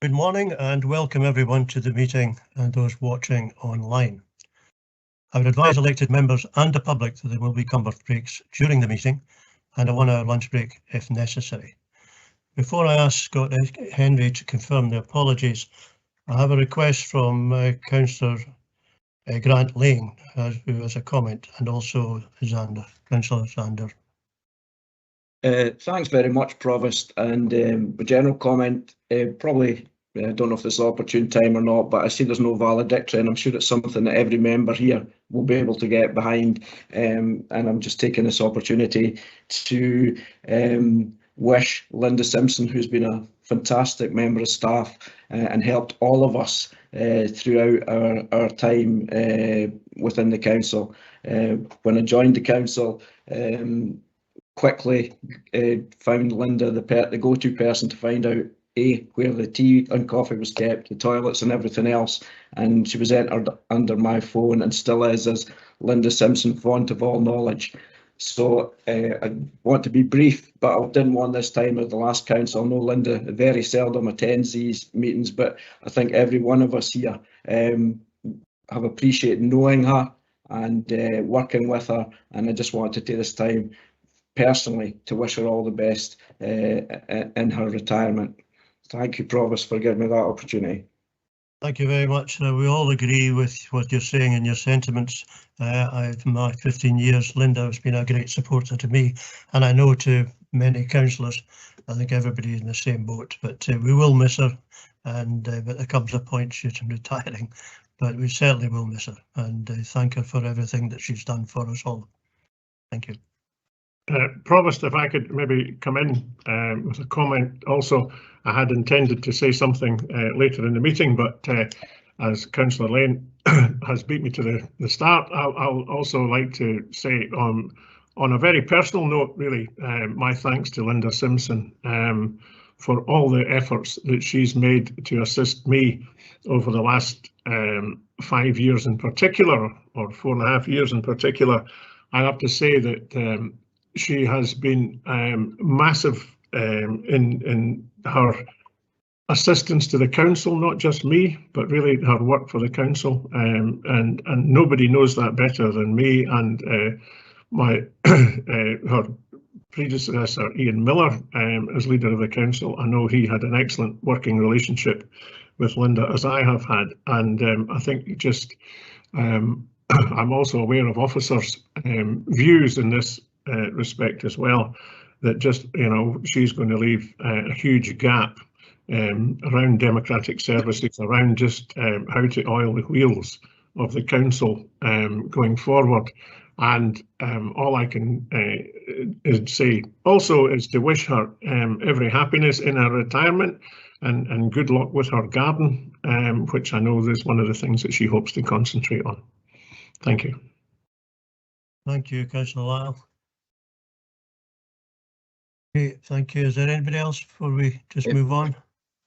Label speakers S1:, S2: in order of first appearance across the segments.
S1: Good morning and welcome everyone to the meeting and those watching online. I would advise elected members and the public that there will be comfort breaks during the meeting and a 1 hour lunch break if necessary. Before I ask Scott Henry to confirm the apologies, I have a request from Councillor Grant Lane, who has a comment, and also Councillor Zander.
S2: Thanks very much, Provost. And the general comment, probably, I don't know if this is opportune time or not, but I see there's no valedictory, and I'm sure it's something that every member here will be able to get behind. And I'm just taking this opportunity to wish Linda Simpson, who's been a fantastic member of staff and helped all of us throughout our time within the council. When I joined the council, quickly found Linda the go-to person to find out where the tea and coffee was kept, the toilets and everything else, and she was entered under my phone and still is as Linda Simpson, font of all knowledge. So I want to be brief, but I didn't want this time of the last council. I know Linda very seldom attends these meetings, but I think every one of us here have appreciated knowing her and working with her, and I just wanted to take this time personally to wish her all the best in her retirement. Thank you, Provost, for giving me that opportunity.
S1: Thank you very much. We all agree with what you're saying and your sentiments. In my 15 years, Linda has been a great supporter to me, and I know to many councillors. I think everybody is in the same boat, but we will miss her, and but there comes a point she's retiring, but we certainly will miss her, and thank her for everything that she's done for us all. Thank you.
S3: Provost, if I could maybe come in with a comment also. I had intended to say something later in the meeting, but as Councillor Lane has beat me to the start, I'll also like to say on a very personal note, really, my thanks to Linda Simpson for all the efforts that she's made to assist me over the last 5 years in particular, or 4.5 years in particular. I have to say that she has been massive in her assistance to the council, not just me, but really her work for the council. And nobody knows that better than me and my her predecessor, Ian Miller, as leader of the council. I know he had an excellent working relationship with Linda, as I have had. And I think just I'm also aware of officers' views in this respect as well, that just, she's going to leave a huge gap around democratic services, around just how to oil the wheels of the council going forward. And all I can say also is to wish her every happiness in her retirement and good luck with her garden, which I know is one of the things that she hopes to concentrate on. Thank you.
S1: Thank you, Councillor Lyle. Okay, thank you. Is there anybody else before we just move on?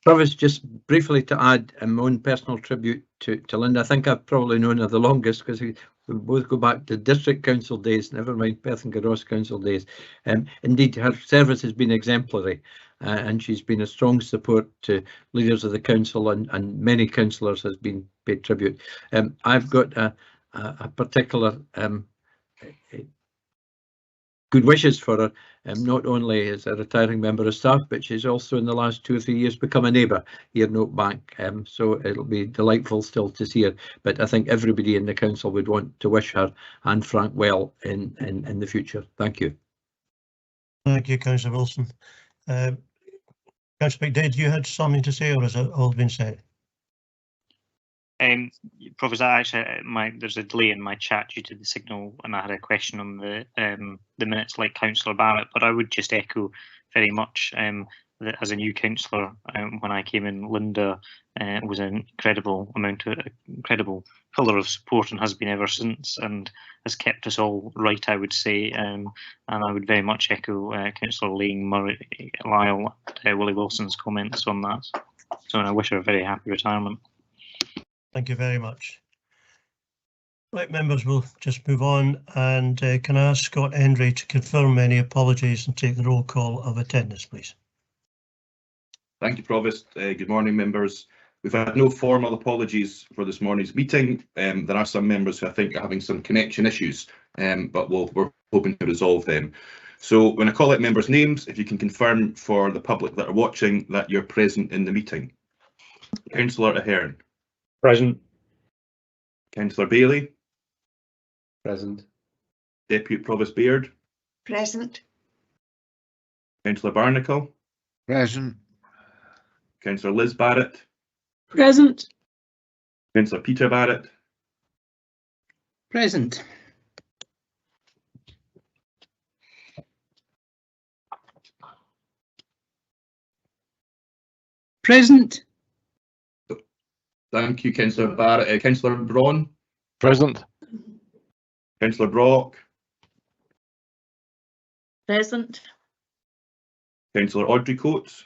S4: Provost, just briefly to add my own personal tribute to Linda. I think I've probably known her the longest because we both go back to district council days, never mind Perth and Kinross council days. Indeed, her service has been exemplary, and she's been a strong support to leaders of the council, and many councillors has been paid tribute. I've got a particular good wishes for her, not only as a retiring member of staff, but she's also in the last 2 or 3 years become a neighbour here in Oakbank. So it'll be delightful still to see her. But I think everybody in the council would want to wish her and Frank well in the future. Thank you.
S1: Thank you, Councillor Wilson. Councillor McDade, you had something to say, or has it all been said?
S5: Professor, actually, there's a delay in my chat due to the signal, and I had a question on the minutes, like Councillor Barrett. But I would just echo very much that as a new councillor, when I came in, Linda was an incredible pillar of support and has been ever since, and has kept us all right, I would say. And I would very much echo Councillor Lane, Murray, Lyle, Willie Wilson's comments on that. So, and I wish her a very happy retirement.
S1: Thank you very much. Right, members, we'll just move on, and can I ask Scott Henry to confirm any apologies and take the roll call of attendance, please?
S6: Thank you, Provost. Good morning, members. We've had no formal apologies for this morning's meeting. There are some members who I think are having some connection issues, but we're hoping to resolve them. So when I call out members' names, if you can confirm for the public that are watching that you're present in the meeting. Councillor Ahern.
S7: Present.
S6: Councillor Bailey.
S7: Present.
S6: Deputy Provost Baird.
S8: Present.
S6: Councillor Barnacle.
S9: Present.
S6: Councillor Liz Barrett.
S8: Present.
S6: Councillor Peter Barrett.
S4: Present.
S8: Present.
S6: Thank you, Councillor Barrett. Councillor Braun.
S7: Present.
S6: Councillor Brock.
S8: Present.
S6: Councillor Audrey Coates.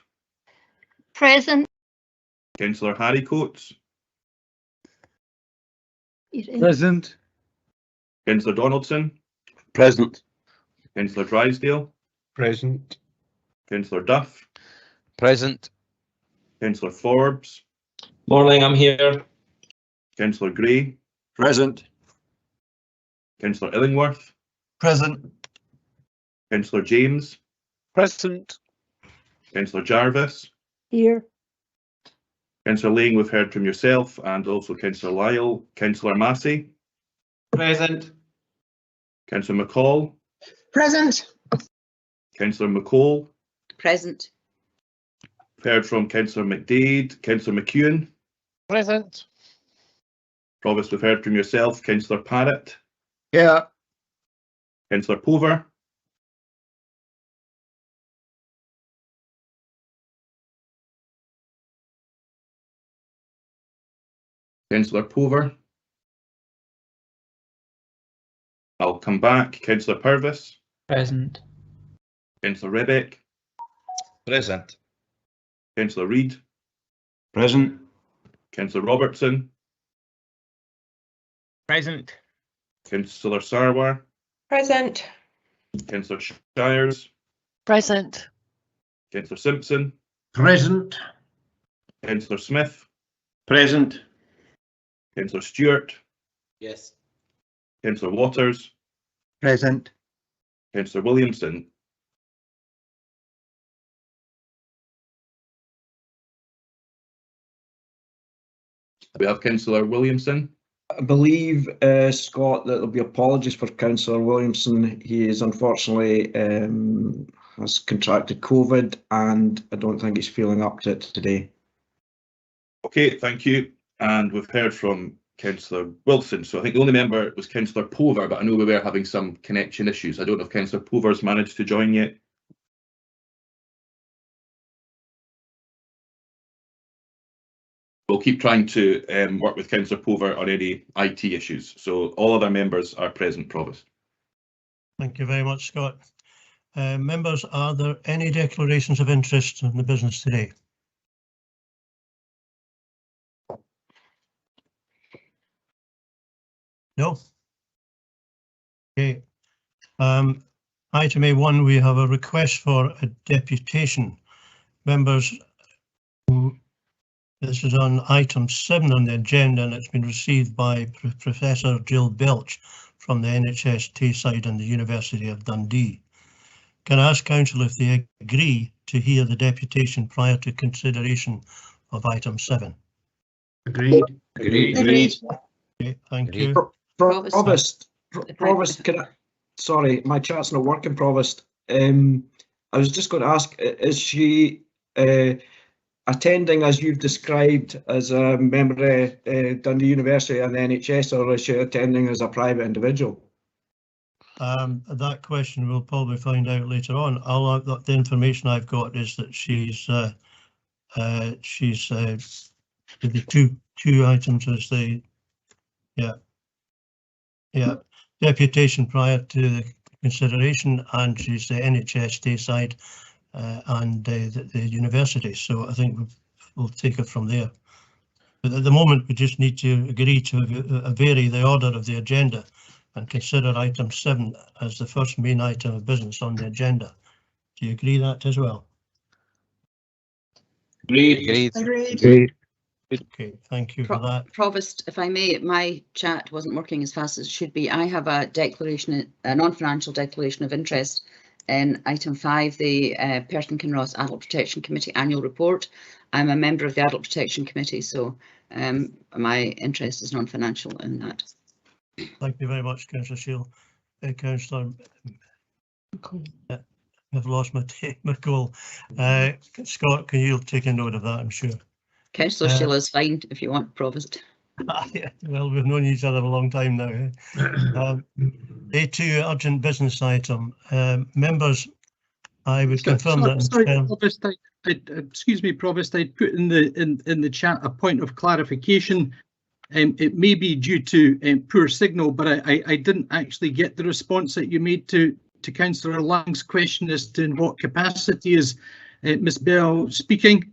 S8: Present.
S6: Councillor Harry Coates.
S9: Present.
S6: Councillor Donaldson.
S7: Present.
S6: Councillor Drysdale.
S7: Present.
S6: Councillor Duff.
S9: Present.
S6: Councillor Forbes.
S7: Morning, I'm here.
S6: Councillor Gray.
S7: Present.
S6: Councillor Illingworth.
S9: Present.
S6: Councillor James.
S7: Present.
S6: Councillor Jarvis.
S8: Here.
S6: Councillor Lang, we've heard from yourself, and also Councillor Lyle. Councillor Massey.
S7: Present.
S6: Councillor McCall.
S8: Present.
S6: Councillor McCall.
S8: Present.
S6: We've heard from Councillor McDade. Councillor McEwen.
S7: Present.
S6: Provost, we've heard from yourself. Councillor Parrott.
S9: Yeah.
S6: Councillor Pover. Councillor Pover. I'll come back. Councillor Purvis.
S7: Present.
S6: Councillor Rebeck.
S9: Present.
S6: Councillor Reid.
S7: Present.
S6: Councillor Robertson.
S7: Present.
S6: Councillor Sarwar.
S8: Present.
S6: Councillor Shires.
S8: Present.
S6: Councillor Simpson.
S9: Present.
S6: Councillor Smith.
S7: Present.
S6: Councillor Stewart.
S7: Yes.
S6: Councillor Waters.
S9: Present.
S6: Councillor Williamson. We have Councillor Williamson.
S2: I believe, Scott, that there'll be apologies for Councillor Williamson. He is unfortunately has contracted COVID, and I don't think he's feeling up to it today.
S6: Okay, thank you. And we've heard from Councillor Wilson. So I think the only member was Councillor Pover, but I know we were having some connection issues. I don't know if Councillor Pover's managed to join yet. We'll keep trying to work with Councillor Pover on any IT issues. So all other members are present, Provost.
S1: Thank you very much, Scott. Members, are there any declarations of interest in the business today? No? Okay. Item A1, we have a request for a deputation. Members, this is on item 7 on the agenda, and it's been received by Professor Jill Belch from the NHS Tayside and the University of Dundee. Can I ask Council if they agree to hear the deputation prior to consideration of item 7?
S9: Agreed.
S7: Agreed.
S8: Agreed.
S1: Okay, thank
S9: Agreed.
S1: you.
S2: Provost, can I, sorry, my chat's not working, Provost. I was just going to ask, is she attending as you've described as a member of Dundee University and the NHS, or is she attending as a private individual?
S1: That question we'll probably find out later on. The information I've got is that she's the two items as the deputation prior to the consideration, and she's the NHS Tayside and the university. So I think we'll take it from there. But at the moment, we just need to agree to vary the order of the agenda and consider item 7 as the first main item of business on the agenda. Do you agree that as well?
S7: Agreed.
S8: Agreed.
S1: Okay, thank you for that.
S8: Provost, if I may, my chat wasn't working as fast as it should be. I have a declaration, a non-financial declaration of interest in item 5, the Perth and Kinross Adult Protection Committee annual report. I'm a member of the Adult Protection Committee, so my interest is non-financial in that.
S1: Thank you very much, Councillor Shield. Councillor, I've lost my goal. Scott, can you take a note of that, I'm sure?
S8: Councillor Sheila is fine if you want, Provost.
S1: Yeah, well, we've known each other a long time now. A2 urgent business item. Members, I would confirm that.
S4: Sorry, Provost, excuse me, Provost. I'd put in the chat a point of clarification. It may be due to poor signal, but I didn't actually get the response that you made to Councillor Lang's question as to in what capacity is Ms. Bell speaking.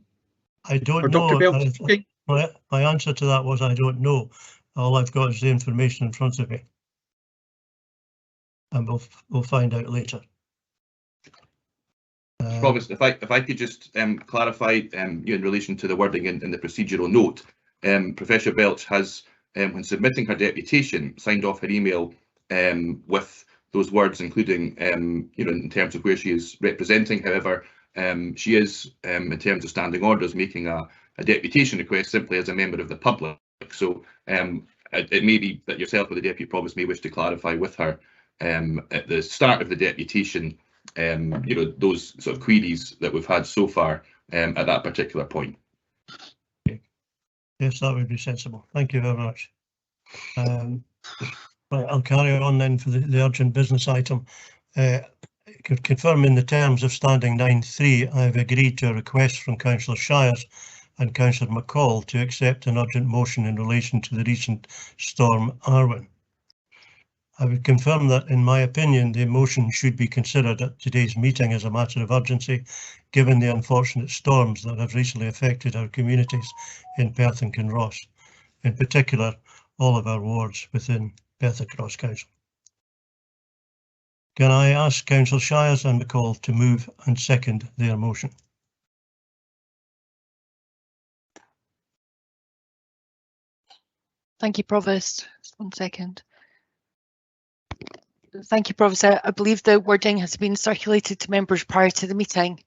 S1: I don't
S4: or
S1: know.
S4: Dr. Bell speaking.
S1: My answer to that was I don't know. All I've got is the information in front of me, and we'll find out later.
S6: Provost, if I could just clarify in relation to the wording in the procedural note, Professor Belch has, when submitting her deputation, signed off her email with those words, including in terms of where she is representing. However, she is, in terms of standing orders, making a deputation request simply as a member of the public. So it may be that yourself or the Deputy Provost may wish to clarify with her at the start of the deputation, those sort of queries that we've had so far at that particular point.
S1: Okay. Yes, that would be sensible. Thank you very much. Right, I'll carry on then for the urgent business item. Confirming the terms of standing 9.3, I have agreed to a request from Councillor Shires and Councillor McCall to accept an urgent motion in relation to the recent storm Arwen. I would confirm that, in my opinion, the motion should be considered at today's meeting as a matter of urgency, given the unfortunate storms that have recently affected our communities in Perth and Kinross, in particular all of our wards within Perth Cross Council. Can I ask Councillor Shires and McCall to move and second their motion?
S10: Thank you, Provost. Just 1 second. Thank you, Provost. I believe the wording has been circulated to members prior to the meeting.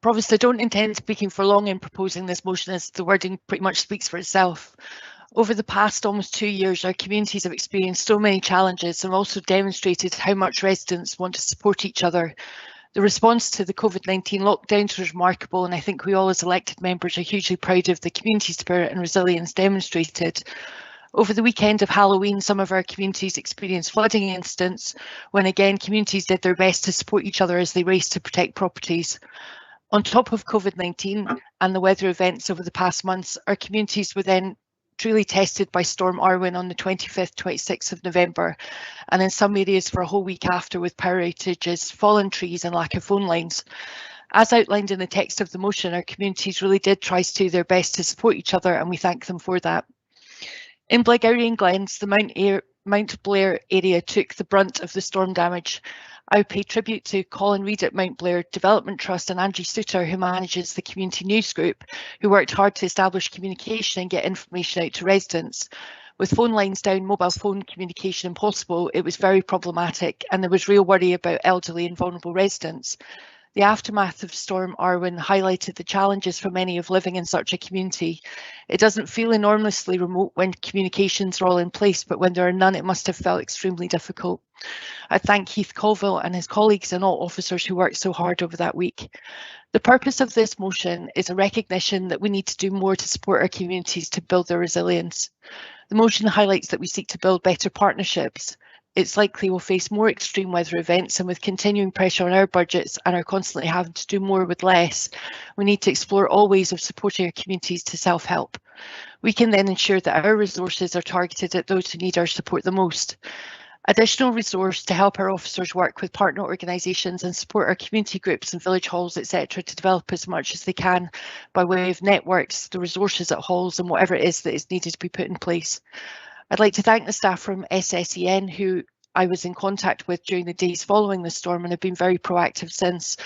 S10: Provost, I don't intend speaking for long in proposing this motion, as the wording pretty much speaks for itself. Over the past almost 2 years, our communities have experienced so many challenges and also demonstrated how much residents want to support each other. The response to the COVID-19 lockdowns was remarkable, and I think we all as elected members are hugely proud of the community spirit and resilience demonstrated. Over the weekend of Halloween, some of our communities experienced flooding incidents when again communities did their best to support each other as they raced to protect properties. On top of COVID-19 and the weather events over the past months, our communities were then truly tested by Storm Arwen on the 25th, 26th of November, and in some areas for a whole week after, with power outages, fallen trees and lack of phone lines. As outlined in the text of the motion, our communities really did try to do their best to support each other, and we thank them for that. In Blairgowrie Glens, the Mount Blair area took the brunt of the storm damage. I pay tribute to Colin Reid at Mount Blair Development Trust and Angie Suter, who manages the community news group, who worked hard to establish communication and get information out to residents. With phone lines down, mobile phone communication impossible, it was very problematic, and there was real worry about elderly and vulnerable residents. The aftermath of Storm Arwen highlighted the challenges for many of living in such a community. It doesn't feel enormously remote when communications are all in place, but when there are none, it must have felt extremely difficult. I thank Heath Colville and his colleagues and all officers who worked so hard over that week. The purpose of this motion is a recognition that we need to do more to support our communities to build their resilience. The motion highlights that we seek to build better partnerships. It's likely we'll face more extreme weather events, and with continuing pressure on our budgets and are constantly having to do more with less, we need to explore all ways of supporting our communities to self-help. We can then ensure that our resources are targeted at those who need our support the most. Additional resource to help our officers work with partner organisations and support our community groups and village halls, etc., to develop as much as they can by way of networks, the resources at halls and whatever it is that is needed to be put in place. I'd like to thank the staff from SSEN who I was in contact with during the days following the storm and have been very proactive since.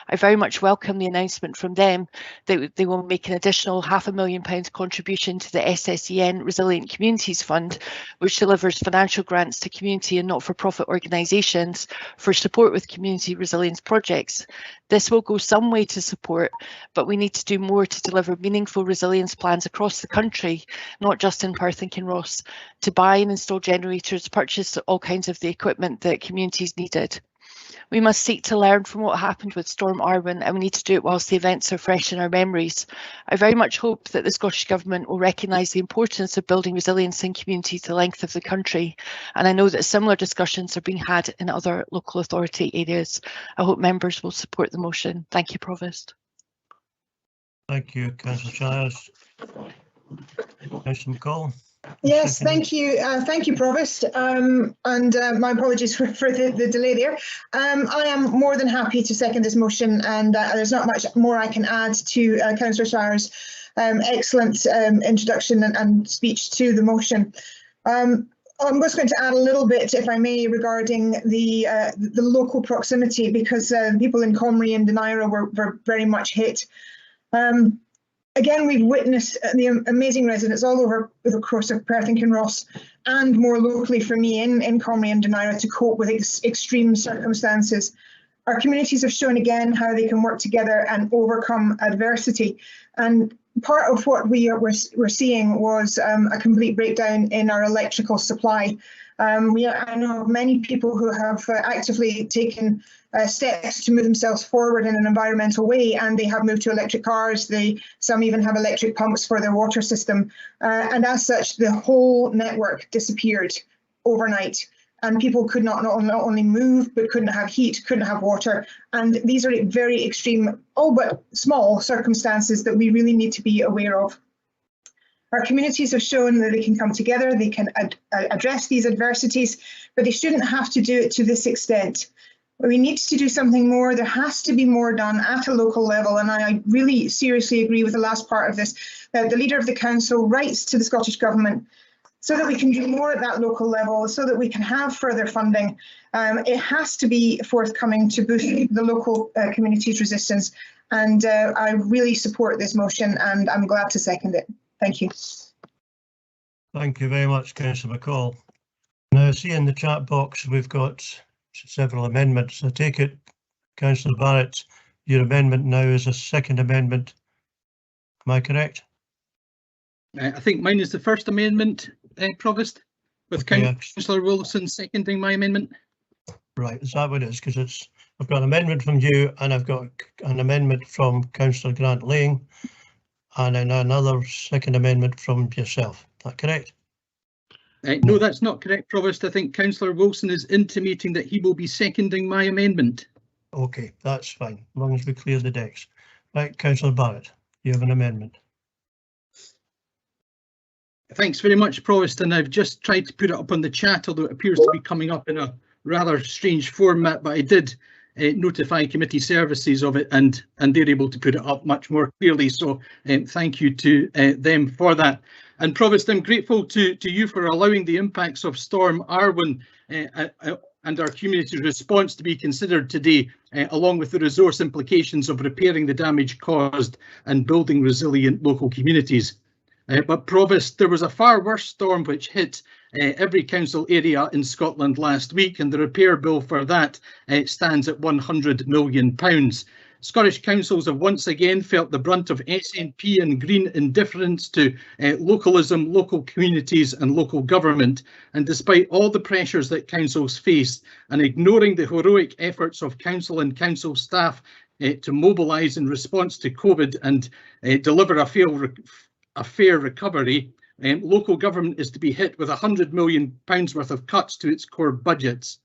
S10: I very much welcome the announcement from them that they will make an additional £500,000 contribution to the SSEN Resilient Communities Fund, which delivers financial grants to community and not-for-profit organisations for support with community resilience projects. This will go some way to support, but we need to do more to deliver meaningful resilience plans across the country, not just in Perth and Kinross, to buy and install generators, purchase all kinds of the equipment that communities needed. We must seek to learn from what happened with Storm Arwen, and we need to do it whilst the events are fresh in our memories. I very much hope that the Scottish Government will recognise the importance of building resilience in communities the length of the country, and I know that similar discussions are being had in other local authority areas. I hope members will support the motion. Thank you, Provost.
S1: Thank you, Councillor Shires. Councillor McCall.
S11: Yes, thank you, Provost, and my apologies for the delay there. I am more than happy to second this motion, and there's not much more I can add to Councillor Shires' excellent introduction and speech to the motion. I'm just going to add a little bit, if I may, regarding the local proximity, because people in Comrie and Denaira were very much hit. Again, we've witnessed the amazing residents all over the course of Perth and Kinross, and more locally for me in Comrie and Denaira, to cope with extreme circumstances. Our communities have shown again how they can work together and overcome adversity. And part of what we're seeing was a complete breakdown in our electrical supply. I know of many people who have actively taken steps to move themselves forward in an environmental way, and they have moved to electric cars. Some even have electric pumps for their water system, and as such, the whole network disappeared overnight. And people could not only move, but couldn't have heat, couldn't have water. And these are very extreme, all but small circumstances that we really need to be aware of. Our communities have shown that they can come together, they can address these adversities, but they shouldn't have to do it to this extent. We need to do something more. There has to be more done at a local level, and I really seriously agree with the last part of this, that the Leader of the Council writes to the Scottish Government so that we can do more at that local level, so that we can have further funding. It has to be forthcoming to boost the local community's resistance, and I really support this motion, and I'm glad to second it. Thank you.
S1: Thank you very much, Councillor McCall. Now, I see in the chat box we've got several amendments. I take it, Councillor Barrett, your amendment now is a second amendment. Am I correct?
S4: I think mine is the first amendment, Provost, with
S1: Okay,
S4: Councillor Wilson seconding my amendment.
S1: Right, is that what it is? Because I've got an amendment from you, and I've got an amendment from Councillor Grant-Laying, and then another second amendment from yourself. Is that correct?
S4: No, that's not correct, Provost. I think Councillor Wilson is intimating that he will be seconding my amendment.
S1: Okay, that's fine, as long as we clear the decks. Right, Councillor Barrett, you have an amendment.
S4: Thanks very much, Provost, and I've just tried to put it up on the chat, although it appears to be coming up in a rather strange format, but I did notify committee services of it, and they're able to put it up much more clearly, so thank you to them for that. And Provost, I'm grateful to you for allowing the impacts of Storm Arwen and our community response to be considered today, along with the resource implications of repairing the damage caused and building resilient local communities. But Provost, there was a far worse storm which hit every council area in Scotland last week, and the repair bill for that stands at £100 million. Scottish councils have once again felt the brunt of SNP and Green indifference to localism, local communities and local government. And despite all the pressures that councils face, and ignoring the heroic efforts of council and council staff to mobilise in response to COVID and deliver a fair recovery, local government is to be hit with £100 million worth of cuts to its core budgets.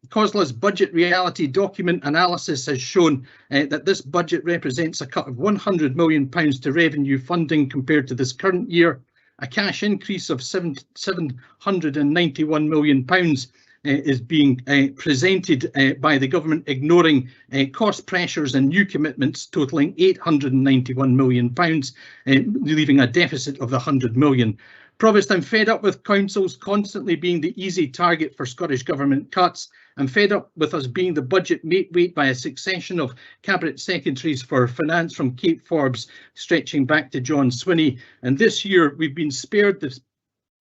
S4: COSLA's budget reality document analysis has shown that this budget represents a cut of £100 million to revenue funding compared to this current year. A cash increase of £791 million is being presented by the government, ignoring cost pressures and new commitments totalling £891 million, leaving a deficit of the £100 million. Provost, I'm fed up with councils constantly being the easy target for Scottish Government cuts,
S12: I'm fed up with us being the budget made weight by a succession of cabinet secretaries for finance from Kate Forbes stretching back to John Swinney. And this year we've been spared the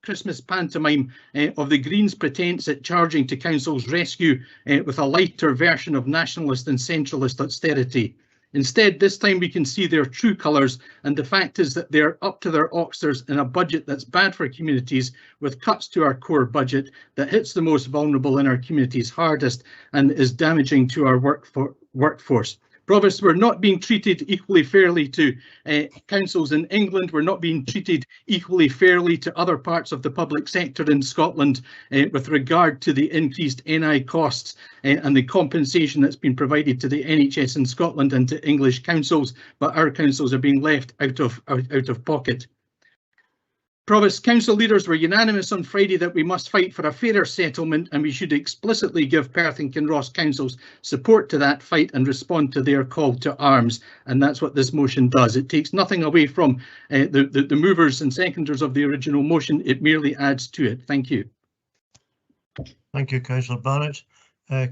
S12: Christmas pantomime of the Greens' pretence at charging to Council's rescue with a lighter version of nationalist and centralist austerity. Instead, this time we can see their true colours, and the fact is that they're up to their oxters in a budget that's bad for communities, with cuts to our core budget that hits the most vulnerable in our communities hardest and is damaging to our workforce. Provost, we're not being treated equally fairly to councils in England. We're not being treated equally fairly to other parts of the public sector in Scotland with regard to the increased NI costs and the compensation that's been provided to the NHS in Scotland and to English councils, but our councils are being left out of pocket. Provost, council leaders were unanimous on Friday that we must fight for a fairer settlement, and we should explicitly give Perth and Kinross councils support to that fight and respond to their call to arms. And that's what this motion does. It takes nothing away from the movers and seconders of the original motion. It merely adds to it. Thank you.
S1: Thank you, Councillor Barrett.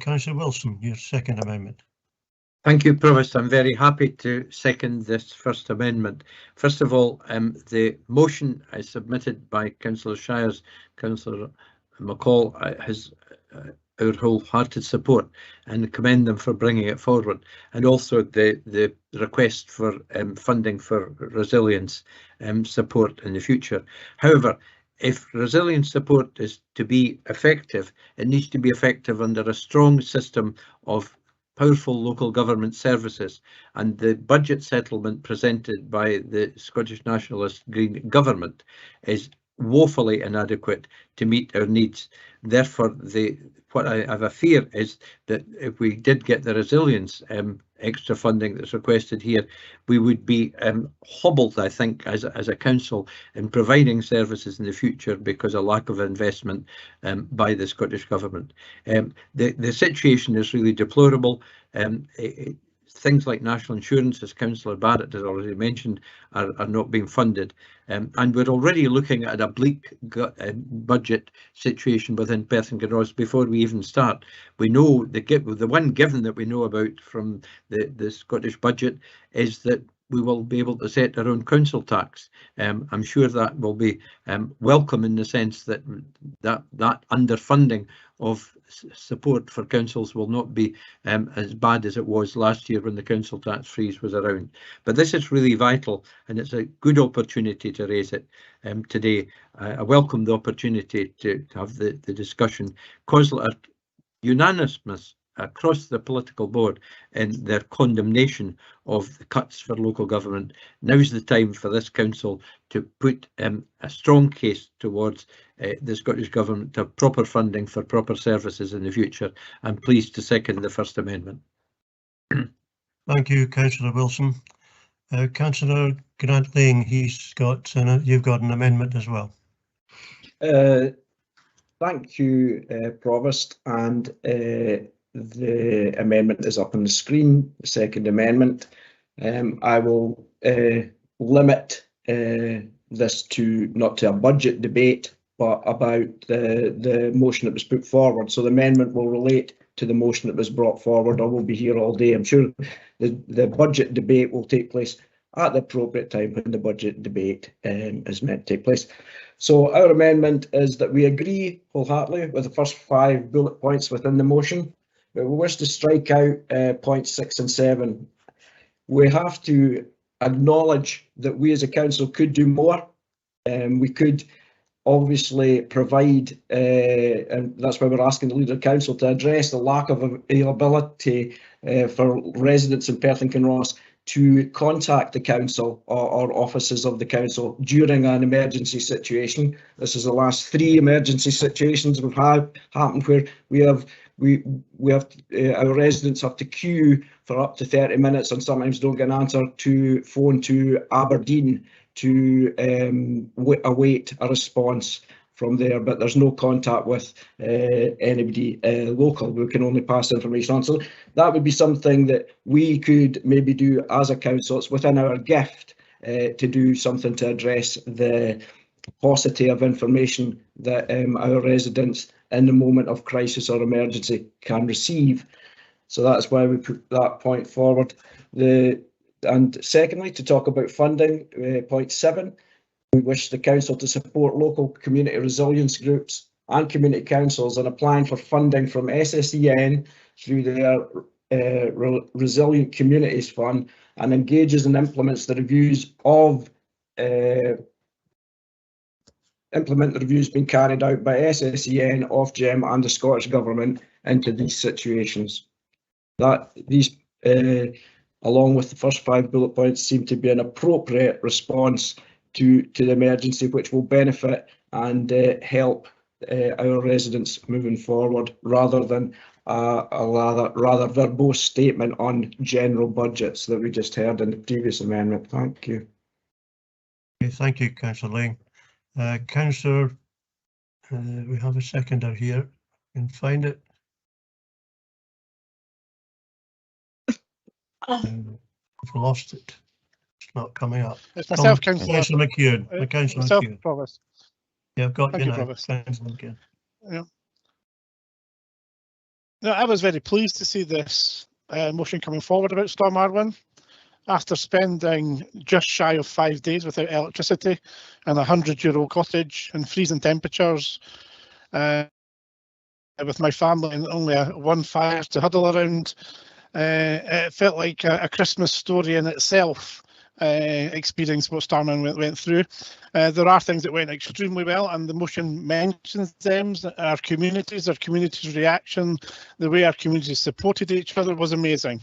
S1: Councillor Wilson, your second amendment.
S4: Thank you, Provost. I'm very happy to second this first amendment. First of all, the motion is submitted by Councillor Shires, Councillor McCall has our wholehearted support and commend them for bringing it forward, and also the request for funding for resilience support in the future. However, if resilience support is to be effective, it needs to be effective under a strong system of powerful local government services, and the budget settlement presented by the Scottish Nationalist Green Government is woefully inadequate to meet our needs. Therefore, what I have a fear is that if we did get the resilience extra funding that's requested here, we would be hobbled, I think, as a council in providing services in the future because of lack of investment by the Scottish Government. The situation is really deplorable. Things like national insurance, as Councillor Barrett has already mentioned, are not being funded. And we're already looking at a bleak budget situation within Perth and Kinross before we even start. We know the one given that we know about from the Scottish budget is that we will be able to set our own council tax. I'm sure that will be welcome in the sense that underfunding of support for councils will not be as bad as it was last year when the council tax freeze was around. But this is really vital, and it's a good opportunity to raise it today. I welcome the opportunity to have the discussion. COSLA are unanimous across the political board in their condemnation of the cuts for local government. Now's the time for this council to put a strong case towards the Scottish Government to have proper funding for proper services in the future. I'm pleased to second the First Amendment.
S1: Thank you, Councillor Wilson. Councillor Grant-Laying, you've got an amendment as well.
S2: Thank you, Provost, and the amendment is up on the screen, the second amendment. I will limit this not to a budget debate, but about the motion that was put forward. So the amendment will relate to the motion that was brought forward. I will be here all day. I'm sure the budget debate will take place at the appropriate time when the budget debate is meant to take place. So our amendment is that we agree wholeheartedly with the first 5 bullet points within the motion. We wish to strike out points 6 and 7. We have to acknowledge that we as a council could do more. We could obviously provide, and that's why we're asking the Leader of Council to address the lack of availability for residents in Perth and Kinross to contact the council or offices of the council during an emergency situation. This is the last 3 emergency situations we've had happened where our residents have to queue for up to 30 minutes and sometimes don't get an answer to phone to Aberdeen to await a response from there, but there's no contact with anybody local. We can only pass information on. So that would be something that we could maybe do as a council. It's within our gift to do something to address the paucity of information that our residents in the moment of crisis or emergency can receive. So that's why we put that point forward. And secondly, to talk about funding, point 7, we wish the council to support local community resilience groups and community councils in applying for funding from SSEN through their Resilient Communities Fund, and engages and implements the reviews being carried out by SSEN, Ofgem and the Scottish Government into these situations. These, along with the first 5 bullet points, seem to be an appropriate response to the emergency, which will benefit and help our residents moving forward, rather than a rather verbose statement on general budgets that we just heard in the previous amendment. Thank you.
S1: Okay, thank you, Councillor Lang. Councillor, we have a seconder here. Can find it. We've lost it. It's not coming up.
S13: It's myself, Councillor
S1: McKeown. Councillor McKeown.
S13: Provost.
S1: Yeah, I've got
S13: Thank
S1: you
S13: you,
S1: now.
S13: Provost.
S1: Councillor McKeown.
S13: Yeah. No, I was very pleased to see this motion coming forward about Storm Arwen. After spending just shy of 5 days without electricity and €100 cottage and freezing temperatures, with my family and only one fire to huddle around, it felt like a Christmas story in itself. Experience what Storm Arwen went through. There are things that went extremely well, and the motion mentions them. Our communities reaction, the way our communities supported each other was amazing.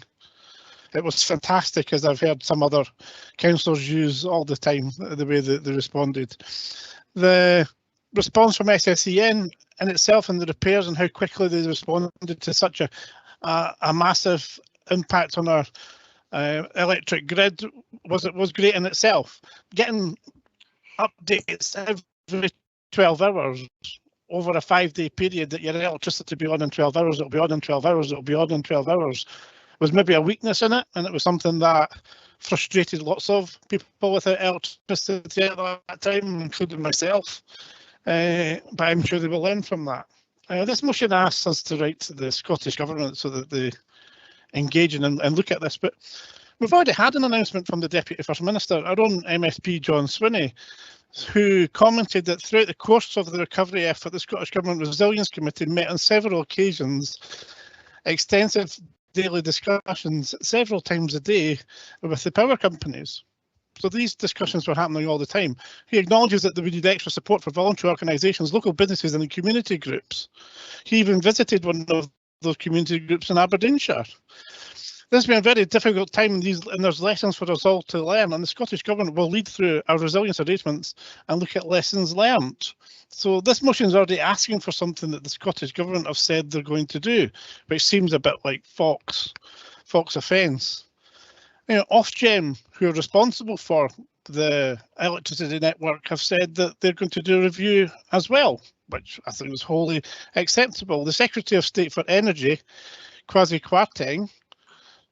S13: It was fantastic, as I've heard some other councillors use all the time, the way that they responded. The response from SSEN in itself, and the repairs and how quickly they responded to such a massive impact on our electric grid was great in itself. Getting updates every 12 hours over a 5-day period, that your electricity will be on in 12 hours, it'll be on in 12 hours, it'll be on in 12 hours, was maybe a weakness in it, and it was something that frustrated lots of people without electricity at that time, including myself. But I'm sure they will learn from that. This motion asks us to write to the Scottish Government so that they engage in and look at this, but we've already had an announcement from the Deputy First Minister, our own MSP John Swinney, who commented that throughout the course of the recovery effort, the Scottish Government Resilience Committee met on several occasions, extensive daily discussions several times a day with the power companies. So these discussions were happening all the time. He acknowledges that we need extra support for voluntary organisations, local businesses and community groups. He even visited one of those community groups in Aberdeenshire. This has been a very difficult time, and there's lessons for us all to learn, and the Scottish Government will lead through our resilience arrangements and look at lessons learned. So this motion is already asking for something that the Scottish Government have said they're going to do, which seems a bit like Fox offence. You know, Ofgem, who are responsible for the electricity network, have said that they're going to do a review as well, which I think was wholly acceptable. The Secretary of State for Energy, Kwasi Kwarteng,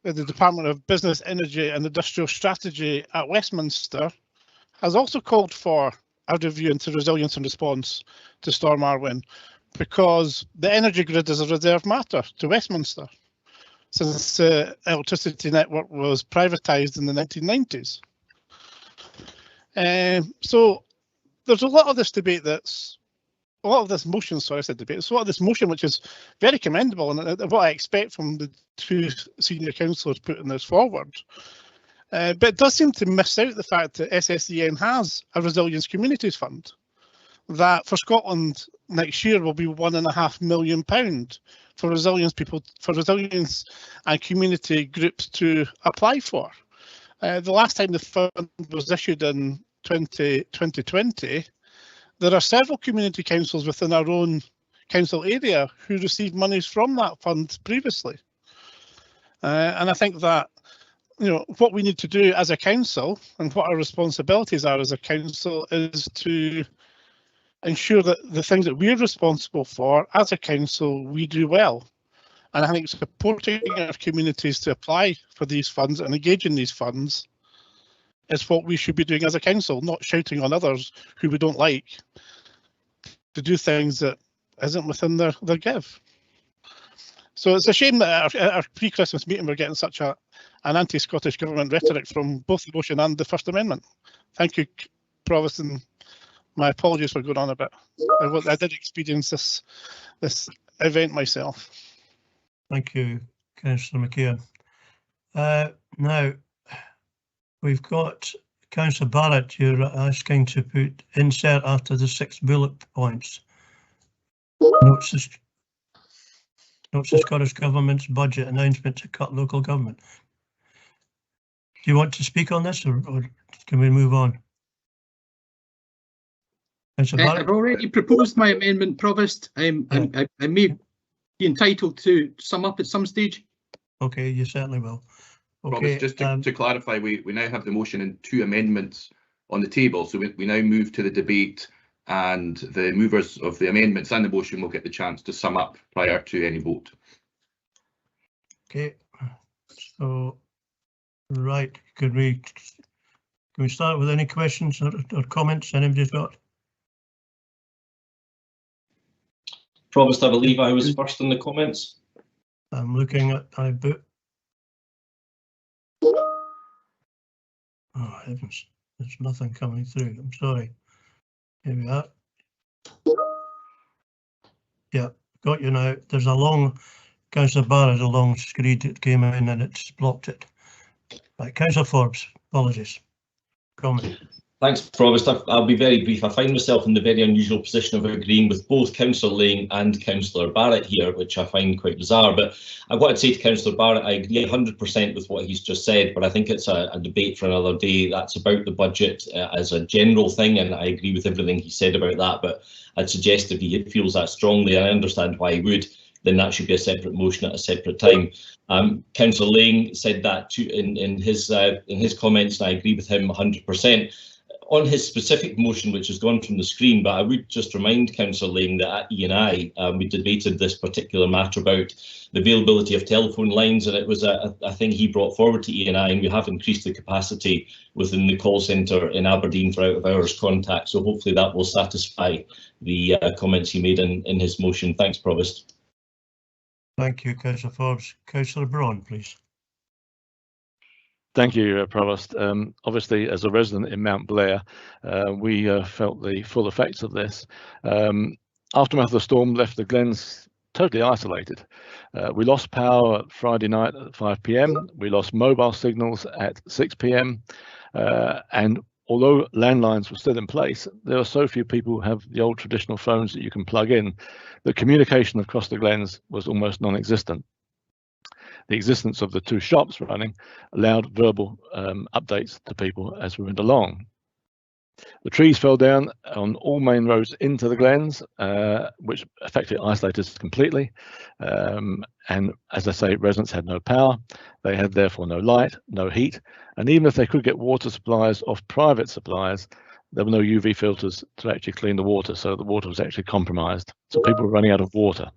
S13: the Department of Business, Energy and Industrial Strategy at Westminster, has also called for a review into resilience and response to Storm Arwen, because the energy grid is a reserved matter to Westminster since the electricity network was privatised in the 1990s. So there's a lot of this debate motion which is very commendable, and what I expect from the two senior councillors putting this forward. But it does seem to miss out the fact that SSEN has a Resilience Communities Fund that for Scotland next year will be £1.5 million for resilience and community groups to apply for. The last time the fund was issued in 2020, there are several community councils within our own council area who received monies from that fund previously. And I think that, you know, what we need to do as a council and what our responsibilities are as a council is to ensure that the things that we're responsible for as a council, we do well. And I think supporting our communities to apply for these funds and engage in these funds is what we should be doing as a council, not shouting on others who we don't like to do things that isn't within their give. So it's a shame that our pre-Christmas meeting we're getting such an anti-Scottish government rhetoric from both the motion and the First Amendment. Thank you, Provost, and my apologies for going on a bit. I did experience this event myself.
S1: Thank you, Councillor McKeon. Now, we've got Councillor Barrett, you're asking to put insert after the 6 bullet points. Notes the Scottish Government's budget announcement to cut local government. Do you want to speak on this, or can we move on?
S12: I've already proposed my amendment, Provost. I may be entitled to sum up at some stage.
S1: Okay, you certainly will.
S6: Okay, just to clarify, we now have the motion and 2 amendments on the table, so we now move to the debate, and the movers of the amendments and the motion will get the chance to sum up prior to any vote.
S1: Okay, so right, can we start with any questions or comments anybody's got?
S14: Provost, I believe I was first in the comments.
S1: I'm looking at my book. Oh heavens, there's nothing coming through. I'm sorry. Here we are. Yeah, got you now. There's a long, Councillor Barrett, a long screed that came in and it's blocked it. Right, Councillor Forbes, apologies. Comment.
S14: Thanks, Provost. I'll be very brief. I find myself in the very unusual position of agreeing with both Councillor Lane and Councillor Barrett here, which I find quite bizarre. But I want to say to Councillor Barrett, I agree 100% with what he's just said, but I think it's a debate for another day. That's about the budget as a general thing, and I agree with everything he said about that. But I'd suggest if he feels that strongly, and I understand why he would, then that should be a separate motion at a separate time. Councillor Lane said that too in his comments, and I agree with him 100%. On his specific motion, which has gone from the screen, but I would just remind Councillor Lane that at E&I, we debated this particular matter about the availability of telephone lines, and it was a thing he brought forward to E&I, and we have increased the capacity within the call centre in Aberdeen for out-of-hours contact, so hopefully that will satisfy the comments he made in his motion. Thanks, Provost.
S1: Thank you, Councillor Forbes. Councillor Braun, please.
S15: Thank you, Provost. Obviously, as a resident in Mount Blair, we felt the full effects of this. Aftermath of the storm left the Glens totally isolated. We lost power Friday night at 5 p.m. We lost mobile signals at 6 p.m. And although landlines were still in place, there are so few people who have the old traditional phones that you can plug in, that communication across the Glens was almost non-existent. The existence of the 2 shops running allowed verbal updates to people as we went along. The trees fell down on all main roads into the Glens, which effectively isolated us completely. And as I say, residents had no power. They had therefore no light, no heat. And even if they could get water supplies off private suppliers, there were no UV filters to actually clean the water. So the water was actually compromised. So people were running out of water.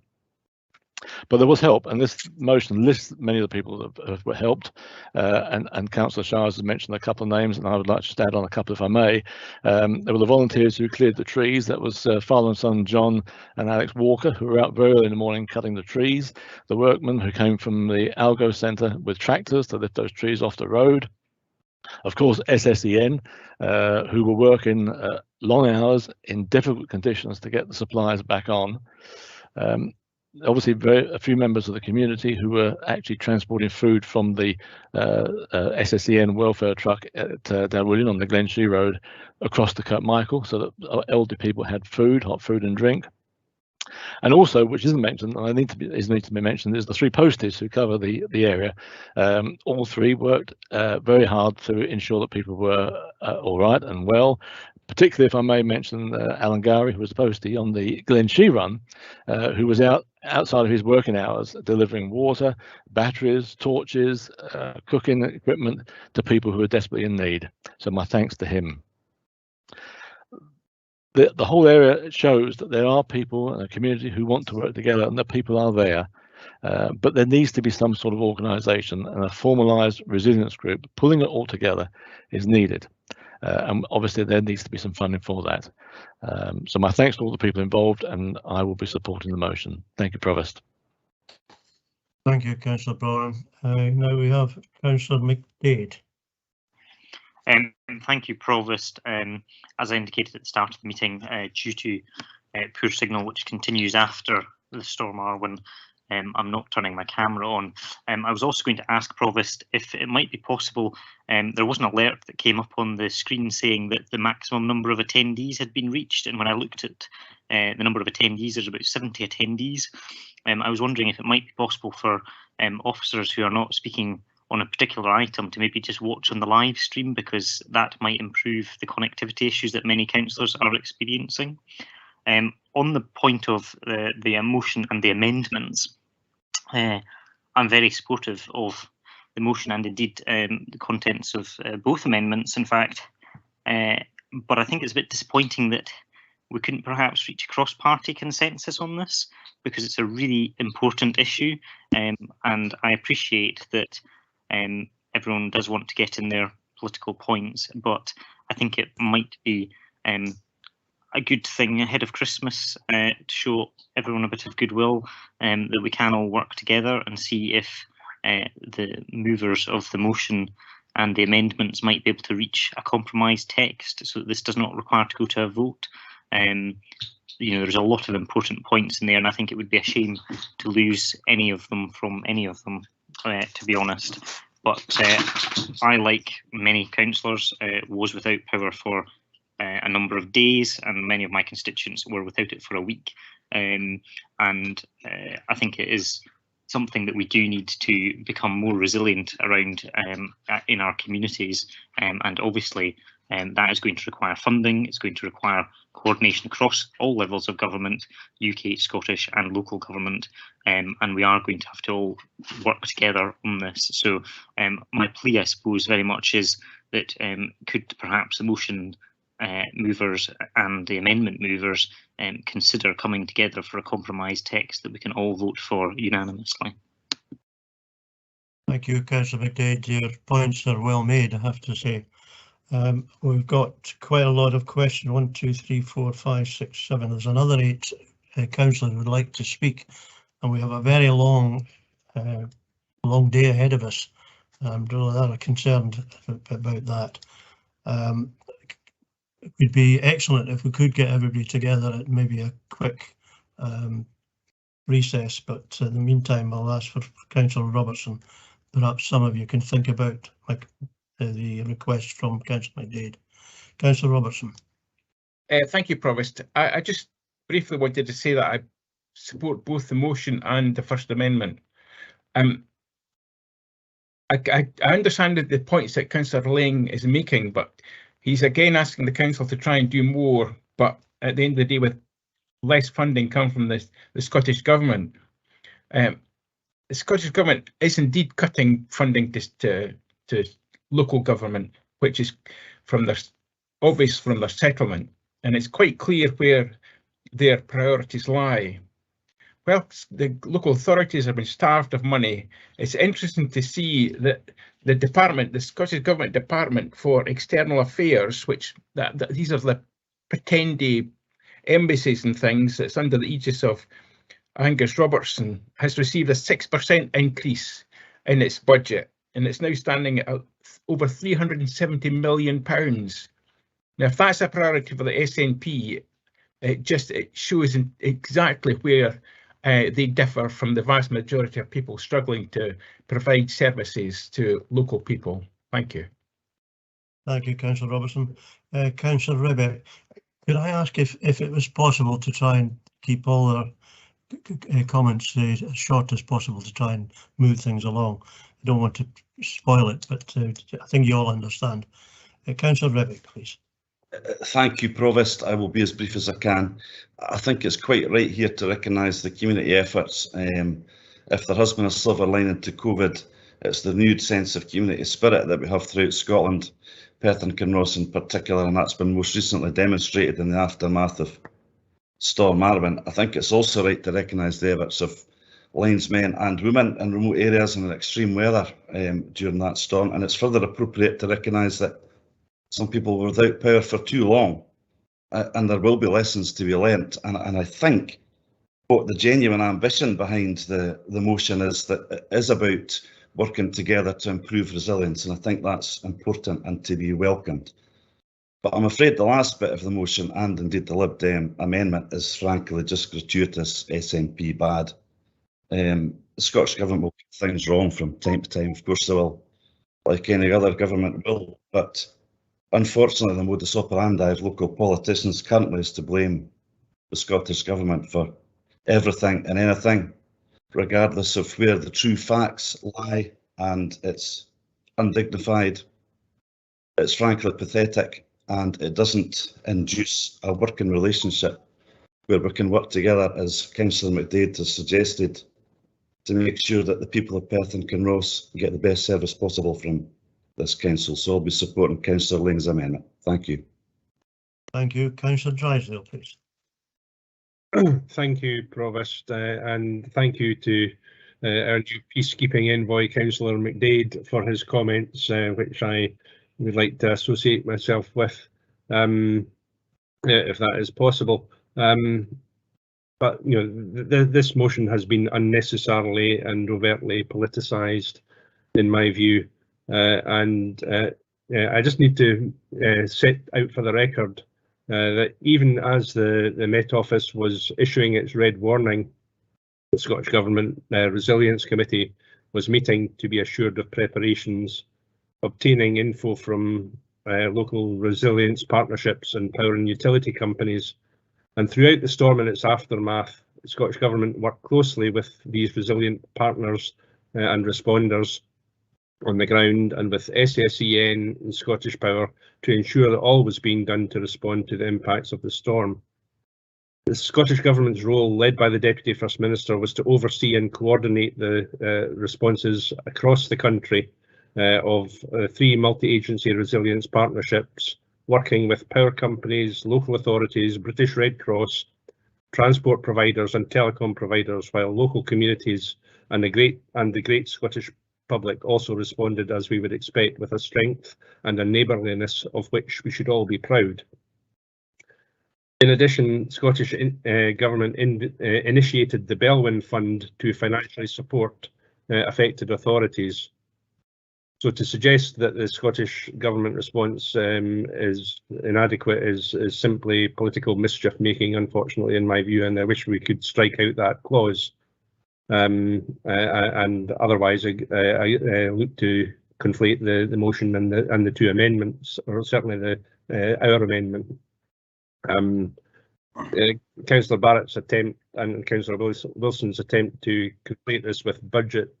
S15: But there was help, and this motion lists many of the people that were helped, and Councillor Shires has mentioned a couple of names, and I would like to add on a couple if I may. There were the volunteers who cleared the trees. That was father and son John and Alex Walker, who were out very early in the morning cutting the trees. The workmen who came from the Algo Centre with tractors to lift those trees off the road. Of course, SSEN, who were working long hours in difficult conditions to get the supplies back on. Obviously, a few members of the community who were actually transporting food from the SSEN welfare truck at Dalwillian on the Glenshee Road across to Kirkmichael, so that elderly people had food, hot food and drink. And also, which isn't mentioned, and needs to be mentioned, is the 3 posties who cover the area. All 3 worked very hard to ensure that people were all right and well. Particularly, if I may mention Alan Gowrie, who was a postie on the Glenshee run, who was outside of his working hours delivering water, batteries, torches, cooking equipment to people who are desperately in need. So my thanks to him. The whole area shows that there are people in a community who want to work together, and that people are there. But there needs to be some sort of organisation, and a formalised resilience group pulling it all together is needed. And obviously there needs to be some funding for that. So my thanks to all the people involved, and I will be supporting the motion. Thank you, Provost.
S1: Thank you, Councillor Brown. Now we have Councillor McDade.
S5: Thank you, Provost. As I indicated at the start of the meeting, due to poor signal which continues after the Storm Arwen, I'm not turning my camera on. I was also going to ask Provost if it might be possible, there was an alert that came up on the screen saying that the maximum number of attendees had been reached, and when I looked at the number of attendees, there's about 70 attendees. I was wondering if it might be possible for officers who are not speaking on a particular item to maybe just watch on the live stream, because that might improve the connectivity issues that many councillors are experiencing. On the point of the motion and the amendments, I'm very supportive of the motion and indeed the contents of both amendments, in fact, but I think it's a bit disappointing that we couldn't perhaps reach a cross-party consensus on this, because it's a really important issue, and I appreciate that everyone does want to get in their political points, but I think it might be a good thing ahead of Christmas to show everyone a bit of goodwill, that we can all work together and see if the movers of the motion and the amendments might be able to reach a compromise text, so that this does not require to go to a vote. You know, there's a lot of important points in there, and I think it would be a shame to lose any of them from any of them, to be honest. But I, like many councillors, was without power for a number of days, and many of my constituents were without it for a week. And I think it is something that we do need to become more resilient around in our communities, and obviously that is going to require funding. It's going to require coordination across all levels of government, UK, Scottish and local government, and we are going to have to all work together on this. So my plea, I suppose, very much is that could perhaps the motion movers and the amendment movers consider coming together for a compromise text that we can all vote for unanimously.
S1: Thank you, Councillor McDade. Your points are well made, I have to say. We've got quite a lot of questions. 1, 2, 3, 4, 5, 6, 7. There's another 8 councillors who would like to speak, and we have a very long day ahead of us. I'm rather concerned about that. It would be excellent if we could get everybody together at maybe a quick recess, but in the meantime I'll ask for Councillor Robertson. Perhaps some of you can think about the request from Councillor McDade. Councillor Robertson.
S16: Thank you, Provost. I just briefly wanted to say that I support both the motion and the First Amendment. I understand the points that Councillor Lang is making, but he's again asking the council to try and do more, but at the end of the day, with less funding come from the Scottish Government. The Scottish Government is indeed cutting funding to local government, which is from their obvious from their settlement, and it's quite clear where their priorities lie. Well, the local authorities have been starved of money. It's interesting to see that the department, the Scottish Government Department for External Affairs, which these are the pretendy embassies and things that's under the aegis of Angus Robertson, has received a 6% increase in its budget, and it's now standing at over £370 million. Now, if that's a priority for the SNP, it shows exactly where they differ from the vast majority of people struggling to provide services to local people. Thank you.
S1: Thank you, Councillor Robertson. Councillor Ribby, could I ask if it was possible to try and keep all the comments as short as possible to try and move things along? I don't want to spoil it, but I think you all understand. Councillor Ribby, please.
S17: Thank you, Provost. I will be as brief as I can. I think it's quite right here to recognise the community efforts. If there has been a silver lining to COVID, it's the renewed sense of community spirit that we have throughout Scotland, Perth and Kinross in particular, and that's been most recently demonstrated in the aftermath of Storm Arwen. I think it's also right to recognise the efforts of linesmen and women in remote areas and in extreme weather during that storm. And it's further appropriate to recognise that some people were without power for too long, and there will be lessons to be learnt. And I think what the genuine ambition behind the motion is, that it is about working together to improve resilience, and I think that's important and to be welcomed. But I'm afraid the last bit of the motion, and indeed the Lib Dem amendment, is frankly just gratuitous SNP bad. The Scottish Government will get things wrong from time to time, of course they will, like any other government will, but unfortunately the modus operandi of local politicians currently is to blame the Scottish Government for everything and anything, regardless of where the true facts lie, and it's undignified, it's frankly pathetic, and it doesn't induce a working relationship where we can work together, as Councillor McDade has suggested, to make sure that the people of Perth and Kinross get the best service possible from this council. So I'll be supporting Councillor Laing's amendment. Thank you.
S1: Thank you. Councillor Drysdale, please.
S18: Thank you, Provost, and thank you to our new peacekeeping envoy, Councillor McDade, for his comments, which I would like to associate myself with, if that is possible. But this motion has been unnecessarily and overtly politicised, in my view, and I just need to set out for the record that even as the Met Office was issuing its red warning, the Scottish Government Resilience Committee was meeting to be assured of preparations, obtaining info from local resilience partnerships and power and utility companies. And throughout the storm and its aftermath, the Scottish Government worked closely with these resilient partners and responders on the ground, and with SSEN and Scottish Power, to ensure that all was being done to respond to the impacts of the storm. The Scottish Government's role, led by the Deputy First Minister, was to oversee and coordinate the responses across the country of 3 multi-agency resilience partnerships, working with power companies, local authorities, British Red Cross, transport providers and telecom providers, while local communities and the great Scottish public also responded, as we would expect, with a strength and a neighbourliness of which we should all be proud. In addition, Scottish Government initiated the Bellwyn Fund to financially support affected authorities. So to suggest that the Scottish Government response is inadequate is simply political mischief making, unfortunately, in my view, and I wish we could strike out that clause. And otherwise, I look to conflate the motion and the 2 amendments, or certainly our amendment. Councillor Barrett's attempt and Councillor Wilson's attempt to conflate this with budget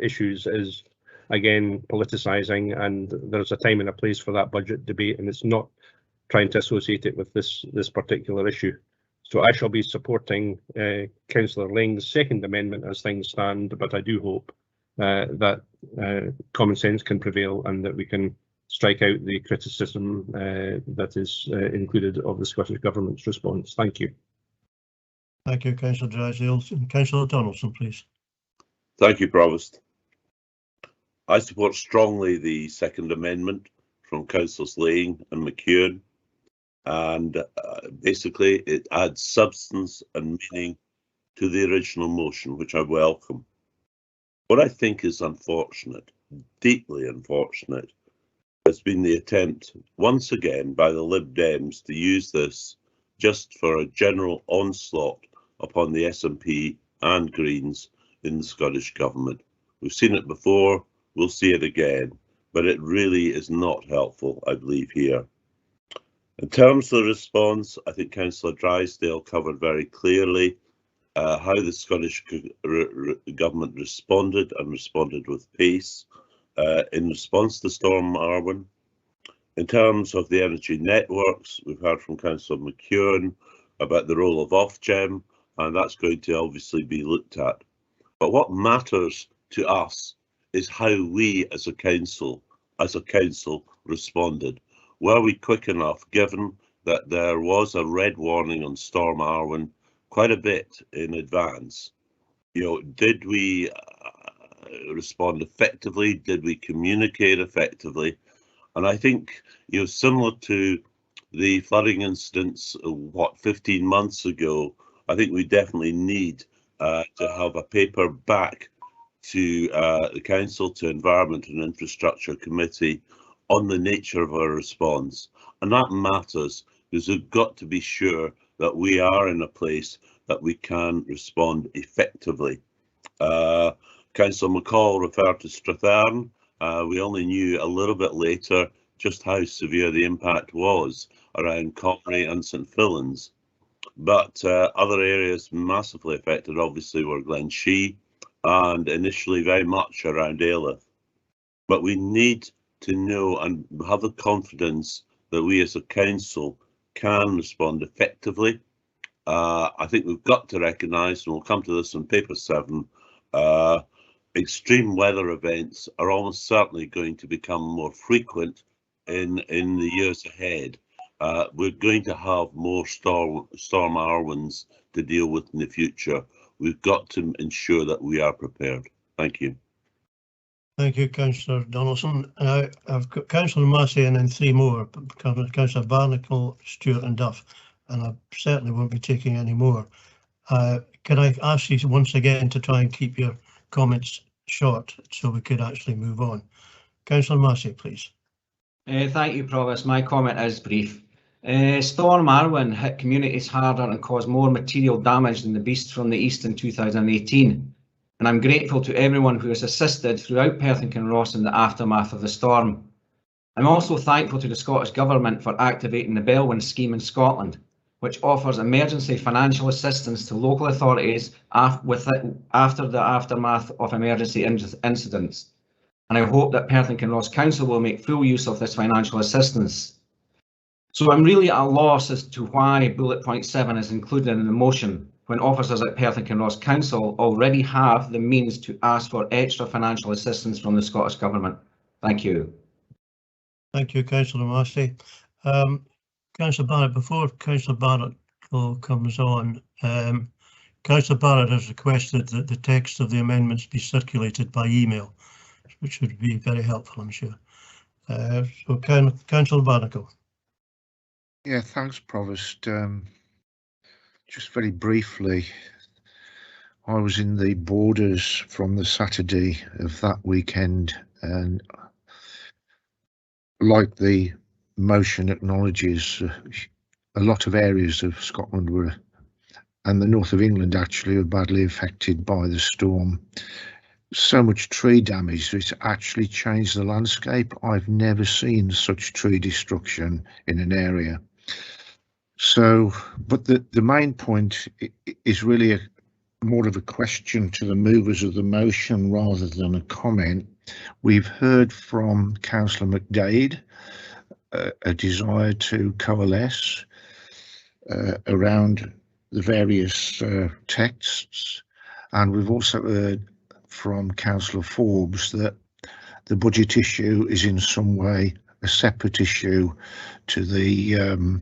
S18: issues is again politicising, and there's a time and a place for that budget debate, and it's not trying to associate it with this particular issue. So I shall be supporting Councillor Laing's second amendment as things stand, but I do hope that common sense can prevail and that we can strike out the criticism that is included of the Scottish Government's response. Thank you.
S1: Thank you, Councillor Drysdale. Councillor Donaldson, please.
S19: Thank you, Provost. I support strongly the second amendment from Councillors Laing and McEwen, and basically it adds substance and meaning to the original motion, which I welcome. What I think is unfortunate, deeply unfortunate, has been the attempt once again by the Lib Dems to use this just for a general onslaught upon the SNP and Greens in the Scottish Government. We've seen it before, we'll see it again, but it really is not helpful, I believe, here. In terms of the response, I think Councillor Drysdale covered very clearly how the Scottish Government responded, and responded with pace in response to Storm Arwen. In terms of the energy networks, we've heard from Councillor McEwen about the role of Ofgem, and that's going to obviously be looked at. But what matters to us is how we as a council responded. Were we quick enough, given that there was a red warning on Storm Arwen quite a bit in advance? did we respond effectively? Did we communicate effectively? And I think, similar to the flooding incidents, 15 months ago, I think we definitely need to have a paper back to the Council, to Environment and Infrastructure Committee on the nature of our response. And that matters because we've got to be sure that we are in a place that we can respond effectively. Councillor McCall referred to Strathern. We only knew a little bit later just how severe the impact was around Comrie and St Fillan's. But other areas massively affected obviously were Glenshee and initially very much around Ailith. But we need to know and have the confidence that we as a council can respond effectively. I think we've got to recognise, and we'll come to this on paper 7, extreme weather events are almost certainly going to become more frequent in the years ahead. We're going to have more Storm Arwins to deal with in the future. We've got to ensure that we are prepared. Thank you.
S1: Thank you, Councillor Donaldson. I've got Councillor Massey and then 3 more, Councillor Barnacle, Stewart and Duff, and I certainly won't be taking any more. Can I ask you once again to try and keep your comments short so we could actually move on? Councillor Massey, please.
S20: Thank you, Provost. My comment is brief. Storm Arwen hit communities harder and caused more material damage than the beast from the east in 2018. And I'm grateful to everyone who has assisted throughout Perth and Kinross in the aftermath of the storm. I'm also thankful to the Scottish Government for activating the Bellwyn scheme in Scotland, which offers emergency financial assistance to local authorities after the aftermath of emergency incidents. And I hope that Perth and Kinross Council will make full use of this financial assistance. So I'm really at a loss as to why bullet point 7 is included in the motion when officers at Perth and Kinross Council already have the means to ask for extra financial assistance from the Scottish Government. Thank you.
S1: Thank you, Councillor Massey. Councillor Barrett, before Councillor Barrett comes on, Councillor Barrett has requested that the text of the amendments be circulated by email, which would be very helpful, I'm sure. So, Councillor Barnacle.
S21: Yeah, thanks, Provost. Just very briefly, I was in the Borders from the Saturday of that weekend, and like the motion acknowledges, a lot of areas of Scotland were, and the north of England actually, were badly affected by the storm. So much tree damage, it's actually changed the landscape. I've never seen such tree destruction in an area. So, but the main point is really more of a question to the movers of the motion rather than a comment. We've heard from Councillor McDade a desire to coalesce around the various texts, and we've also heard from Councillor Forbes that the budget issue is in some way a separate issue to the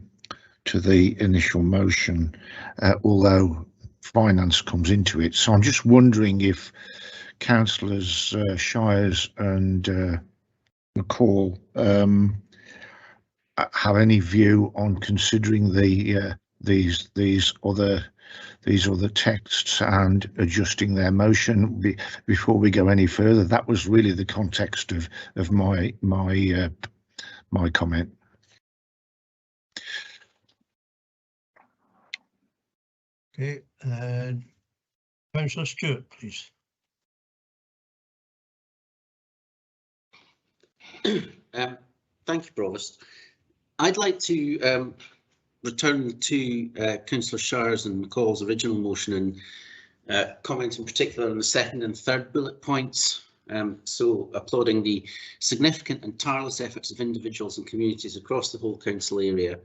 S21: initial motion, although finance comes into it. So I'm just wondering if Councillors Shires and McCall have any view on considering these other texts and adjusting their motion before we go any further. That was really the context of my comment.
S1: Okay, Councillor Stewart, please.
S22: Thank you, Provost. I'd like to return to Councillor Shires and McCall's original motion and comment in particular on the second and third bullet points. So applauding the significant and tireless efforts of individuals and communities across the whole council area,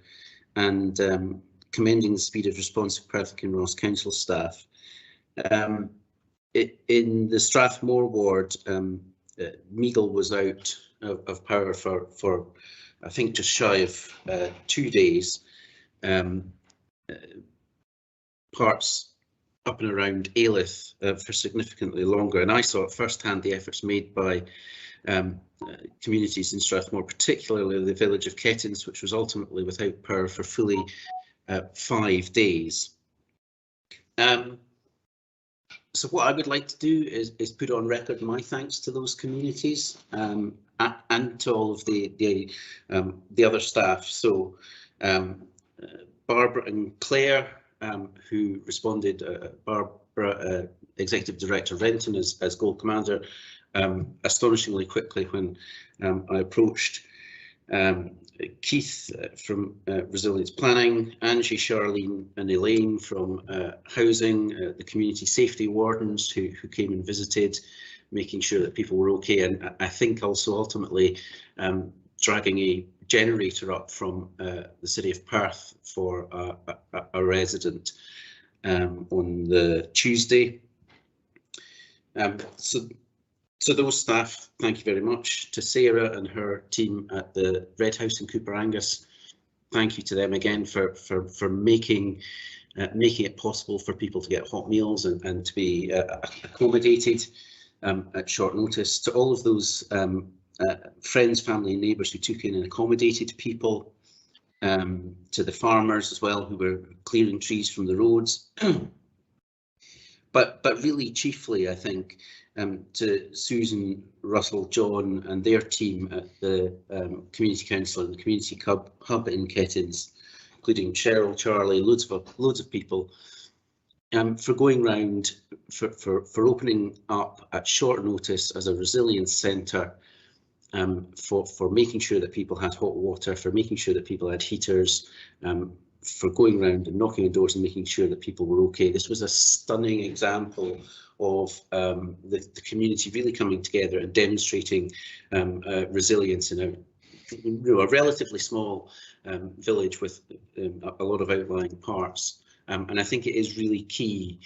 S22: and commending the speed of response of Perth and Kinross council staff. In the Strathmore ward, Meagle was out of power for I think just shy of 2 days. Parts up and around Alyth for significantly longer, and I saw at first hand the efforts made by communities in Strathmore, particularly the village of Kettins, which was ultimately without power for fully 5 days. So what I would like to do is put on record my thanks to those communities and to all of the other staff. So Barbara and Claire, who responded, Barbara, Executive Director Renton as Gold Commander, astonishingly quickly when I approached. Keith from Resilience Planning, Angie, Charlene and Elaine from Housing, the Community Safety Wardens who came and visited, making sure that people were okay, and I think also ultimately dragging a generator up from the City of Perth for a resident on the Tuesday. So those staff, thank you very much. To Sarah and her team at the Red House in Cooper Angus, thank you to them again for making it possible for people to get hot meals and to be accommodated at short notice. To all of those friends, family and neighbours who took in and accommodated people, to the farmers as well who were clearing trees from the roads. But really chiefly, I think, to Susan, Russell, John and their team at the Community Council and the Community Hub in Kettins, including Cheryl, Charlie, loads of people, for going round, for opening up at short notice as a resilience centre, for making sure that people had hot water, for making sure that people had heaters, for going round and knocking on doors and making sure that people were okay. This was a stunning example of the community really coming together and demonstrating resilience in a relatively small village with a lot of outlying parts. And I think it is really key.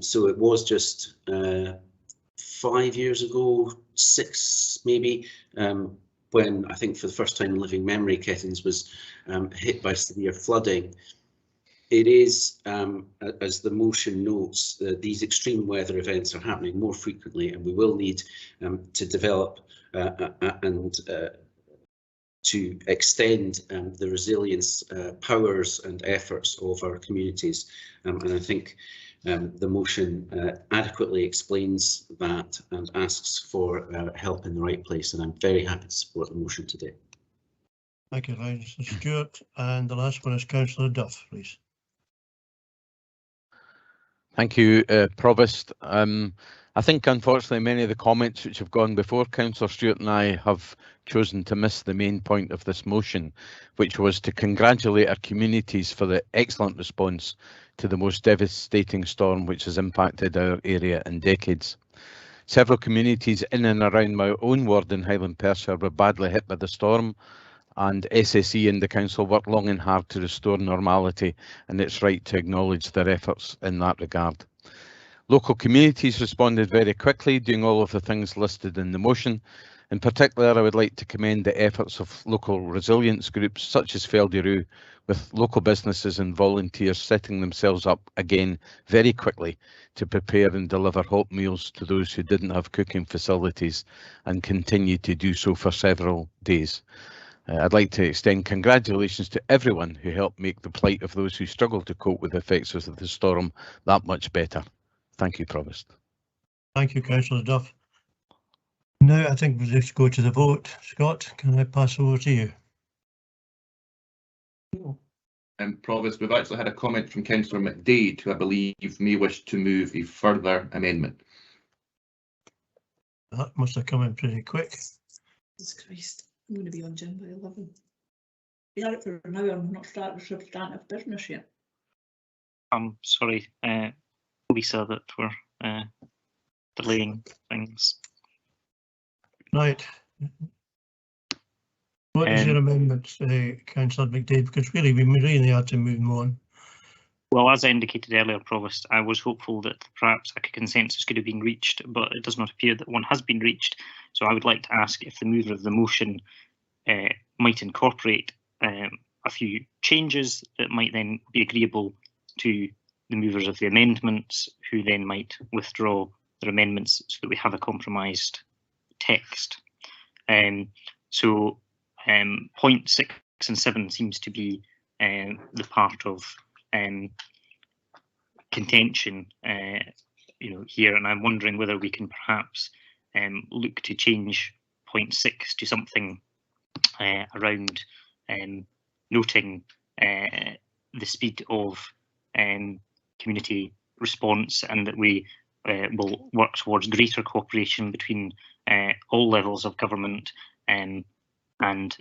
S22: So it was just 5 years ago, 6 maybe, when I think for the first time in living memory, Kettins was hit by severe flooding. It is, as the motion notes, these extreme weather events are happening more frequently, and we will need to develop and to extend the resilience powers and efforts of our communities. And I think the motion adequately explains that and asks for help in the right place, and I'm very happy to support the motion today.
S1: Thank you, Ryan. So Stuart, and the last one is Councillor Duff, please.
S4: Thank you, Provost. I think, unfortunately, many of the comments which have gone before Councillor Stewart and I have chosen to miss the main point of this motion, which was to congratulate our communities for the excellent response to the most devastating storm which has impacted our area in decades. Several communities in and around my own ward in Highland Perthshire were badly hit by the storm, and SSE and the council worked long and hard to restore normality, and it's right to acknowledge their efforts in that regard. Local communities responded very quickly, doing all of the things listed in the motion. In particular, I would like to commend the efforts of local resilience groups such as Felderoo, with local businesses and volunteers setting themselves up again very quickly to prepare and deliver hot meals to those who didn't have cooking facilities and continue to do so for several days. I'd like to extend congratulations to everyone who helped make the plight of those who struggle to cope with the effects of the storm that much better. Thank you, Provost.
S1: Thank you, Councillor Duff. Now I think we'll just go to the vote. Scott, can I pass over to you?
S6: Provost, we've actually had a comment from Councillor McDade, who I believe may wish to move a further amendment.
S1: That must have come in pretty quick.
S3: Jesus Christ, I'm going to be on gym by 11. Be out for an hour and not started substantive business yet.
S5: I'm sorry, Lisa, that we're delaying things.
S1: Right. What is your amendment, Councillor McDade? Because really, we really had to move on.
S5: Well, as I indicated earlier, Provost, I was hopeful that perhaps a consensus could have been reached, but it does not appear that one has been reached. So I would like to ask if the mover of the motion might incorporate a few changes that might then be agreeable to the movers of the amendments, who then might withdraw their amendments so that we have a compromised text. So point 6 and 7 seems to be the part of contention, here, and I'm wondering whether we can perhaps look to change point 6 to something around noting the speed of community response, and that we will work towards greater cooperation between all levels of government, and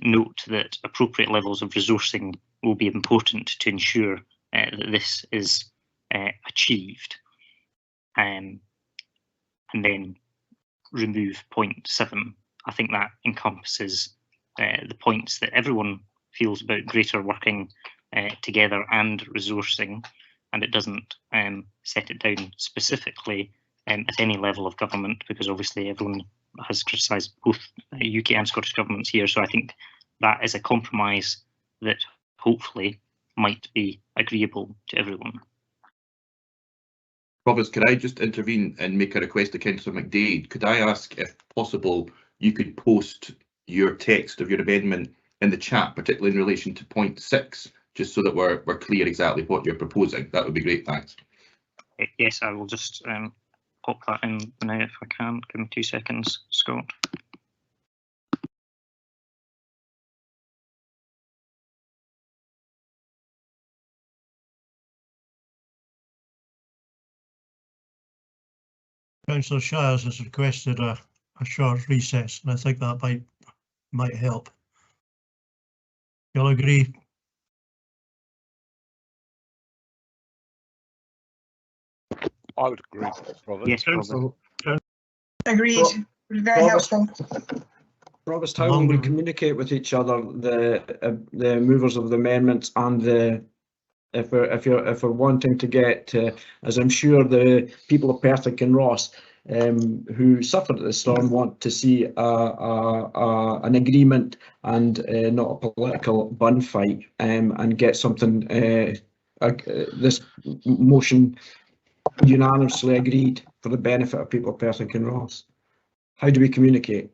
S5: note that appropriate levels of resourcing will be important to ensure that this is achieved, and then remove point 7. I think that encompasses the points that everyone feels about greater working together and resourcing, and it doesn't set it down specifically at any level of government, because obviously everyone has criticised both UK and Scottish governments here. So I think that is a compromise that hopefully might be agreeable to everyone.
S6: Provost, could I just intervene and make a request to Councillor McDade? Could I ask, if possible, you could post your text of your amendment in the chat, particularly in relation to point 6, just so that we're clear exactly what you're proposing? That would be great, thanks.
S5: Yes, I will just pop that in now if I can. Give me 2 seconds, Scott.
S1: Councillor Shires has requested a short recess, and I think that might help. You'll agree?
S15: I would agree.
S5: Yes, Provost.
S11: Agreed. Very helpful.
S2: Provost, how will we communicate with each other, the movers of the amendments, and if we're wanting to get, as I'm sure the people of Perth and Kinross who suffered the storm want to see an agreement and not a political bun fight, and get something, this motion unanimously agreed for the benefit of people of Perth and Kinross. How do we communicate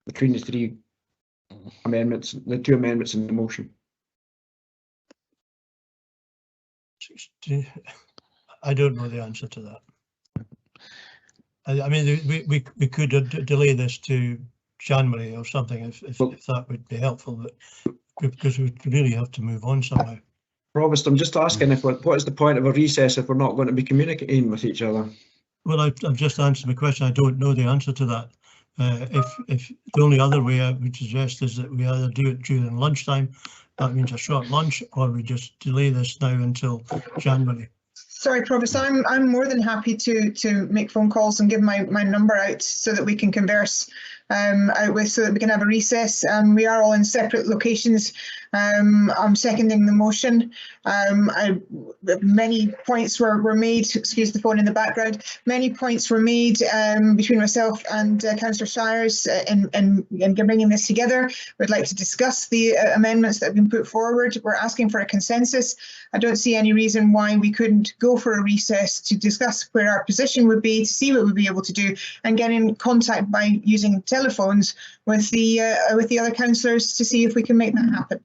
S2: between the 3 amendments, the 2 amendments in the motion?
S1: I don't know the answer to that. I mean, we could delay this to January or something if that would be helpful, but because we really have to move on somehow.
S2: Provost, I'm just asking what is the point of a recess if we're not going to be communicating with each other?
S1: Well, I've just answered my question. I don't know the answer to that. If the only other way I would suggest is that we either do it during lunchtime, that means a short lunch, or we just delay this now until January.
S11: Sorry, Provost, I'm more than happy to make phone calls and give my number out so that we can converse so that we can have a recess. We are all in separate locations. I'm seconding the motion. Many points were made, excuse the phone in the background, many points were made between myself and Councillor Shires in bringing this together. We'd like to discuss the amendments that have been put forward. We're asking for a consensus. I don't see any reason why we couldn't go for a recess to discuss where our position would be, to see what we'd be able to do, and get in contact by using telephones with the other councillors to see if we can make that happen.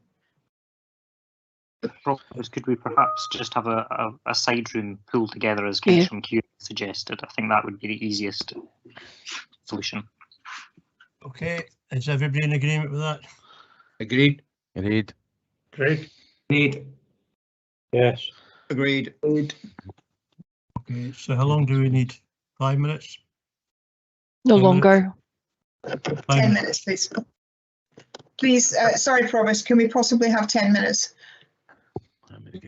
S5: Could we perhaps just have a side room pulled together, as Councillor McHugh suggested? I think that would be the easiest solution.
S1: Okay, is everybody in agreement with that?
S4: Agreed.
S15: Agreed.
S12: Great.
S2: Agreed.
S18: Yes.
S2: Agreed.
S1: Okay, so how long do we need? 5 minutes?
S10: No longer.
S11: 10 minutes, please. Please, sorry, Provost, can we possibly have 10 minutes?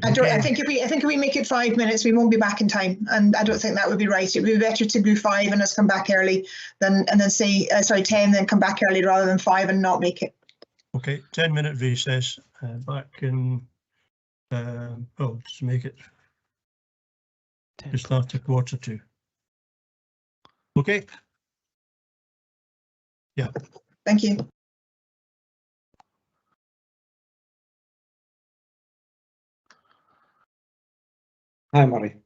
S11: I think if we make it 5 minutes, we won't be back in time, and I don't think that would be right. It would be better to do 5 and us come back early and then say 10, then come back early rather than 5 and not make it.
S1: Okay, 10-minute recess. Back in. Just make it just after 1:45. Okay. Yeah.
S11: Thank you.
S2: Hi, Murray.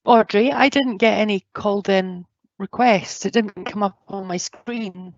S10: Audrey, I didn't get any called in requests. It didn't come up on my screen.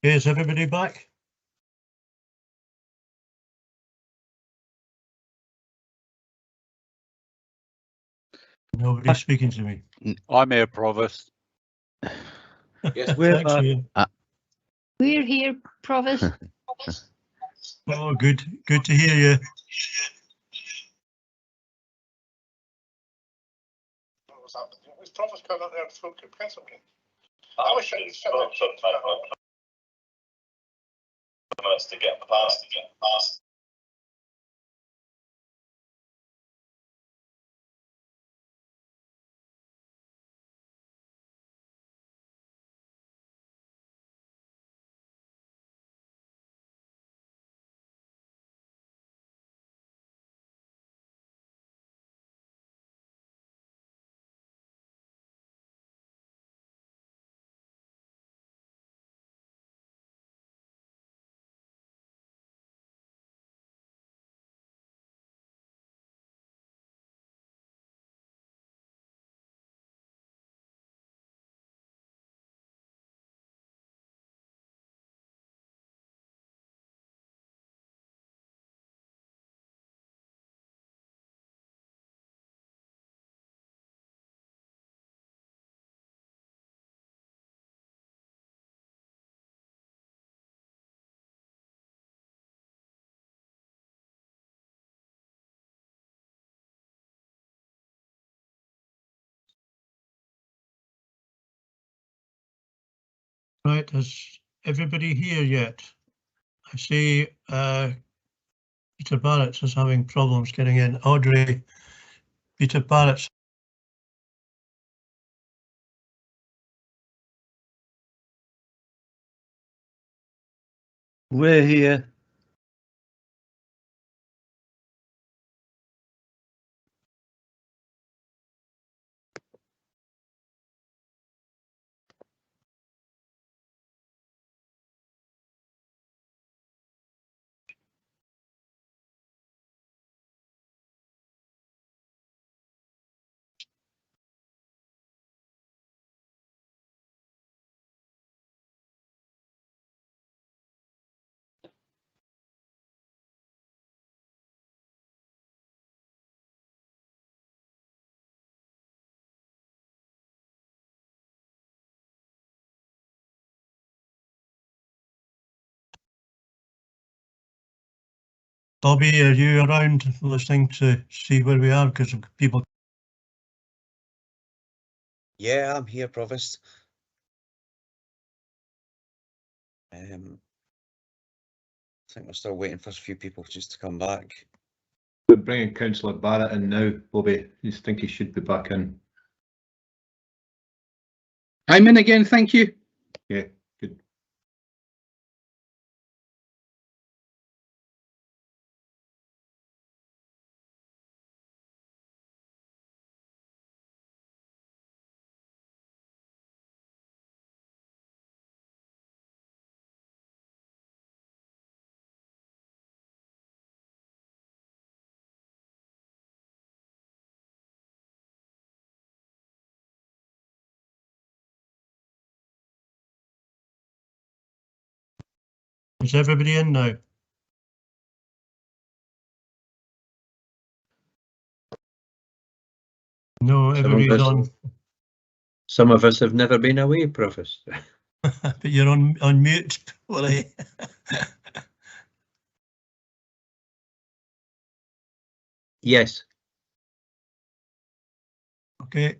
S1: Okay, is everybody back? Nobody's speaking to me.
S7: I'm here, Provost.
S1: Yes, thanks, Ian.
S9: We're here, Provost.
S1: Oh, good to hear you.
S13: Was Provost going out there and spoke to Council again? I wish I could
S23: to get past.
S1: Right, is everybody here yet? I see Peter Barrett's is having problems getting in. Audrey, Peter Barrett's.
S4: We're here.
S1: Bobby, are you around listening to see where we are? Because people.
S7: Yeah, I'm here, Provost. I think we're still waiting for a few people just to come back.
S8: We're bringing Councillor Barrett in now, Bobby. You think he should be back in?
S12: I'm in again, thank you.
S8: Yeah, good.
S1: Is everybody in now? No, everybody's on.
S4: Some of us have never been away, Provost.
S1: But you're on mute, Willie.
S4: Yes.
S1: Okay.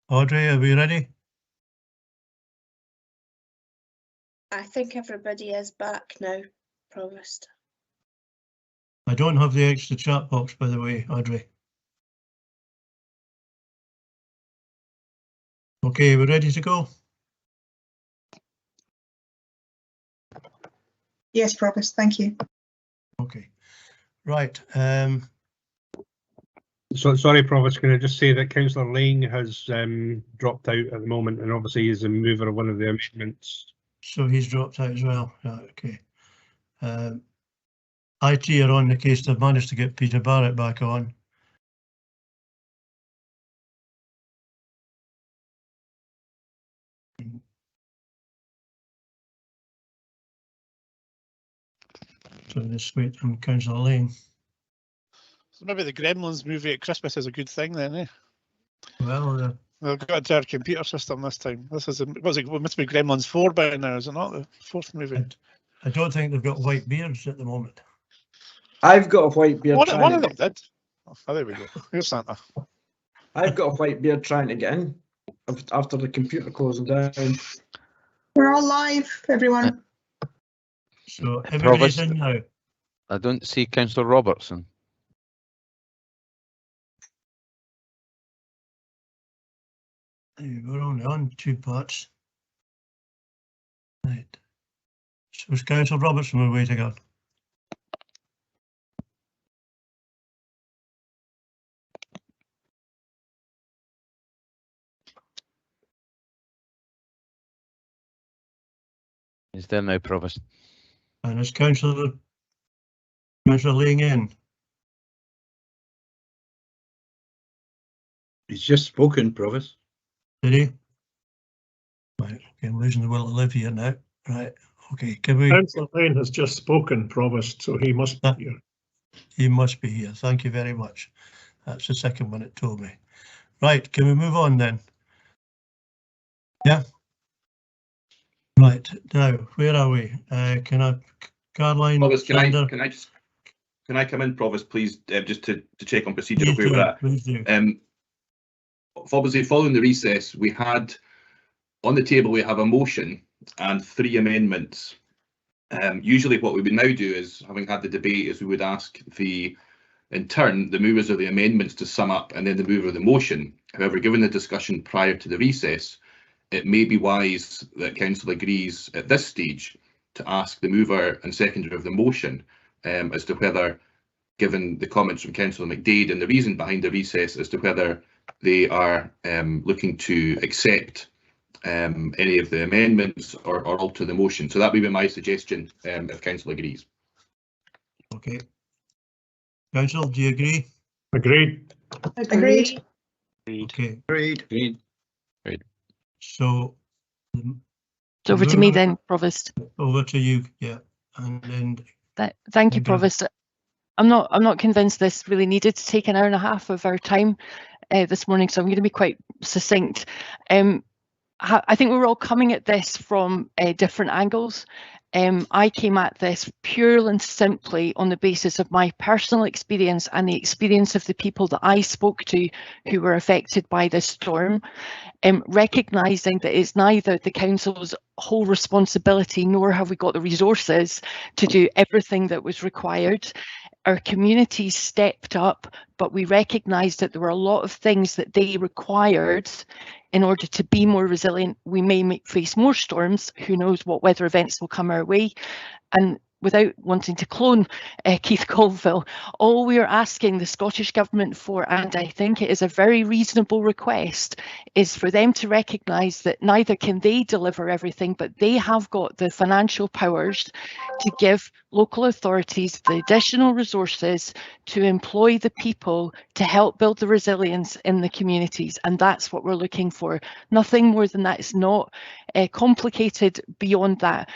S1: Audrey, are we ready?
S14: I think everybody is back now, Provost.
S1: I don't have the extra chat box, by the way, Audrey. Okay, we're ready to go?
S11: Yes, Provost, thank you.
S1: Okay, right.
S18: So sorry, Provost, can I just say that Councillor Lang has dropped out at the moment, and obviously is a mover of one of the amendments.
S1: So he's dropped out as well. Right, okay. IT are on the case. They've managed to get Peter Barrett back on. So just wait on Councillor Lane.
S13: So maybe the Gremlins movie at Christmas is a good thing then, eh?
S1: Well,
S13: they've got into our computer system this time. This is it must be Gremlins 4 by now, is it not? The fourth movie.
S1: I don't think they've got white beards at the moment.
S2: I've got a white beard.
S13: One of them did. Oh, there we go. Here's Santa.
S2: I've got a white beard trying to get in after the computer closing down.
S11: We're all live, everyone.
S1: So everybody's
S15: Provost,
S1: in now.
S15: I don't see Councillor Robertson.
S1: We're only on 2 parts. Right. So is Councillor Robertson we're waiting on?
S15: Is there now, Provost?
S1: And is Councillor Laying in?
S4: He's just spoken, Provost.
S1: Did he? Right, okay, I'm losing the will to live here now. Right, okay, can we?
S24: Councillor Lane has just spoken, Provost, so he must be here.
S1: He must be here. Thank you very much. That's the second one it told me. Right, can we move on then? Yeah. Right, now, where are we? Caroline,
S6: Provost, can I come in, Provost, please, just to check on procedure of where we're at?
S1: Please do.
S6: Obviously, following the recess, we had on the table, we have a motion and 3 amendments. Usually what we would now do is, having had the debate, is we would ask in turn, the movers of the amendments to sum up and then the mover of the motion. However, given the discussion prior to the recess, it may be wise that Council agrees at this stage to ask the mover and seconder of the motion as to whether, given the comments from Councillor McDade and the reason behind the recess, as to whether they are looking to accept any of the amendments or alter the motion. So that would be my suggestion if Council agrees.
S1: Okay. Council, do you agree?
S24: Agreed.
S11: Agreed.
S1: Okay.
S2: Agreed.
S1: So
S10: It's over to me then, Provost.
S1: Over to you, yeah. And then
S10: thank you, Provost. I'm not convinced this really needed to take an hour and a half of our time this morning, so I'm going to be quite succinct. I think we're all coming at this from different angles. I came at this purely and simply on the basis of my personal experience and the experience of the people that I spoke to who were affected by this storm, recognising that it's neither the council's whole responsibility nor have we got the resources to do everything that was required. Our communities stepped up, but we recognised that there were a lot of things that they required in order to be more resilient. We may face more storms, who knows what weather events will come our way. And without wanting to clone Keith Colville, all we are asking the Scottish Government for, and I think it is a very reasonable request, is for them to recognise that neither can they deliver everything, but they have got the financial powers to give local authorities the additional resources to employ the people to help build the resilience in the communities. And that's what we're looking for. Nothing more than that. It's not complicated beyond that.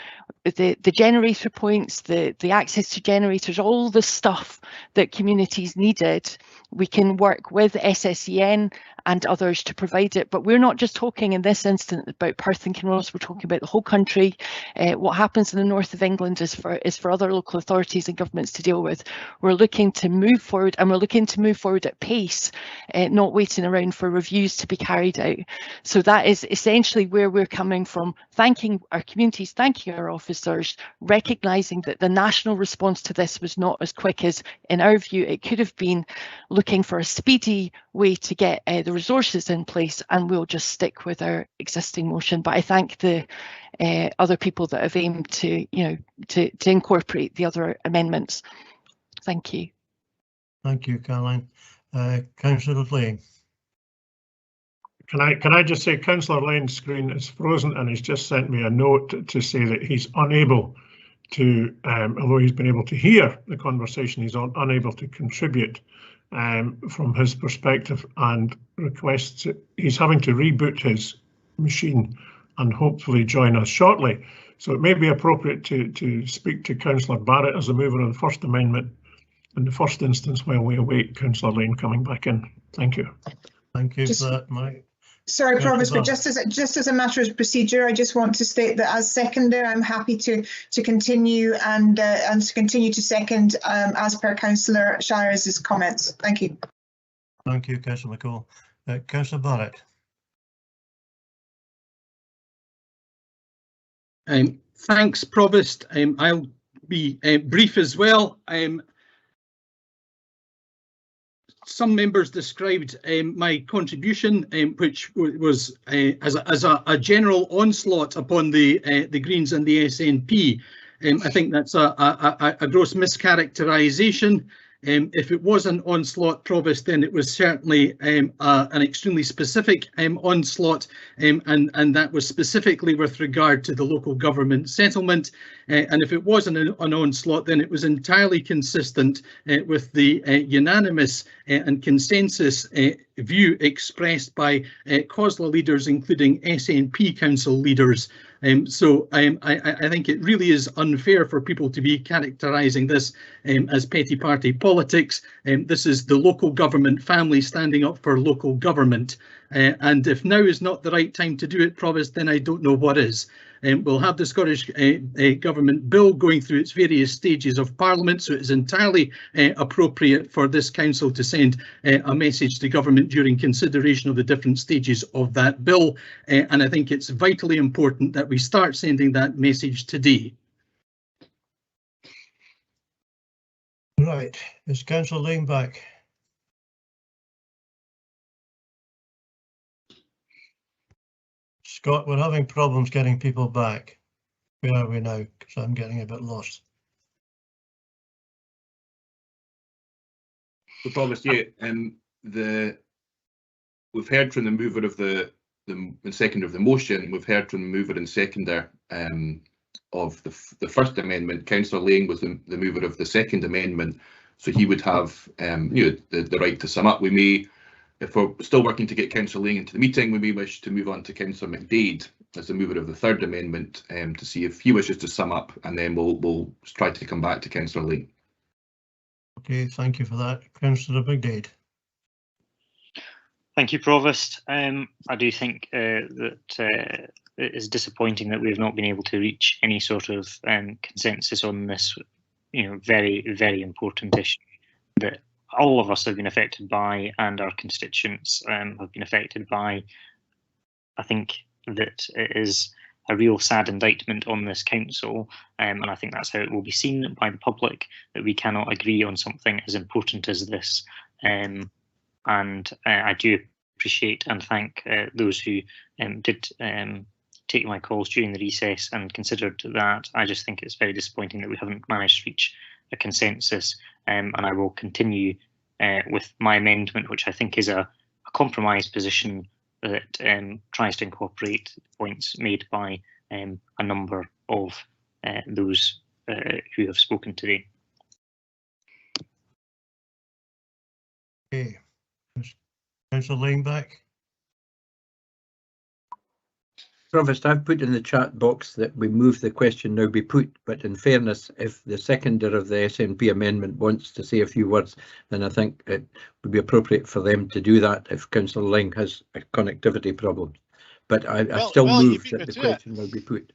S10: The generator points, the access to generators, all the stuff that communities needed, we can work with SSEN and others to provide it. But we're not just talking in this instance about Perth and Kinross, we're talking about the whole country. What happens in the north of England is for other local authorities and governments to deal with. We're looking to move forward, and we're looking to move forward at pace, not waiting around for reviews to be carried out. So that is essentially where we're coming from, thanking our communities, thanking our officers, recognising that the national response to this was not as quick as, in our view, it could have been, looking for a speedy way to get the resources in place, and we'll just stick with our existing motion. But I thank the other people that have aimed to, to incorporate the other amendments. Thank you.
S1: Thank you, Caroline. Councillor Lane.
S24: Can I just say Councillor Lane's screen is frozen and he's just sent me a note to say that he's unable to, although he's been able to hear the conversation, he's unable to contribute from his perspective, and requests he's having to reboot his machine and hopefully join us shortly. So it may be appropriate to speak to Councillor Barrett as the mover of the First Amendment in the first instance while we await Councillor Lane coming back in. Thank you.
S1: Thank you for that, Mike.
S11: Sorry, Provost, but just as a matter of procedure, I just want to state that as seconder, I'm happy to continue and to continue to second as per Councillor Shires' comments. Thank you.
S1: Thank you, Councillor McCall. Councillor Barrett.
S12: Thanks, Provost. I'll be brief as well. Some members described my contribution, which was as a general onslaught upon the Greens and the SNP. I think that's a gross mischaracterisation. If it was an onslaught, Provost, then it was certainly an extremely specific onslaught, and that was specifically with regard to the local government settlement. And if it wasn't an onslaught, then it was entirely consistent with the unanimous and consensus view expressed by COSLA leaders, including SNP council leaders. So I think it really is unfair for people to be characterising this as petty party politics. This is the local government family standing up for local government. And if now is not the right time to do it, Provost, then I don't know what is. We'll have the Scottish Government bill going through its various stages of Parliament, so it is entirely appropriate for this council to send a message to government during consideration of the different stages of that bill. And I think it's vitally important that we start sending that message today.
S1: Right, is Councillor Lane back? Scott, we're having problems getting people back. Where are we now? Because I'm getting a bit lost.
S6: So, Provost, yeah, we've heard from the mover of the seconder of the motion. We've heard from the mover and seconder of the First Amendment. Councillor Lane was the mover of the Second Amendment, so he would have the right to sum up. We may, if we're still working to get Councillor Lane into the meeting, we may wish to move on to Councillor McDade as the mover of the Third Amendment to see if he wishes to sum up, and then we'll try to come back to Councillor Lane.
S1: Okay, thank you for that. Councillor McDade.
S5: Thank you, Provost. I do think that it is disappointing that we've not been able to reach any sort of consensus on this, very, very important issue that all of us have been affected by, and our constituents have been affected by. I think that it is a real sad indictment on this council, and I think that's how it will be seen by the public, that we cannot agree on something as important as this. And I do appreciate and thank those who did take my calls during the recess and considered that. I just think it's very disappointing that we haven't managed to reach a consensus, and I will continue with my amendment, which I think is a compromise position that tries to incorporate points made by a number of those who have spoken today.
S1: Okay, Councillor Lane back.
S4: Provost, I've put in the chat box that we move the question now be put, but in fairness, if the seconder of the SNP amendment wants to say a few words, then I think it would be appropriate for them to do that if Councillor Lang has a connectivity problem. But I still move that the question now be put.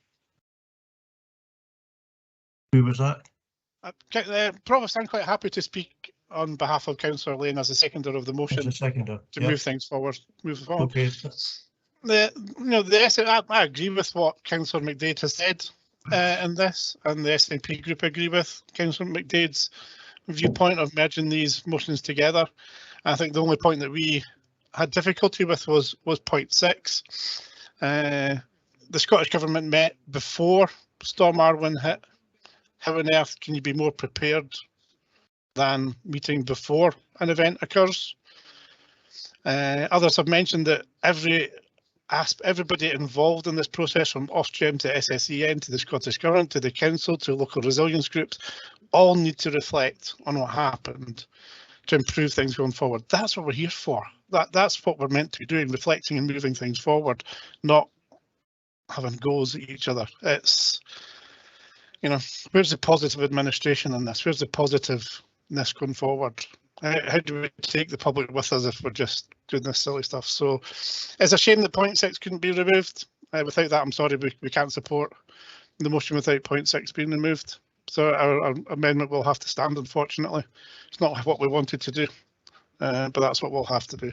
S1: Who was that?
S13: Provost, I'm quite happy to speak on behalf of Councillor Lane as a seconder of the motion to move things forward.
S1: Okay.
S13: I agree with what Councillor McDade has said in this, and the SNP group agree with Councillor McDade's viewpoint of merging these motions together. I think the only point that we had difficulty with was point 6. The Scottish Government met before Storm Arwen hit. How on earth can you be more prepared than meeting before an event occurs? Others have mentioned that everybody involved in this process, from Ofgem to SSEN to the Scottish Government to the Council to local resilience groups, all need to reflect on what happened to improve things going forward. That's what we're here for. That's what we're meant to be doing, reflecting and moving things forward, not having goes at each other. It's, where's the positive administration in this? Where's the positiveness going forward? How do we take the public with us if we're just doing this silly stuff? So it's a shame that point 6 couldn't be removed. Without that, I'm sorry, we can't support the motion without point 6 being removed. So our amendment will have to stand, unfortunately. It's not what we wanted to do, but that's what we'll have to do.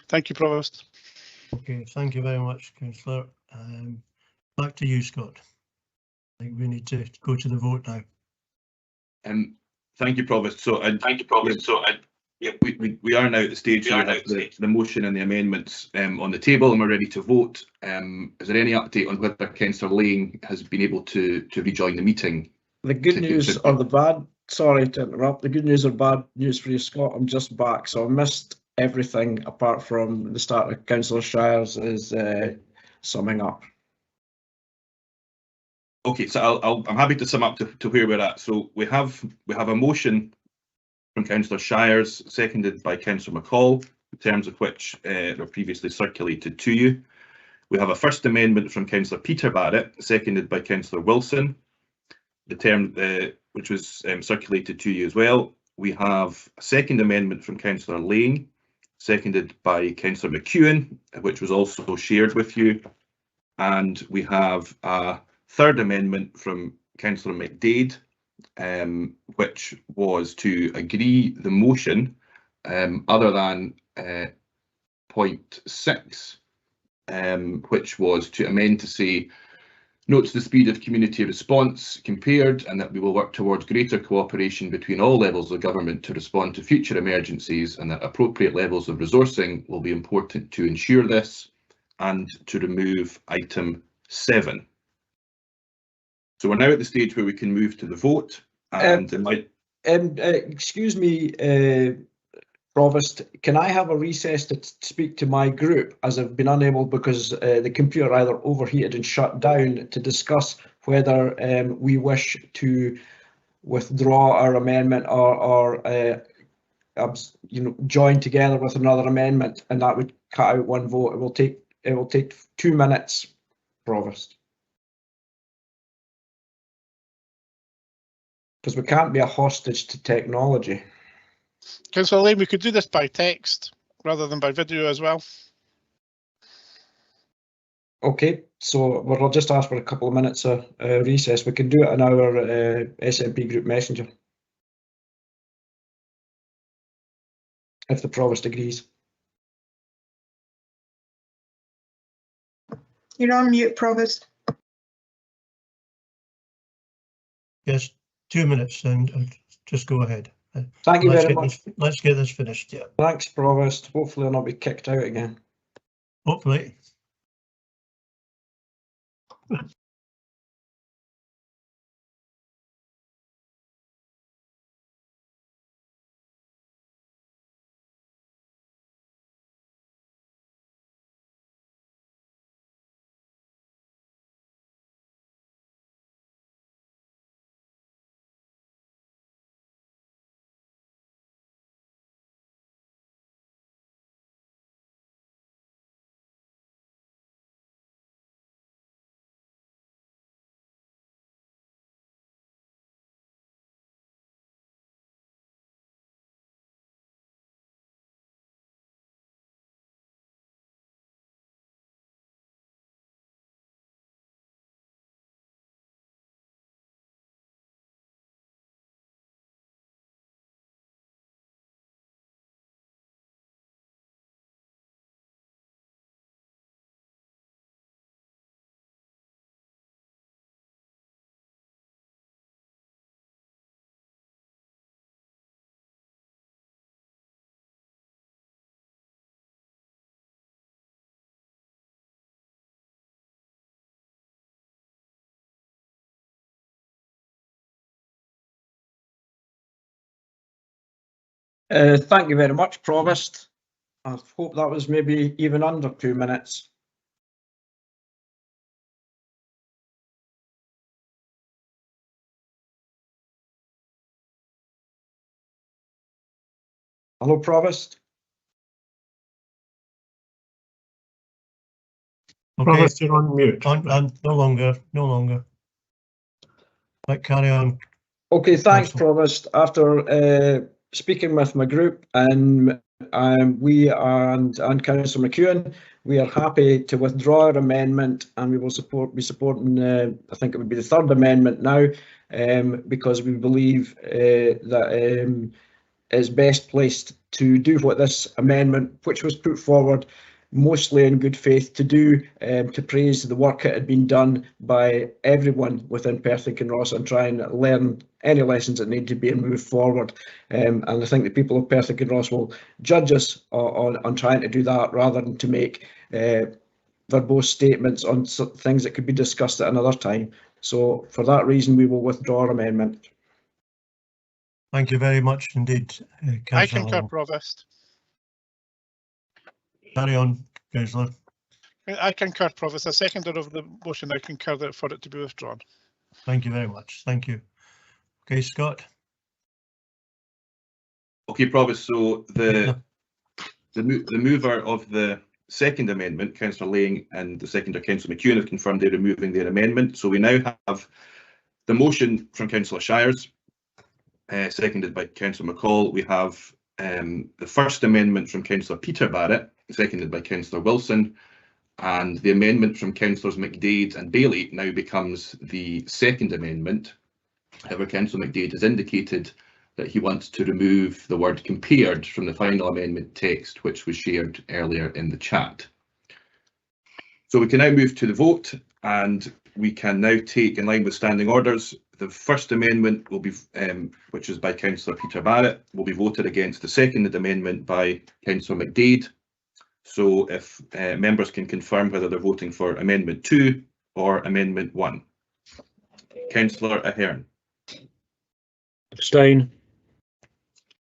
S13: Thank you, Provost.
S1: Okay, thank you very much, Councillor. Back to you, Scott. I think we need to go to the vote now.
S6: Thank you, Provost. We are now at the stage where we have the motion and the amendments on the table, and we're ready to vote. Is there any update on whether Councillor Lane has been able to rejoin the meeting?
S2: The good news or the bad, sorry to interrupt, the good news or bad news for you, Scott, I'm just back, so I missed everything apart from the start of Councillor Shires is summing up.
S6: Okay, so I'm happy to sum up to where we're at. So we have a motion from Councillor Shires, seconded by Councillor McCall, the terms of which were previously circulated to you. We have a first amendment from Councillor Peter Barrett, seconded by Councillor Wilson, the term which was circulated to you as well. We have a second amendment from Councillor Lane, seconded by Councillor McEwen, which was also shared with you. And we have a third amendment from Councillor McDade, which was to agree the motion other than point 6, which was to amend to say, notes the speed of community response compared, and that we will work towards greater cooperation between all levels of government to respond to future emergencies, and that appropriate levels of resourcing will be important to ensure this, and to remove item 7. So we're now at the stage where we can move to the vote. And
S2: excuse me, Provost, can I have a recess to speak to my group, as I've been unable because the computer either overheated and shut down, to discuss whether we wish to withdraw our amendment or join together with another amendment, and that would cut out one vote. It will take 2 minutes, Provost. Because we can't be a hostage to technology.
S13: Councillor Lane, we could do this by text rather than by video as well.
S2: Okay, so we'll just ask for a couple of minutes of recess. We can do it on our SNP group messenger, if the Provost agrees.
S11: You're on mute, Provost.
S1: Yes, 2 minutes and just go ahead.
S2: Thank you very much.
S1: Let's get this finished, yeah.
S2: Thanks, Provost. Hopefully I'll not be kicked out again.
S1: Hopefully.
S2: Thank you very much, Provost. I hope that was maybe even under 2 minutes. Hello, Provost.
S1: Okay.
S24: Provost, you're on mute.
S1: No longer. Right, carry on.
S2: Okay, thanks, Provost. After speaking with my group and we and Councillor McEwen, we are happy to withdraw our amendment, and we will be supporting. I think it would be the third amendment now, because we believe that is best placed to do what this amendment, which was put forward mostly in good faith to do, to praise the work that had been done by everyone within Perth and Kinross and try and learn any lessons that need to be and move forward. And I think the people of Perth and Kinross will judge us on trying to do that rather than to make verbose statements on things that could be discussed at another time. So for that reason, we will withdraw our amendment.
S1: Thank you very much indeed, Councillor.
S13: I concur, Provost.
S1: Carry on, Councillor.
S13: I concur, Provost. A seconder of the motion, I concur that for it to be withdrawn.
S1: Thank you very much. Thank you. Okay, Scott.
S6: Okay, Provost. So the mover of the second amendment, Councillor Lang, and the seconder, Councillor McEwen, have confirmed they're removing their amendment. So we now have the motion from Councillor Shires, seconded by Councillor McCall. We have the first amendment from Councillor Peter Barrett, seconded by Councillor Wilson, and the amendment from Councillors McDade and Bailey now becomes the second amendment. However, Councillor McDade has indicated that he wants to remove the word compared from the final amendment text, which was shared earlier in the chat. So we can now move to the vote, and we can now take, in line with standing orders, the first amendment will be, which is by Councillor Peter Barrett, will be voted against the seconded amendment by Councillor McDade. So if members can confirm whether they're voting for Amendment 2 or Amendment 1. Councillor Ahern.
S18: Abstain.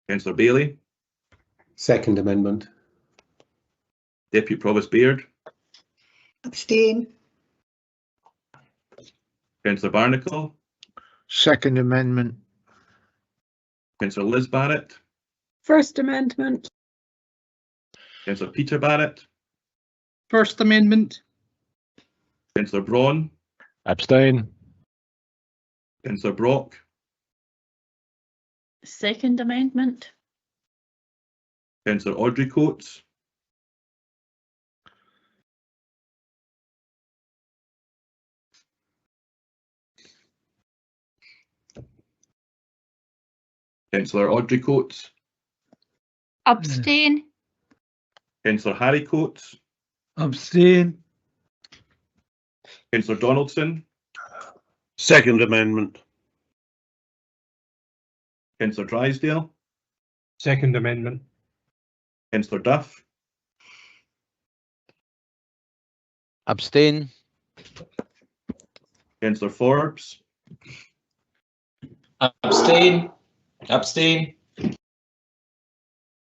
S6: Councillor Bailey.
S18: Second amendment.
S6: Deputy Provost Baird.
S11: Abstain.
S6: Councillor Barnacle.
S21: Second amendment.
S6: Councillor Liz Barrett.
S9: First amendment.
S6: Councillor Peter Barrett.
S12: First amendment.
S6: Councillor Braun.
S15: Abstain.
S6: Councillor Brock.
S9: Second amendment.
S6: Councillor Audrey Coates. Councillor Audrey Coates,
S16: Abstain.
S6: Councillor Harry Coates,
S4: Abstain.
S6: Councillor Donaldson,
S17: Second amendment.
S6: Councillor Drysdale,
S18: Second amendment.
S6: Councillor Duff,
S15: Abstain.
S6: Councillor Forbes,
S19: Abstain. Abstain.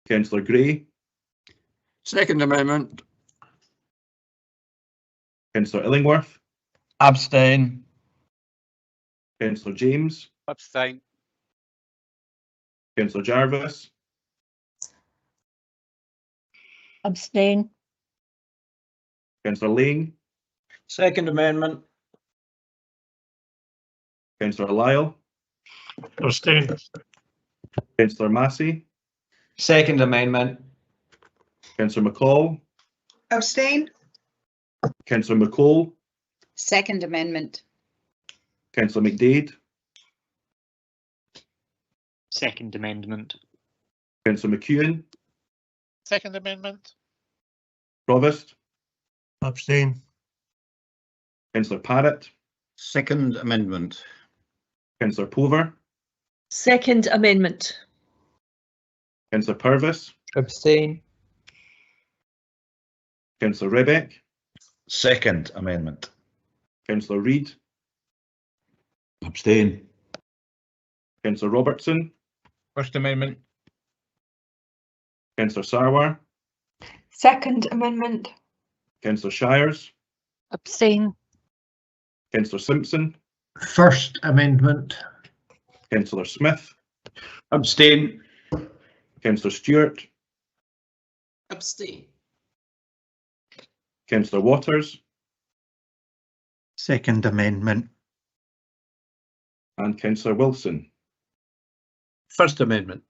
S6: Councillor Gray,
S20: Second amendment.
S6: Councillor Illingworth,
S19: Abstain.
S6: Councillor James,
S25: Abstain.
S6: Councillor Jarvis,
S16: Abstain.
S6: Councillor Lane,
S19: Second amendment.
S6: Councillor Lyle,
S24: Abstain.
S6: Councillor Massey,
S19: Second amendment.
S6: Councillor McCall,
S11: Abstain.
S6: Councillor McCall,
S16: Second amendment.
S6: Councillor McDade,
S5: Second amendment.
S6: Councillor McEwen,
S13: Second amendment.
S6: Provost,
S1: Abstain.
S6: Councillor Parrott,
S19: Second amendment.
S6: Councillor Pover,
S16: Second amendment.
S6: Councillor Purvis,
S19: Abstain.
S6: Councillor Rebeck,
S19: Second amendment.
S6: Councillor Reid,
S19: Abstain.
S6: Councillor Robertson,
S19: First amendment.
S6: Councillor Sarwar,
S16: Second amendment.
S6: Councillor Shires,
S10: Abstain.
S6: Councillor Simpson,
S21: First amendment.
S6: Councillor Smith,
S19: Abstain.
S6: Councillor Stewart,
S22: Abstain.
S6: Councillor Waters,
S19: Second amendment.
S6: and Councillor Wilson.
S4: First amendment.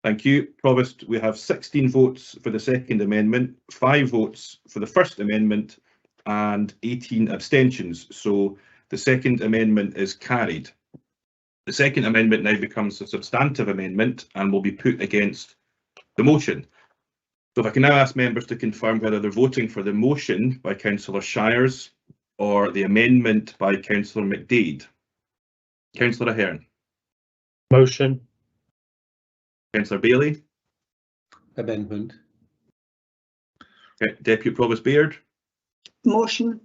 S6: Thank you. Provost, we have 16 votes for the Second Amendment, 5 votes for the First Amendment, and 18 abstentions. So the Second Amendment is carried. The Second Amendment now becomes a substantive amendment and will be put against the motion. So if I can now ask members to confirm whether they're voting for the motion by Councillor Shires or the amendment by Councillor McDade. Councillor Ahern.
S18: Motion.
S6: Councillor Bailey.
S22: Amendment.
S6: Deputy Provost Baird.
S16: Motion.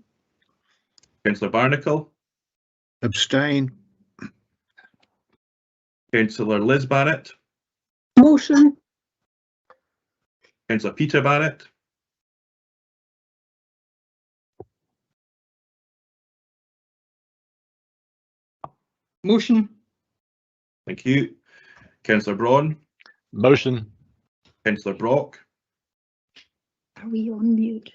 S6: Councillor Barnacle.
S21: Abstain.
S6: Councillor Liz Barrett.
S16: Motion.
S6: Councillor Peter Barrett.
S12: Motion.
S6: Thank you. Councillor Braun.
S15: Motion.
S6: Councillor Brock.
S16: Are we on mute?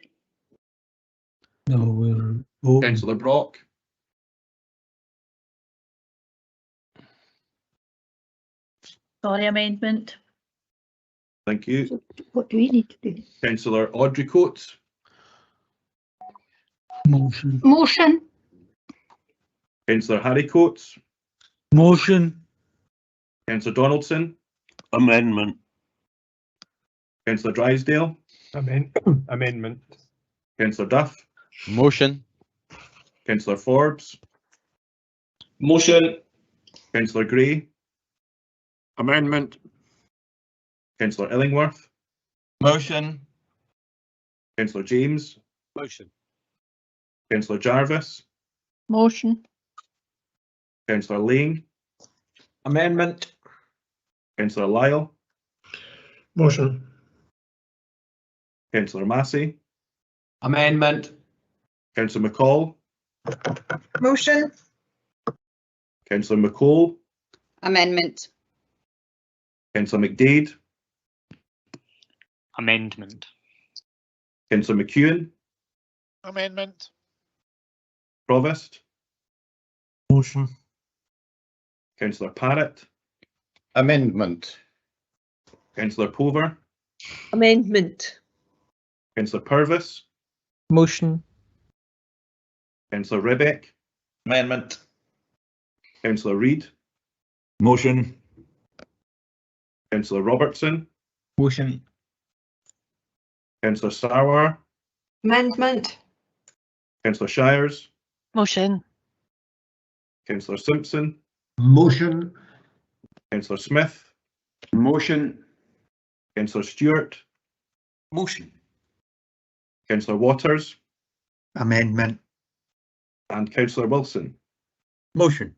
S4: No, we're.
S6: Councillor Brock.
S16: Sorry, amendment.
S6: Thank you.
S16: What do we need to do?
S6: Councillor Audrey Coates.
S4: Motion.
S16: Motion.
S6: Councillor Harry Coates.
S4: Motion.
S6: Councillor Donaldson.
S17: Amendment.
S6: Councillor Drysdale.
S18: Amendment.
S6: Councillor Duff.
S15: Motion.
S6: Councillor Forbes.
S19: Motion.
S6: Councillor Gray.
S20: Amendment.
S6: Councillor Illingworth.
S19: Motion.
S6: Councillor James.
S25: Motion.
S6: Councillor Jarvis.
S16: Motion.
S6: Councillor Lane.
S19: Amendment.
S6: Councillor Lyle.
S24: Motion.
S6: Councillor Massey.
S19: Amendment.
S6: Councillor McCall.
S11: Motion.
S6: Councillor McCall.
S16: Amendment.
S6: Councillor McDade.
S5: Amendment.
S6: Councillor McEwen.
S13: Amendment.
S6: Provost.
S1: Motion.
S6: Councillor Parrott.
S19: Amendment.
S6: Councillor Pover.
S16: Amendment.
S6: Councillor Purvis.
S19: Motion.
S6: Councillor Rebeck.
S19: Amendment.
S6: Councillor Reid.
S20: Motion.
S6: Councillor Robertson.
S19: Motion.
S6: Councillor Sarwar.
S9: Amendment.
S6: Councillor Shires.
S10: Motion.
S6: Councillor Simpson.
S19: Motion.
S6: Councillor Smith.
S19: Motion.
S6: Councillor Stewart.
S22: Motion.
S6: Councillor Waters.
S19: Amendment.
S6: And Councillor Wilson.
S4: Motion.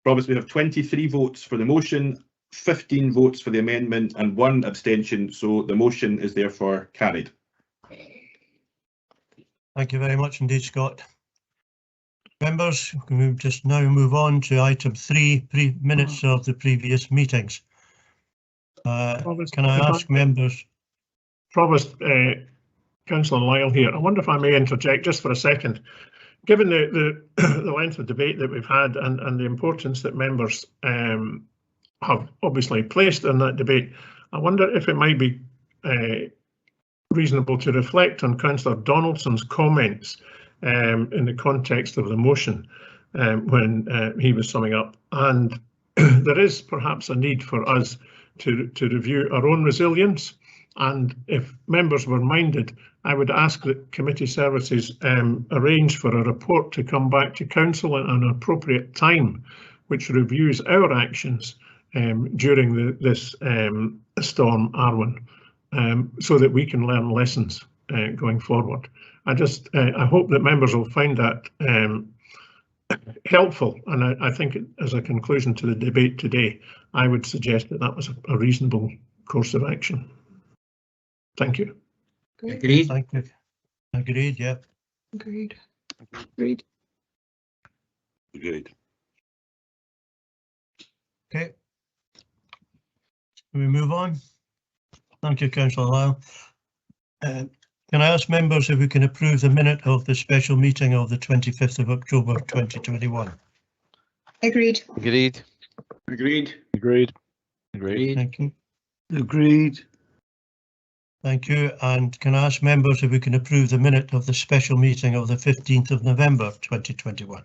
S6: Promise we have 23 votes for the motion, 15 votes for the amendment and 1 abstention, so the motion is therefore carried.
S1: Thank you very much indeed, Scott. Members, we can just now move on to item 3, minutes of the previous meetings. Can I ask members?
S24: Provost, Councillor Lyle here. I wonder if I may interject just for a second. Given the length of debate that we've had and the importance that members have obviously placed in that debate, I wonder if it might be reasonable to reflect on Councillor Donaldson's comments in the context of the motion when he was summing up. And there is perhaps a need for us to review our own resilience. And if members were minded, I would ask that committee services arrange for a report to come back to council at an appropriate time, which reviews our actions during this storm Arwen, so that we can learn lessons going forward. I hope that members will find that helpful, and I think as a conclusion to the debate today, I would suggest that that was a reasonable course of action. Thank you.
S4: Agreed.
S1: Thank you. Agreed, yeah.
S9: Agreed. Agreed.
S17: Agreed.
S1: Okay. Can we move on? Thank you, Councillor Lyle. Can I ask members if we can approve the minute of the special meeting of the 25th of October 2021?
S11: Agreed.
S19: Agreed.
S17: Agreed.
S15: Agreed.
S4: Agreed.
S1: Thank you.
S17: Agreed.
S1: Thank you. And can I ask members if we can approve the minute of the special meeting of the 15th of November 2021?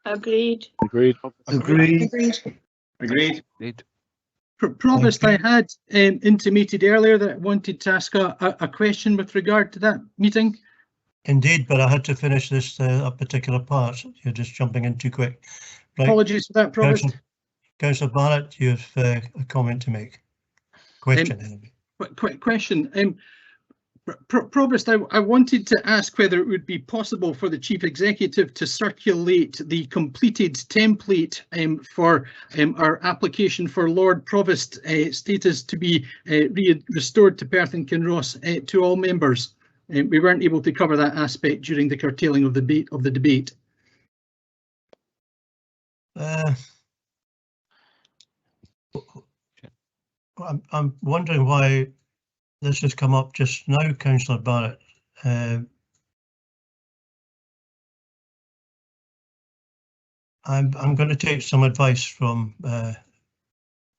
S14: Agreed.
S15: Agreed.
S17: Agreed.
S11: Agreed.
S17: Agreed.
S19: Agreed.
S12: Provost, I had intimated earlier that I wanted to ask a question with regard to that meeting.
S1: Indeed, but I had to finish this a particular part. You're just jumping in too quick. Right.
S12: Apologies for that, Provost.
S1: Councillor Barrett, you have a comment to make. Question. Anyway.
S12: Quick question. Provost, I wanted to ask whether it would be possible for the Chief Executive to circulate the completed template for our application for Lord Provost status to be restored to Perth and Kinross to all members. We weren't able to cover that aspect during the curtailing of the debate.
S1: I'm wondering why this has come up just now, Councillor Barrett. I'm going to take some advice from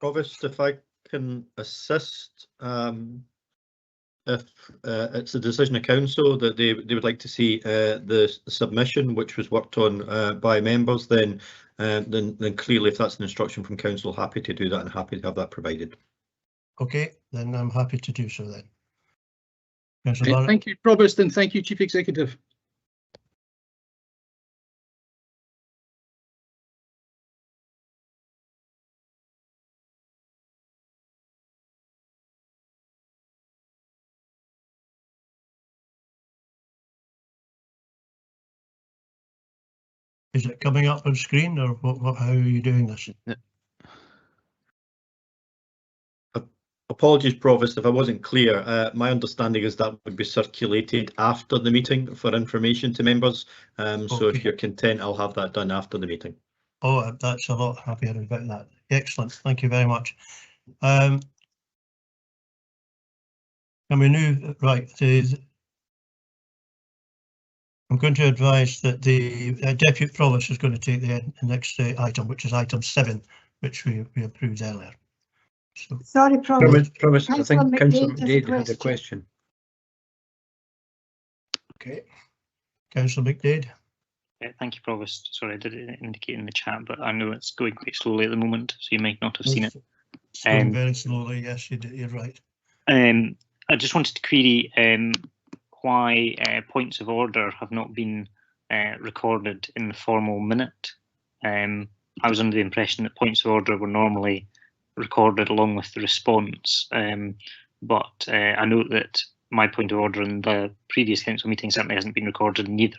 S3: Provost, if I can assist. If it's a decision of council that they would like to see the submission, which was worked on by members, then clearly, if that's an instruction from council, happy to do that and happy to have that provided.
S1: Okay, then I'm happy to do so then.
S12: Thank you, Provost, and thank you, Chief Executive.
S1: Is it coming up on screen, or how are you doing this?
S3: Apologies, Provost, if I wasn't clear. My understanding is that would be circulated after the meeting for information to members. So if you're content, I'll have that done after the meeting.
S1: Oh, that's a lot happier about that. Excellent. Thank you very much. Can we move right? I'm going to advise that the Deputy Provost is going to take the next item, which is item 7, which we approved earlier. So,
S9: sorry, Provost.
S4: Provost, I think Councillor McDade had a question.
S1: Okay, Councillor McDade.
S5: Thank you, Provost. Sorry, I did indicate in the chat, but I know it's going quite slowly at the moment, so you might not have seen it.
S1: It's going very slowly, yes, you're right.
S5: I just wanted to query why points of order have not been recorded in the formal minute. I was under the impression that points of order were normally recorded along with the response, but I note that my point of order in the previous council meeting certainly hasn't been recorded, neither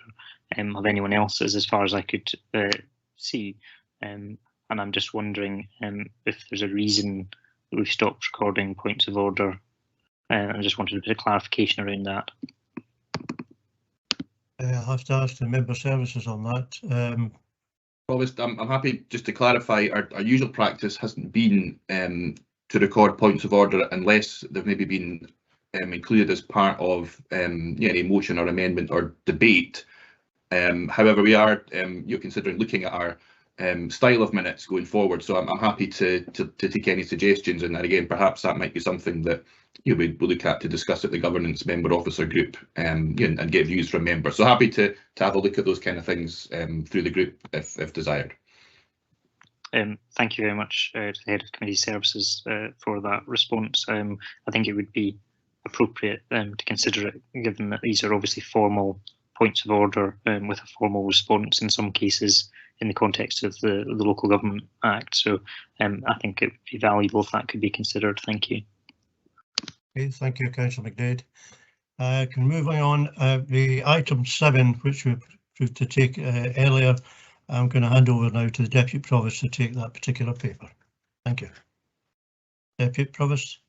S5: of anyone else's, as far as I could see. And I'm just wondering if there's a reason that we've stopped recording points of order. I just wanted a bit of clarification around that.
S1: I'll have to ask the member services on that.
S6: Provost, I'm happy just to clarify, our usual practice hasn't been to record points of order unless they've maybe been included as part of any motion or amendment or debate. However, we are considering looking at our style of minutes going forward, so I'm happy to take any suggestions, and again, perhaps that might be something that we'll look at to discuss at the governance member officer group and get views from members. So happy to have a look at those kind of things through the group if desired.
S5: Thank you very much to the Head of Committee Services for that response. I think it would be appropriate to consider it, given that these are obviously formal points of order with a formal response in some cases in the context of the Local Government Act. So I think it would be valuable if that could be considered. Thank you.
S1: Okay, thank you, Councillor McDade. Moving on, the item 7, which we proved to take earlier, I'm going to hand over now to the Deputy Provost to take that particular paper. Thank you. Deputy Provost.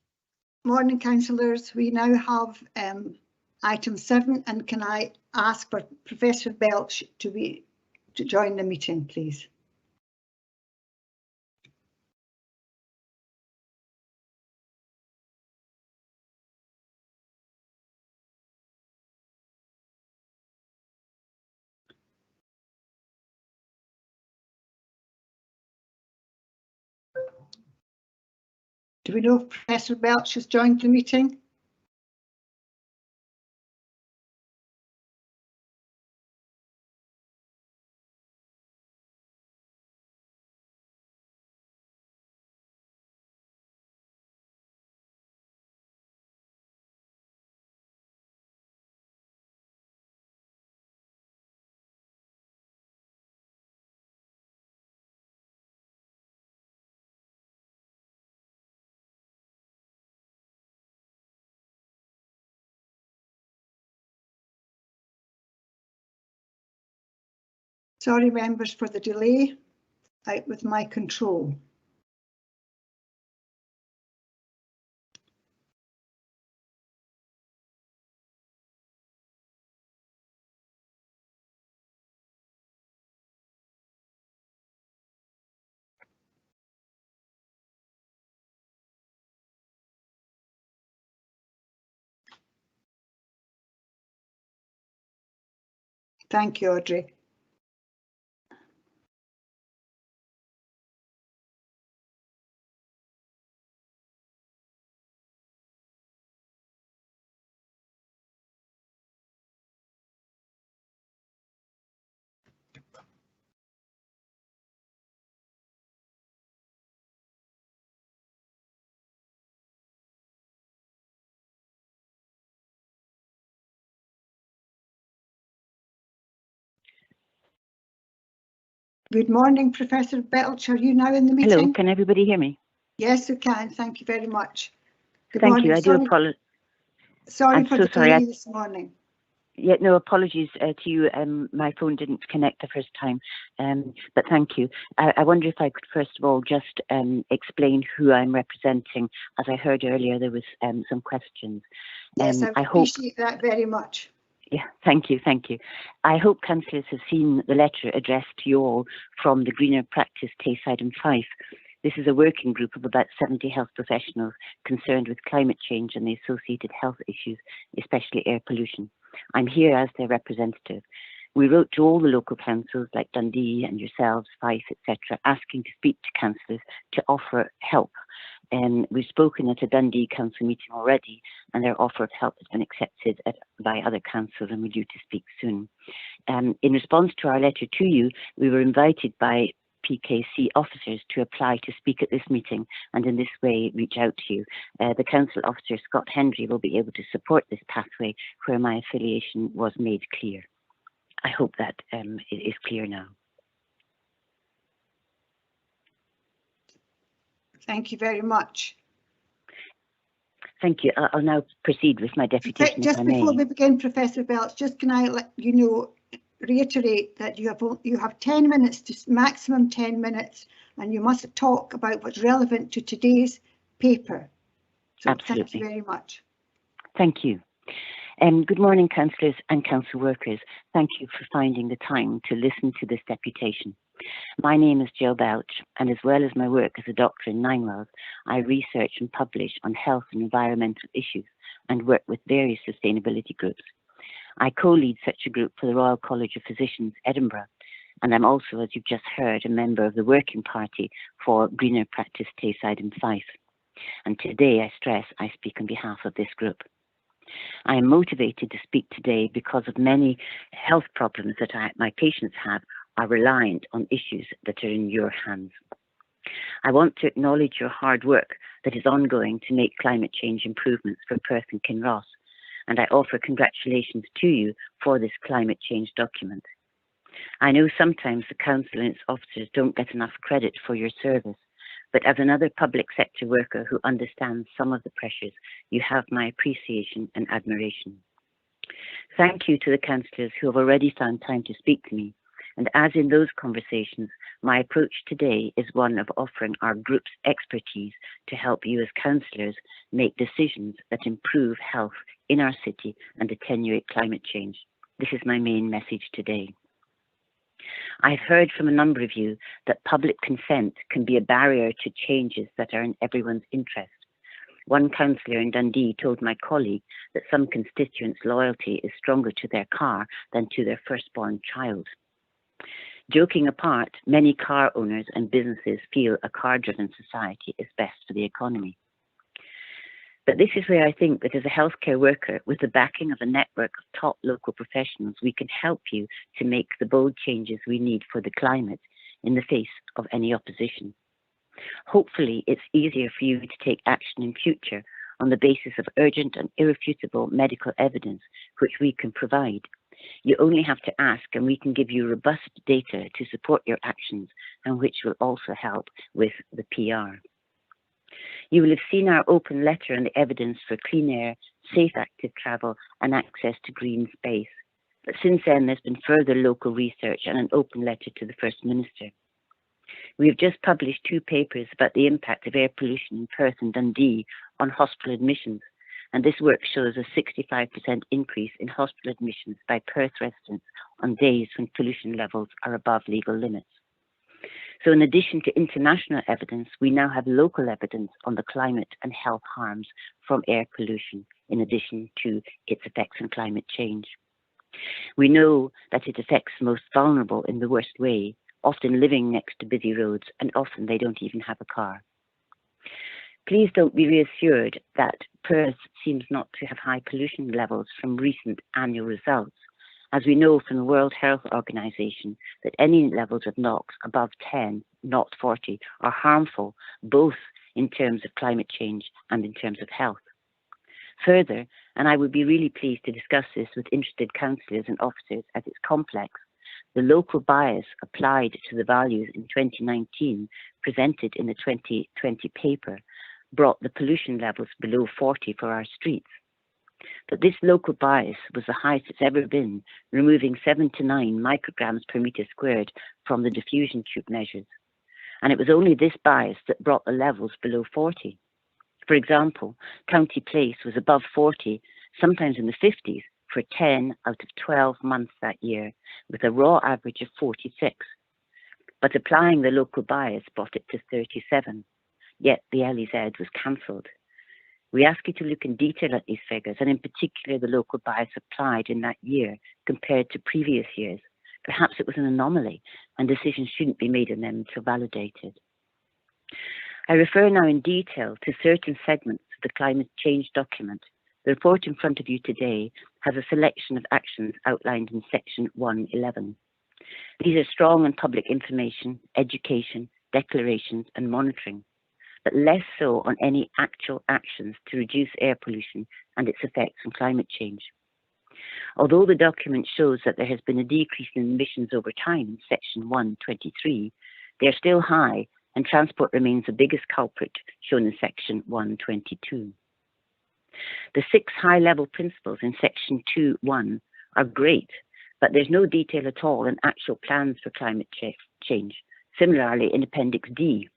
S2: Morning, councillors. We now have item 7, and can I ask for Professor Belch to join the meeting, please? Do we know if Professor Belch has joined the meeting? Sorry, members, for the delay. Out with my control. Thank you, Audrey. Good morning, Professor Belch. Are you now in the meeting?
S7: Hello, can everybody hear me?
S2: Yes, we can. Thank you very much. Good
S7: Thank
S2: morning.
S7: you. I do apologize.
S2: Sorry for the delay this morning.
S7: Yeah, no, apologies to you. My phone didn't connect the first time, but thank you. I wonder if I could first of all just explain who I'm representing. As I heard earlier, there was some questions.
S2: Yes, I appreciate that very much.
S7: Yeah, thank you, thank you. I hope councillors have seen the letter addressed to you all from the Greener Practice Tayside and Fife. This is a working group of about 70 health professionals concerned with climate change and the associated health issues, especially air pollution. I'm here as their representative. We wrote to all the local councils like Dundee and yourselves, Fife, etc., asking to speak to councillors to offer help. We've spoken at a Dundee council meeting already, and their offer of help has been accepted by other councils, and we're due to speak soon. In response to our letter to you, we were invited by PKC officers to apply to speak at this meeting and in this way reach out to you. The Council Officer Scott Hendry will be able to support this pathway where my affiliation was made clear. I hope that it is clear now.
S2: Thank you very much.
S7: Thank you. I'll now proceed with my deputation.
S2: Just before we begin, Professor Belch, just can I let you know, reiterate that you have 10 minutes, to maximum 10 minutes, and you must talk about what's relevant to today's paper. So
S7: absolutely.
S2: Thank you very much.
S7: Thank you. Good morning, councillors and council workers. Thank you for finding the time to listen to this deputation. My name is Jill Belch, and as well as my work as a doctor in Ninewells, I research and publish on health and environmental issues and work with various sustainability groups. I co-lead such a group for the Royal College of Physicians, Edinburgh, and I'm also, as you've just heard, a member of the Working Party for Greener Practice Tayside and Fife. And today, I stress, I speak on behalf of this group. I am motivated to speak today because of many health problems that my patients have are reliant on issues that are in your hands. I want to acknowledge your hard work that is ongoing to make climate change improvements for Perth and Kinross, and I offer congratulations to you for this climate change document. I know sometimes the Council and its officers don't get enough credit for your service, but as another public sector worker who understands some of the pressures, you have my appreciation and admiration. Thank you to the councillors who have already found time to speak to me. And as in those conversations, my approach today is one of offering our group's expertise to help you as councillors make decisions that improve health in our city and attenuate climate change. This is my main message today. I've heard from a number of you that public consent can be a barrier to changes that are in everyone's interest. One councillor in Dundee told my colleague that some constituents' loyalty is stronger to their car than to their firstborn child. Joking apart, many car owners and businesses feel a car-driven society is best for the economy. But this is where I think that as a healthcare worker, with the backing of a network of top local professionals, we can help you to make the bold changes we need for the climate in the face of any opposition. Hopefully, it's easier for you to take action in future on the basis of urgent and irrefutable medical evidence, which we can provide. You only have to ask, and we can give you robust data to support your actions, and which will also help with the PR. You will have seen our open letter on the evidence for clean air, safe active travel, and access to green space. But since then, there's been further local research and an open letter to the First Minister. We have just published 2 papers about the impact of air pollution in Perth and Dundee on hospital admissions, and this work shows a 65% increase in hospital admissions by Perth residents on days when pollution levels are above legal limits. So in addition to international evidence, we now have local evidence on the climate and health harms from air pollution, in addition to its effects on climate change. We know that it affects the most vulnerable in the worst way, often living next to busy roads, and often they don't even have a car. Please don't be reassured that Perth seems not to have high pollution levels from recent annual results, as we know from the World Health Organization that any levels of NOx above 10, not 40, are harmful, both in terms of climate change and in terms of health. Further, and I would be really pleased to discuss this with interested councillors and officers as it's complex, the local bias applied to the values in 2019 presented in the 2020 paper brought the pollution levels below 40 for our streets. But this local bias was the highest it's ever been, removing 7 to 9 micrograms per metre squared from the diffusion tube measures. And it was only this bias that brought the levels below 40. For example, County Place was above 40, sometimes in the 50s, for 10 out of 12 months that year, with a raw average of 46. But applying the local bias brought it to 37. Yet the LEZ was cancelled. We ask you to look in detail at these figures, and in particular the local bias applied in that year compared to previous years. Perhaps it was an anomaly, and decisions shouldn't be made on them until validated. I refer now in detail to certain segments of the climate change document, The report in front of you today has a selection of actions outlined in section 111. These are strong and public information, education, declarations and monitoring, but less so on any actual actions to reduce air pollution and its effects on climate change. Although the document shows that there has been a decrease in emissions over time in section 123, they are still high and transport remains the biggest culprit shown in section 122. The 6 high-level principles in section 2.1 are great, but there's no detail at all in actual plans for climate change. Similarly, in Appendix D.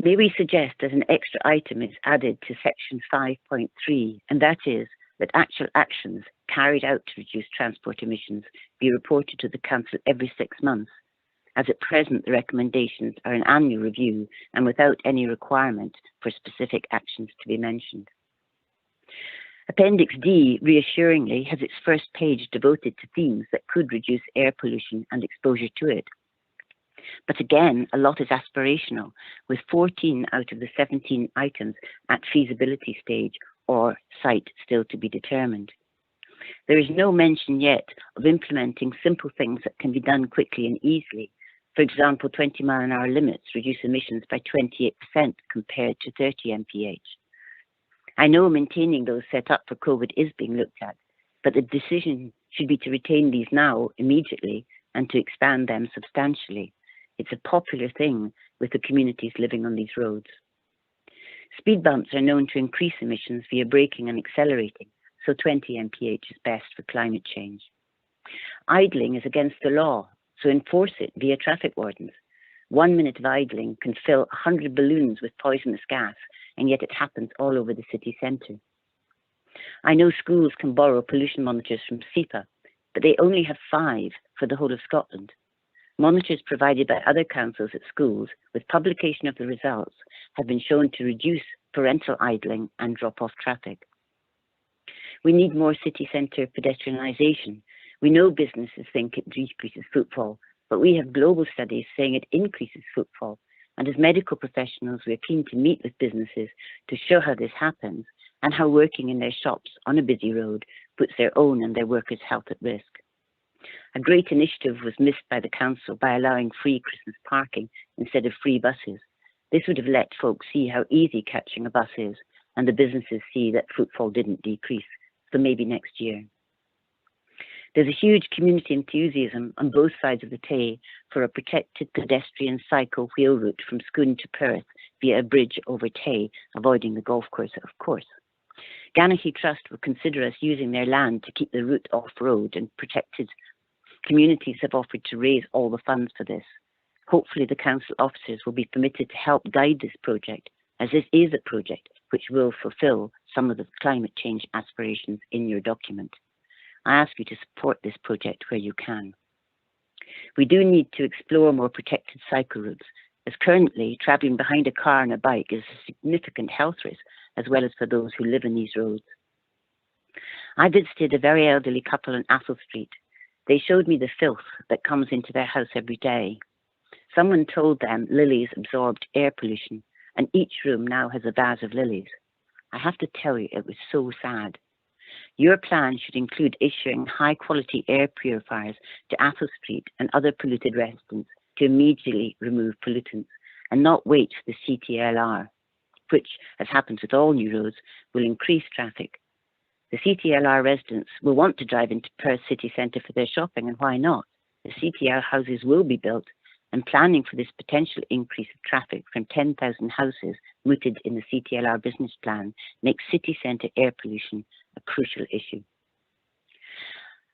S7: May we suggest that an extra item is added to section 5.3, and that is that actual actions carried out to reduce transport emissions be reported to the Council every 6 months, as at present the recommendations are an annual review and without any requirement for specific actions to be mentioned. Appendix D, reassuringly, has its first page devoted to themes that could reduce air pollution and exposure to it. But again, a lot is aspirational, with 14 out of the 17 items at feasibility stage or site still to be determined. There is no mention yet of implementing simple things that can be done quickly and easily. For example, 20-mile-an-hour limits reduce emissions by 28% compared to 30 mph. I know maintaining those set up for COVID is being looked at, but the decision should be to retain these now immediately and to expand them substantially. It's a popular thing with the communities living on these roads. Speed bumps are known to increase emissions via braking and accelerating, so 20 mph is best for climate change. Idling is against the law, so enforce it via traffic wardens. 1 minute of idling can fill 100 balloons with poisonous gas, and yet it happens all over the city centre. I know schools can borrow pollution monitors from SEPA, but they only have 5 for the whole of Scotland. Monitors provided by other councils at schools, with publication of the results, have been shown to reduce parental idling and drop-off traffic. We need more city centre pedestrianisation. We know businesses think it decreases footfall, but we have global studies saying it increases footfall. And as medical professionals, we are keen to meet with businesses to show how this happens and how working in their shops on a busy road puts their own and their workers' health at risk. A great initiative was missed by the council by allowing free Christmas parking instead of free buses. This would have let folks see how easy catching a bus is, and the businesses see that footfall didn't decrease, so maybe next year. There's a huge community enthusiasm on both sides of the Tay for a protected pedestrian cycle wheel route from Scone to Perth via a bridge over Tay, avoiding the golf course, of course. Ganachie Trust will consider us using their land to keep the route off-road, and protected communities have offered to raise all the funds for this. Hopefully the council officers will be permitted to help guide this project, as this is a project which will fulfil some of the climate change aspirations in your document. I ask you to support this project where you can. We do need to explore more protected cycle routes, as currently travelling behind a car and a bike is a significant health risk, as well as for those who live in these roads. I visited a very elderly couple on Athol Street. They showed me the filth that comes into their house every day. Someone told them lilies absorbed air pollution, and each room now has a vase of lilies. I have to tell you, it was so sad. Your plan should include issuing high-quality air purifiers to Athol Street and other polluted residents to immediately remove pollutants, and not wait for the CTLR, which, as happens with all new roads, will increase traffic. The CTLR residents will want to drive into Perth city centre for their shopping, and why not? The CTL houses will be built, and planning for this potential increase of traffic from 10,000 houses mooted in the CTLR business plan makes city centre air pollution a crucial issue.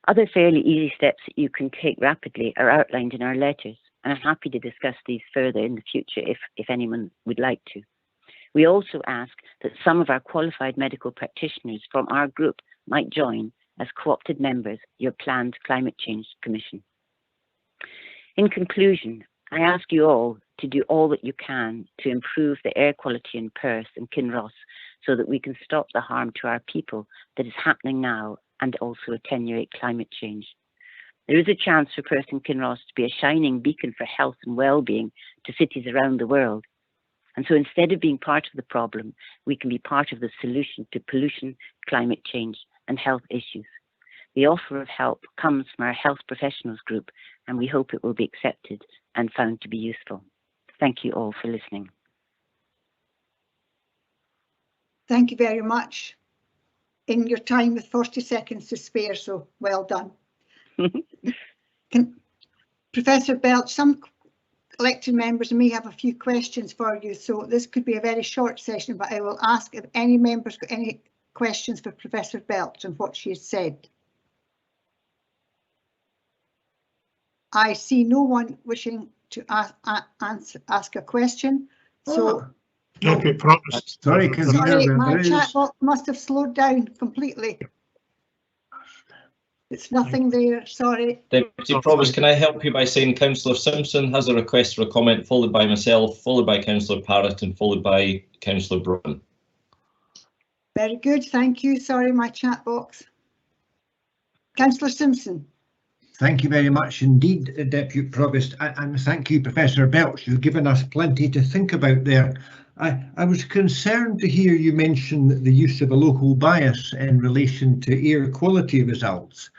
S7: Other fairly easy steps that you can take rapidly are outlined in our letters, and I'm happy to discuss these further in the future if anyone would like to. We also ask that some of our qualified medical practitioners from our group might join as co-opted members of your planned Climate Change Commission. In conclusion, I ask you all to do all that you can to improve the air quality in Perth and Kinross so that we can stop the harm to our people that is happening now and also attenuate climate change. There is a chance for Perth and Kinross to be a shining beacon for health and well-being to cities around the world. And so instead of being part of the problem, we can be part of the solution to pollution, climate change, and health issues. The offer of help comes from our health professionals group, and we hope it will be accepted and found to be useful. Thank you all for listening.
S2: Thank you very much. In your time with 40 seconds to spare, so well done. Professor Belch, some elected members may have a few questions for you, so this could be a very short session, but I will ask if any members got any questions for Professor Belch and what she has said. I see no one wishing to ask a question, so
S24: Okay, promised.
S19: Sorry,
S2: my chat box must have slowed down completely. It's nothing there, sorry.
S8: Deputy Provost, can I help you by saying Councillor Simpson has a request for a comment, followed by myself, followed by Councillor Parrott, and followed by Councillor Brown.
S2: Very good, thank you. Sorry, my chat box. Councillor Simpson.
S19: Thank you very much indeed, Deputy Provost, and thank you, Professor Belch. You've given us plenty to think about there. I was concerned to hear you mention the use of a local bias in relation to air quality results.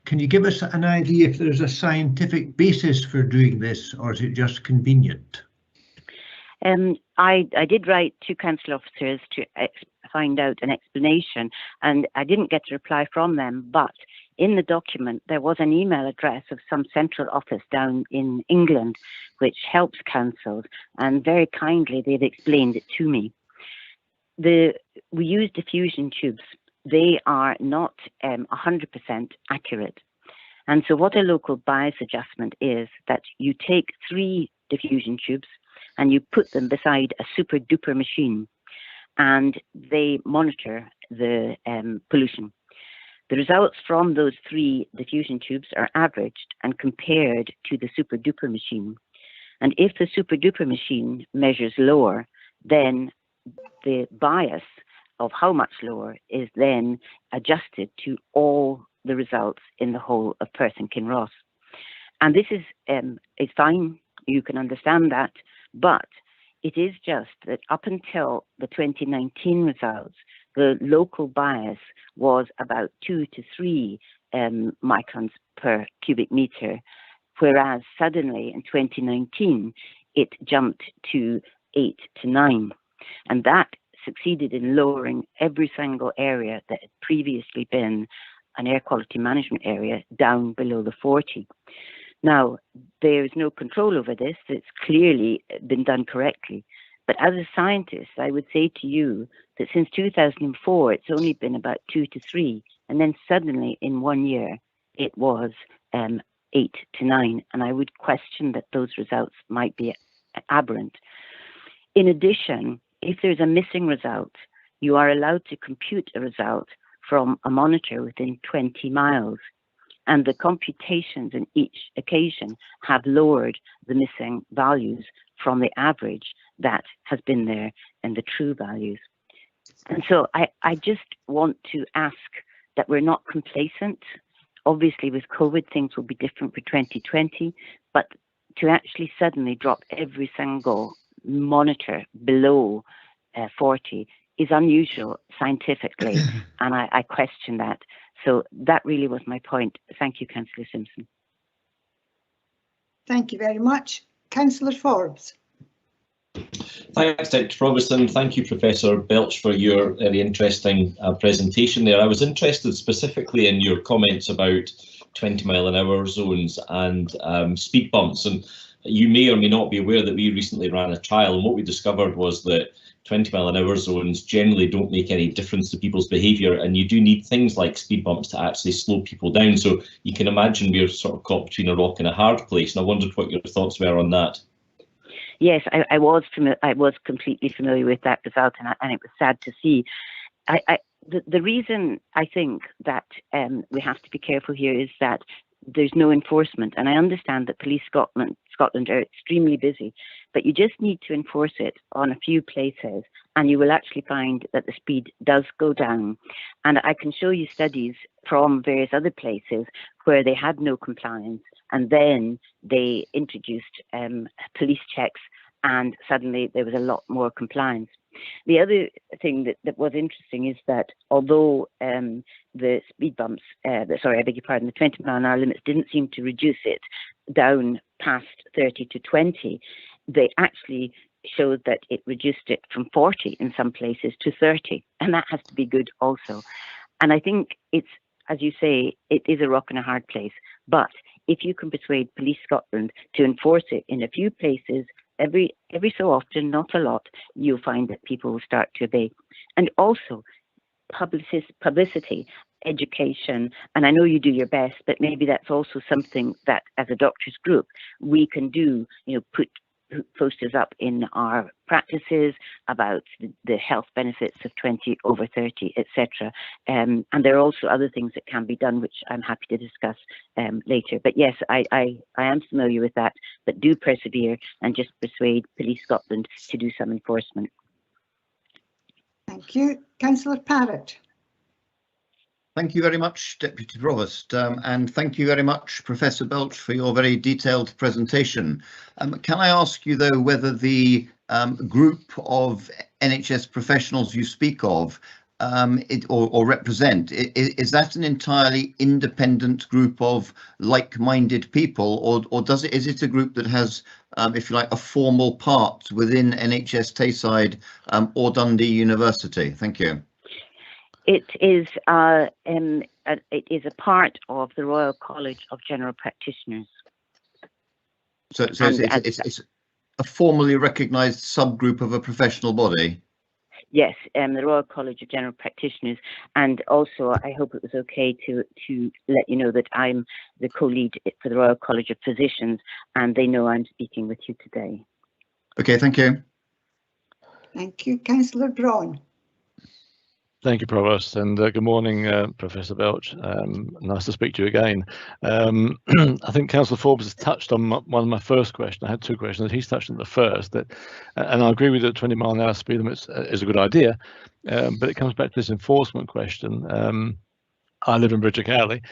S19: Can you give us an idea if there's a scientific basis for doing this, or is it just convenient?
S7: I did write to council officers to find out an explanation, and I didn't get a reply from them, but in the document there was an email address of some central office down in England which helps councils, and very kindly they've explained it to me. We use diffusion tubes. They are not 100% accurate, and so what a local bias adjustment is that you take 3 diffusion tubes and you put them beside a super duper machine, and they monitor the pollution. The results from those 3 diffusion tubes are averaged and compared to the super duper machine. And if the super duper machine measures lower, then the bias of how much lower is then adjusted to all the results in the whole of Perth and Kinross. And this is fine, you can understand that, but it is just that up until the 2019 results, the local bias was about 2 to 3 microns per cubic meter, whereas suddenly in 2019 it jumped to 8 to 9, and that succeeded in lowering every single area that had previously been an air quality management area down below the 40. Now, there is no control over this. It's clearly been done correctly. But as a scientist, I would say to you that since 2004, it's only been about 2 to 3. And then suddenly in 1 year, it was 8 to 9. And I would question that those results might be aberrant. In addition, if there's a missing result, you are allowed to compute a result from a monitor within 20 miles. And the computations in each occasion have lowered the missing values from the average that has been there and the true values. And so I just want to ask that we're not complacent. Obviously with COVID things will be different for 2020, but to actually suddenly drop every single monitor below 40 is unusual scientifically, and I question that. So that really was my point. Thank you, Councillor Simpson.
S2: Thank you very much. Councillor Forbes.
S8: Thanks, Deputy Provost, and thank you, Professor Belch, for your very interesting presentation there. I was interested specifically in your comments about 20-mile-an-hour zones and speed bumps. And you may or may not be aware that we recently ran a trial, and what we discovered was that 20-mile-an-hour zones generally don't make any difference to people's behaviour, and you do need things like speed bumps to actually slow people down. So you can imagine we're sort of caught between a rock and a hard place, and I wondered what your thoughts were on that.
S7: Yes, I was completely familiar with that result, and it was sad to see. The reason I think that we have to be careful here is that there's no enforcement, and I understand that Police Scotland are extremely busy, but you just need to enforce it on a few places and you will actually find that the speed does go down. And I can show you studies from various other places where they had no compliance and then they introduced police checks and suddenly there was a lot more compliance. The other thing that was interesting is that although the speed bumps, sorry, I beg your pardon, the 20 mile an hour limits didn't seem to reduce it down past 30 to 20, they actually showed that it reduced it from 40 in some places to 30, and that has to be good also. And I think it's, as you say, it is a rock and a hard place, but if you can persuade Police Scotland to enforce it in a few places, every so often, not a lot, you'll find that people will start to obey. And also publicity, education, and I know you do your best, but maybe that's also something that as a doctors group we can do, put posters up in our practices about the health benefits of 20 over 30, etc. And there are also other things that can be done, which I'm happy to discuss later. But yes, I am familiar with that, but do persevere and just persuade Police Scotland to do some enforcement.
S2: Thank you. Councillor Parrott.
S13: Thank you very much, Deputy Provost, and thank you very much, Professor Belch, for your very detailed presentation. Can I ask you, though, whether the group of NHS professionals you speak of or represent, is that an entirely independent group of like-minded people, or is it a group that has, if you like, a formal part within NHS Tayside or Dundee University? Thank you.
S7: It is a part of the Royal College of General Practitioners.
S13: So it's a formally recognised subgroup of a professional body?
S7: Yes, the Royal College of General Practitioners, and also I hope it was okay to let you know that I'm the co-lead for the Royal College of Physicians, and they know I'm speaking with you today.
S13: Okay, thank you.
S2: Thank you. Councillor Braun.
S15: Thank you, Provost, and good morning, Professor Belch. Nice to speak to you again. I think Councillor Forbes has touched on one of my first questions. I had two questions. He's touched on the first, and I agree with you that 20 mile an hour speed limit is a good idea, but it comes back to this enforcement question. I live in Bridget Cowley.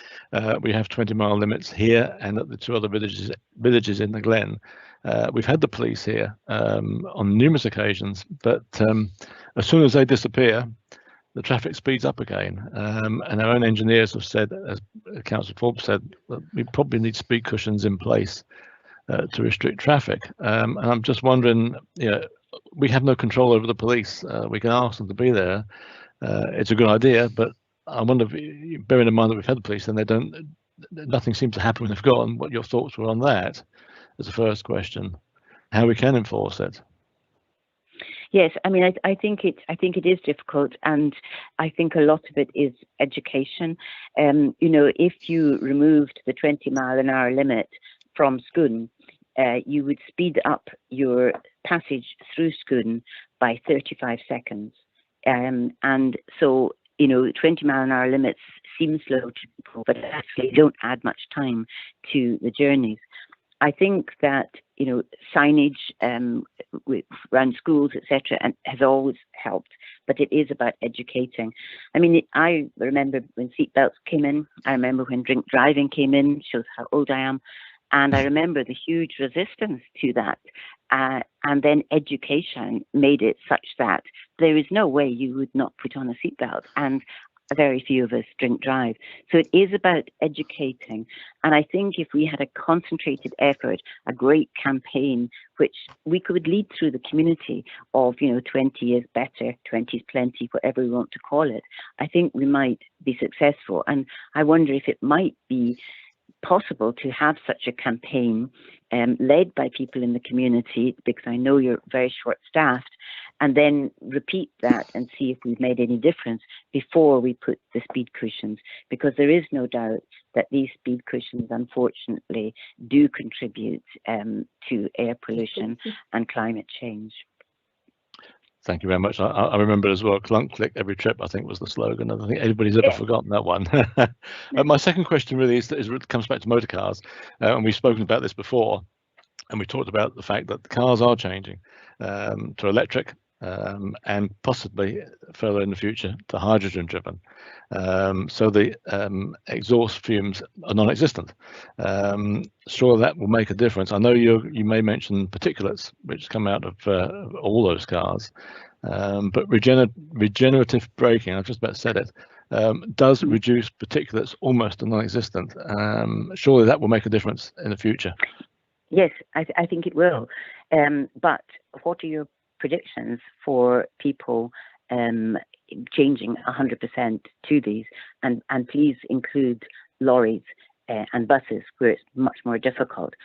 S15: We have 20 mile limits here and at the two other villages in the Glen. We've had the police here on numerous occasions, but as soon as they disappear, the traffic speeds up again, and our own engineers have said, as Councillor Forbes said, that we probably need speed cushions in place to restrict traffic. And I'm just wondering, we have no control over the police. We can ask them to be there. It's a good idea, but I wonder, bearing in mind that we've had the police and nothing seems to happen when they've gone, what your thoughts were on that as the first question, how we can enforce it.
S7: Yes, I mean, I think it is difficult, and I think a lot of it is education. If you removed the 20 mile an hour limit from Scone, you would speed up your passage through Scone by 35 seconds. And so, 20 mile an hour limits seem slow to people, but actually don't add much time to the journeys. I think that signage around schools, etc., and has always helped, but it is about educating. I mean, I remember when seatbelts came in. I remember when drink driving came in. Shows how old I am, and I remember the huge resistance to that. And then education made it such that there is no way you would not put on a seatbelt, and very few of us drink drive. So it is about educating. And I think if we had a concentrated effort, a great campaign, which we could lead through the community of, 20 is better, 20 is plenty, whatever we want to call it, I think we might be successful. And I wonder if it might be possible to have such a campaign led by people in the community, because I know you're very short-staffed, and then repeat that and see if we've made any difference before we put the speed cushions, because there is no doubt that these speed cushions, unfortunately, do contribute to air pollution and climate change.
S15: Thank you very much. I remember as well, clunk click every trip, I think was the slogan. I don't think anybody's ever forgotten that one. My second question really comes back to motor cars, and we've spoken about this before, and we talked about the fact that the cars are changing to electric. and possibly further in the future to hydrogen driven. So the exhaust fumes are non-existent. Sure, that will make a difference. I know you may mention particulates, which come out of all those cars, but regenerative braking, I've just about said it, does reduce particulates almost to non-existent. Surely that will make a difference in the future.
S7: Yes, I think it will. But what are your predictions for people changing 100% to these? And please include lorries and buses, where it's much more difficult.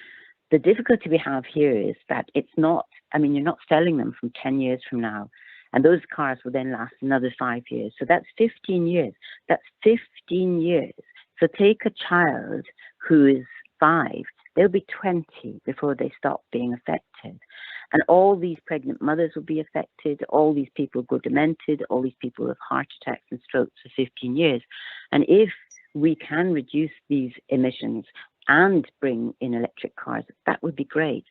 S7: The difficulty we have here is that it's not, I mean, you're not selling them from 10 years from now. And those cars will then last another 5 years. So that's 15 years. That's 15 years. So take a child who is 5, they'll be 20 before they stop being affected. And all these pregnant mothers will be affected. All these people go demented. All these people have heart attacks and strokes for 15 years. And if we can reduce these emissions and bring in electric cars, that would be great.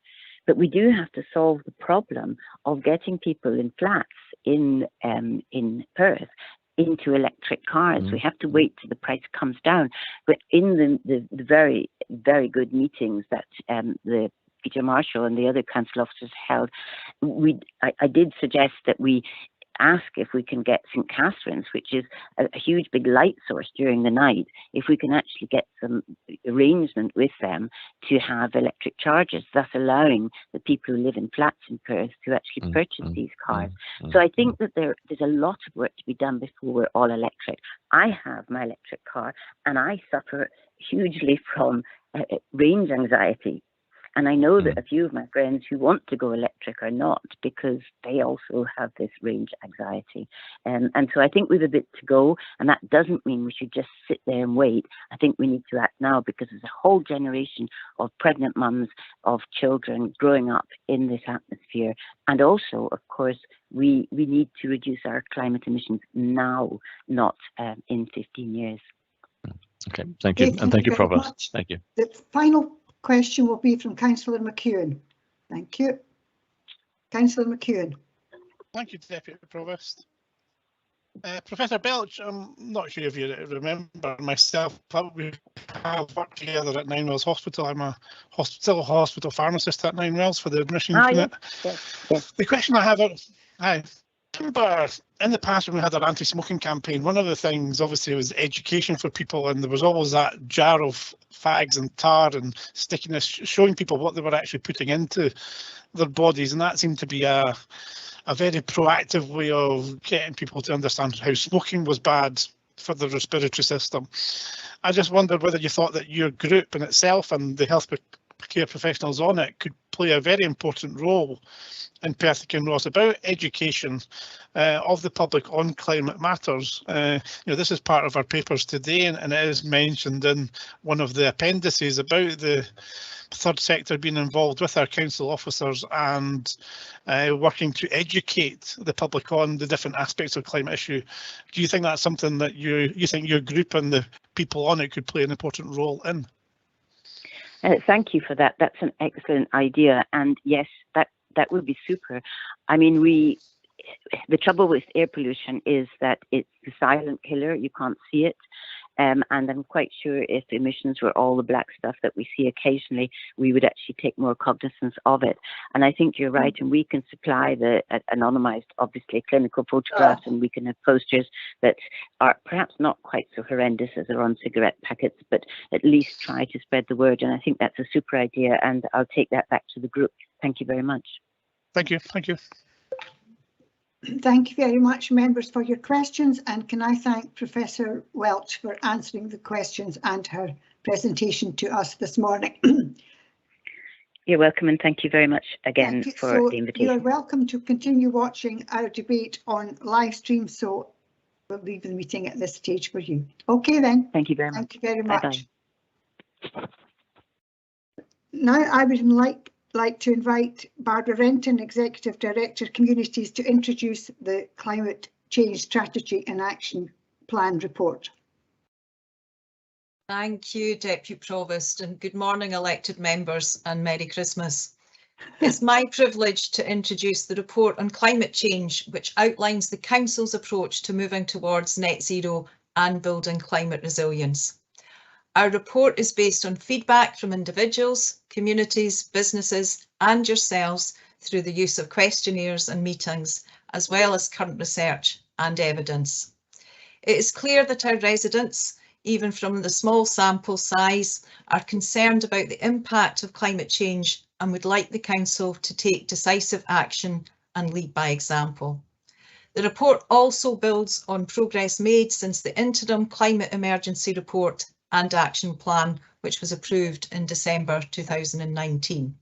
S7: But we do have to solve the problem of getting people in flats in Perth into electric cars. We have to wait till the price comes down. But in the very, very good meetings that the Peter Marshall and the other council officers held, I did suggest that we ask if we can get St Catherine's, which is a huge big light source during the night, if we can actually get some arrangement with them to have electric chargers, thus allowing the people who live in flats in Perth to actually purchase these cars. So I think that there's a lot of work to be done before we're all electric. I have my electric car and I suffer hugely from range anxiety. And I know that a few of my friends who want to go electric are not, because they also have this range anxiety. And so I think we have a bit to go, and that doesn't mean we should just sit there and wait. I think we need to act now, because there's a whole generation of pregnant mums, of children growing up in this atmosphere. And also, of course, we need to reduce our climate emissions now, not in 15 years.
S15: Okay, thank you. And thank you, Provost. Thank you.
S2: The final question will be from Councillor McEwen. Thank you. Councillor McEwen.
S16: Thank you, Deputy Provost. Professor Belch, I'm not sure if you remember myself, but we have worked together at Ninewells Hospital. I'm a hospital pharmacist at Ninewells for the admissions unit. Yes. The question I have, I remember in the past when we had our anti-smoking campaign, one of the things obviously was education for people, and there was always that jar of fags and tar and stickiness, showing people what they were actually putting into their bodies, and that seemed to be a very proactive way of getting people to understand how smoking was bad for the respiratory system. I just wondered whether you thought that your group in itself and the health care professionals on it could play a very important role in Perth and Kinross about education of the public on climate matters. This is part of our papers today, and it is mentioned in one of the appendices about the third sector being involved with our council officers and working to educate the public on the different aspects of climate issue. Do you think that's something that you think your group and the people on it could play an important role in?
S7: Thank you for that. That's an excellent idea, and yes, that would be super. I mean, the trouble with air pollution is that it's the silent killer. You can't see it. And I'm quite sure if emissions were all the black stuff that we see occasionally, we would actually take more cognizance of it. And I think you're right, and we can supply the anonymized, obviously, clinical photographs, and we can have posters that are perhaps not quite so horrendous as are on cigarette packets, but at least try to spread the word. And I think that's a super idea, and I'll take that back to the group. Thank you very much.
S16: Thank you. Thank you.
S2: Thank you very much, members, for your questions, and can I thank Professor Welch for answering the questions and her presentation to us this morning.
S7: You're welcome, and thank you very much again for the invitation.
S2: You're welcome to continue watching our debate on live stream, so we'll leave the meeting at this stage for you. Okay then.
S7: Thank you very much.
S2: Thank you very much.
S7: Bye-bye.
S2: Now I would like to invite Barbara Renton, Executive Director Communities, to introduce the Climate Change Strategy and Action Plan report.
S18: Thank you, Deputy Provost, and good morning, elected members, and Merry Christmas. It's my privilege to introduce the report on climate change, which outlines the Council's approach to moving towards net zero and building climate resilience. Our report is based on feedback from individuals, communities, businesses and yourselves through the use of questionnaires and meetings, as well as current research and evidence. It is clear that our residents, even from the small sample size, are concerned about the impact of climate change and would like the Council to take decisive action and lead by example. The report also builds on progress made since the interim climate emergency report and action plan, which was approved in December 2019.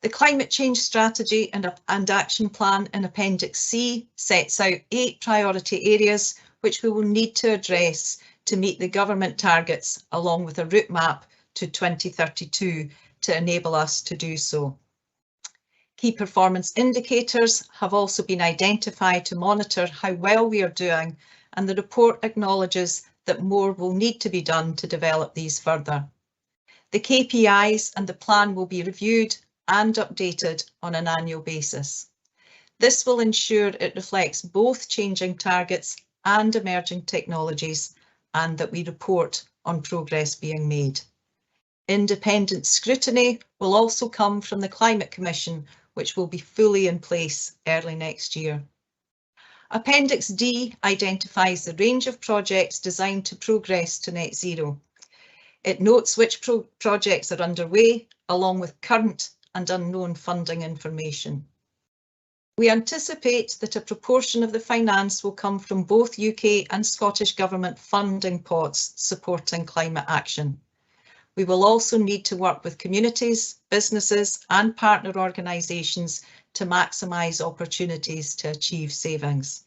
S18: The climate change strategy and action plan in Appendix C sets out 8 priority areas which we will need to address to meet the government targets, along with a route map to 2032 to enable us to do so. Key performance indicators have also been identified to monitor how well we are doing, and the report acknowledges that more will need to be done to develop these further. The KPIs and the plan will be reviewed and updated on an annual basis. This will ensure it reflects both changing targets and emerging technologies, and that we report on progress being made. Independent scrutiny will also come from the Climate Commission, which will be fully in place early next year. Appendix D identifies the range of projects designed to progress to net zero. It notes which projects are underway, along with current and unknown funding information. We anticipate that a proportion of the finance will come from both UK and Scottish Government funding pots supporting climate action. We will also need to work with communities, businesses and partner organisations to maximise opportunities to achieve savings.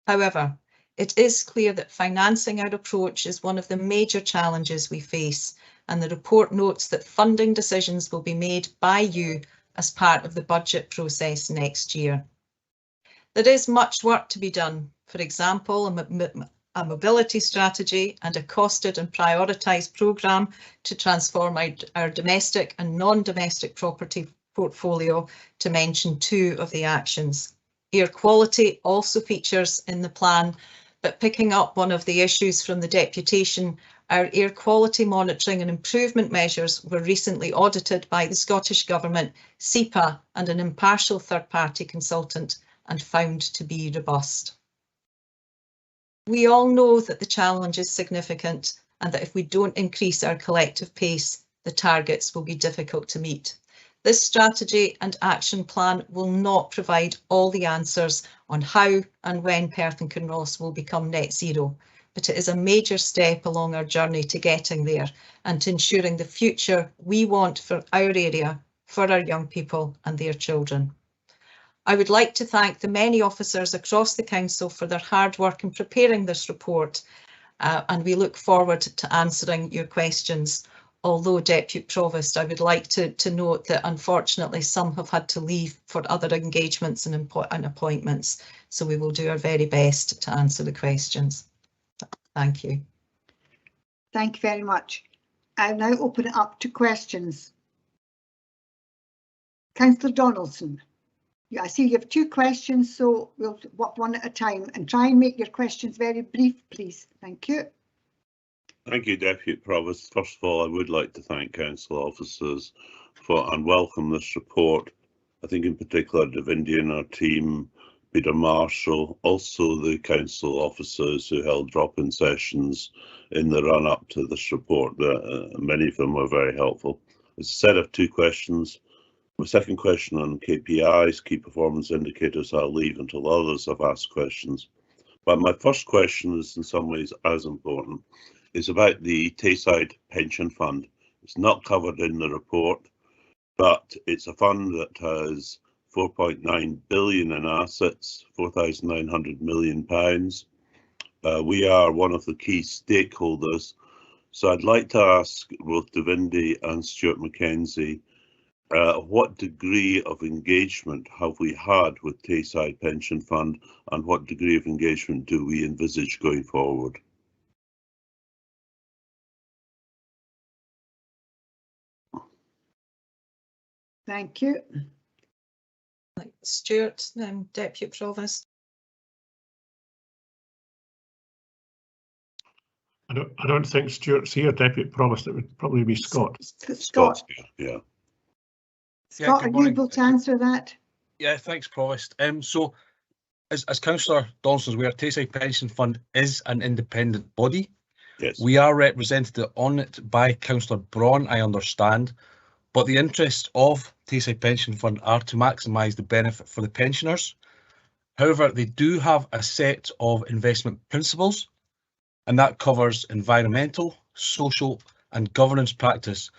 S18: However, it is clear that financing our approach is one of the major challenges we face, and the report notes that funding decisions will be made by you as part of the budget process next year. There is much work to be done. For example, a mobility strategy and a costed and prioritised programme to transform our domestic and non-domestic property portfolio, to mention 2 of the actions. Air quality also features in the plan, but picking up one of the issues from the deputation, our air quality monitoring and improvement measures were recently audited by the Scottish Government, SEPA and an impartial third-party consultant, and found to be robust. We all know that the challenge is significant, and that if we don't increase our collective pace, the targets will be difficult to meet. This strategy and action plan will not provide all the answers on how and when Perth and Kinross will become net zero, but it is a major step along our journey to getting there and to ensuring the future we want for our area, for our young people and their children. I would like to thank the many officers across the Council for their hard work in preparing this report, and we look forward to answering your questions. Although, Deputy Provost, I would like to note that unfortunately some have had to leave for other engagements and appointments, so we will do our very best to answer the questions. Thank you.
S2: Thank you very much. I'll now open it up to questions. Councillor Donaldson. I see you have 2 questions, so we'll work one at a time, and try and make your questions very brief, please. Thank you.
S20: Thank you, Deputy Provost. First of all, I would like to thank Council officers for and welcome this report. I think in particular Davindy and our team, Peter Marshall, also the Council officers who held drop-in sessions in the run-up to this report. Many of them were very helpful. It's a set of 2 questions. My second question on KPIs, key performance indicators, I'll leave until others have asked questions. But my first question is in some ways as important. It's about the Tayside Pension Fund. It's not covered in the report, but it's a fund that has 4.9 billion in assets, £4,900 million. We are one of the key stakeholders. So I'd like to ask both Davindy and Stuart Mackenzie, what degree of engagement have we had with Tayside Pension Fund, and what degree of engagement do we envisage going forward?
S2: Thank you.
S18: Stuart, Deputy Provost.
S24: I don't think Stuart's here, Deputy Provost. It would probably be Scott.
S2: Scott.
S20: Yeah.
S2: Scott, are you able to answer that?
S10: Yeah, thanks, Provost. So, as Councillor Donaldson is aware, Tayside Pension Fund is an independent body.
S20: Yes.
S10: We are represented on it by Councillor Braun, I understand, but the interests of Tayside Pension Fund are to maximise the benefit for the pensioners. However, they do have a set of investment principles, and that covers environmental, social and governance practice,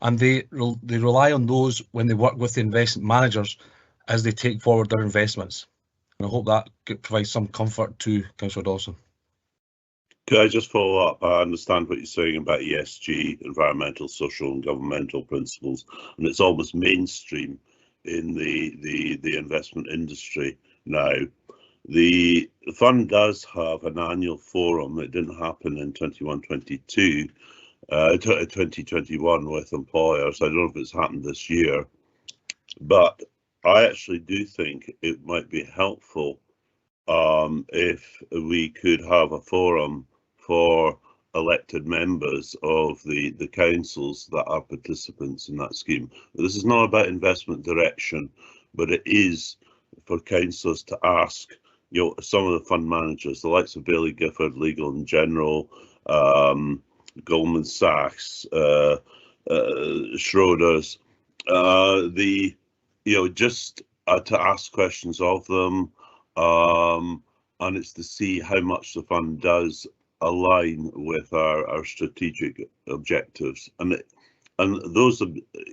S10: and they rely on those when they work with the investment managers as they take forward their investments. And I hope that provides some comfort to Councillor Dawson.
S20: Could I just follow up? I understand what you're saying about ESG, environmental, social and governmental principles, and it's almost mainstream in the investment industry now. The fund does have an annual forum. It didn't happen in 2021 with employers. I don't know if it's happened this year, but I actually do think it might be helpful if we could have a forum for elected members of the councils that are participants in that scheme. This is not about investment direction, but it is for councillors to ask, you know, some of the fund managers, the likes of Bailey Gifford, Legal and General, Goldman Sachs, Schroders, just to ask questions of them, and it's to see how much the fund does align with our strategic objectives, and those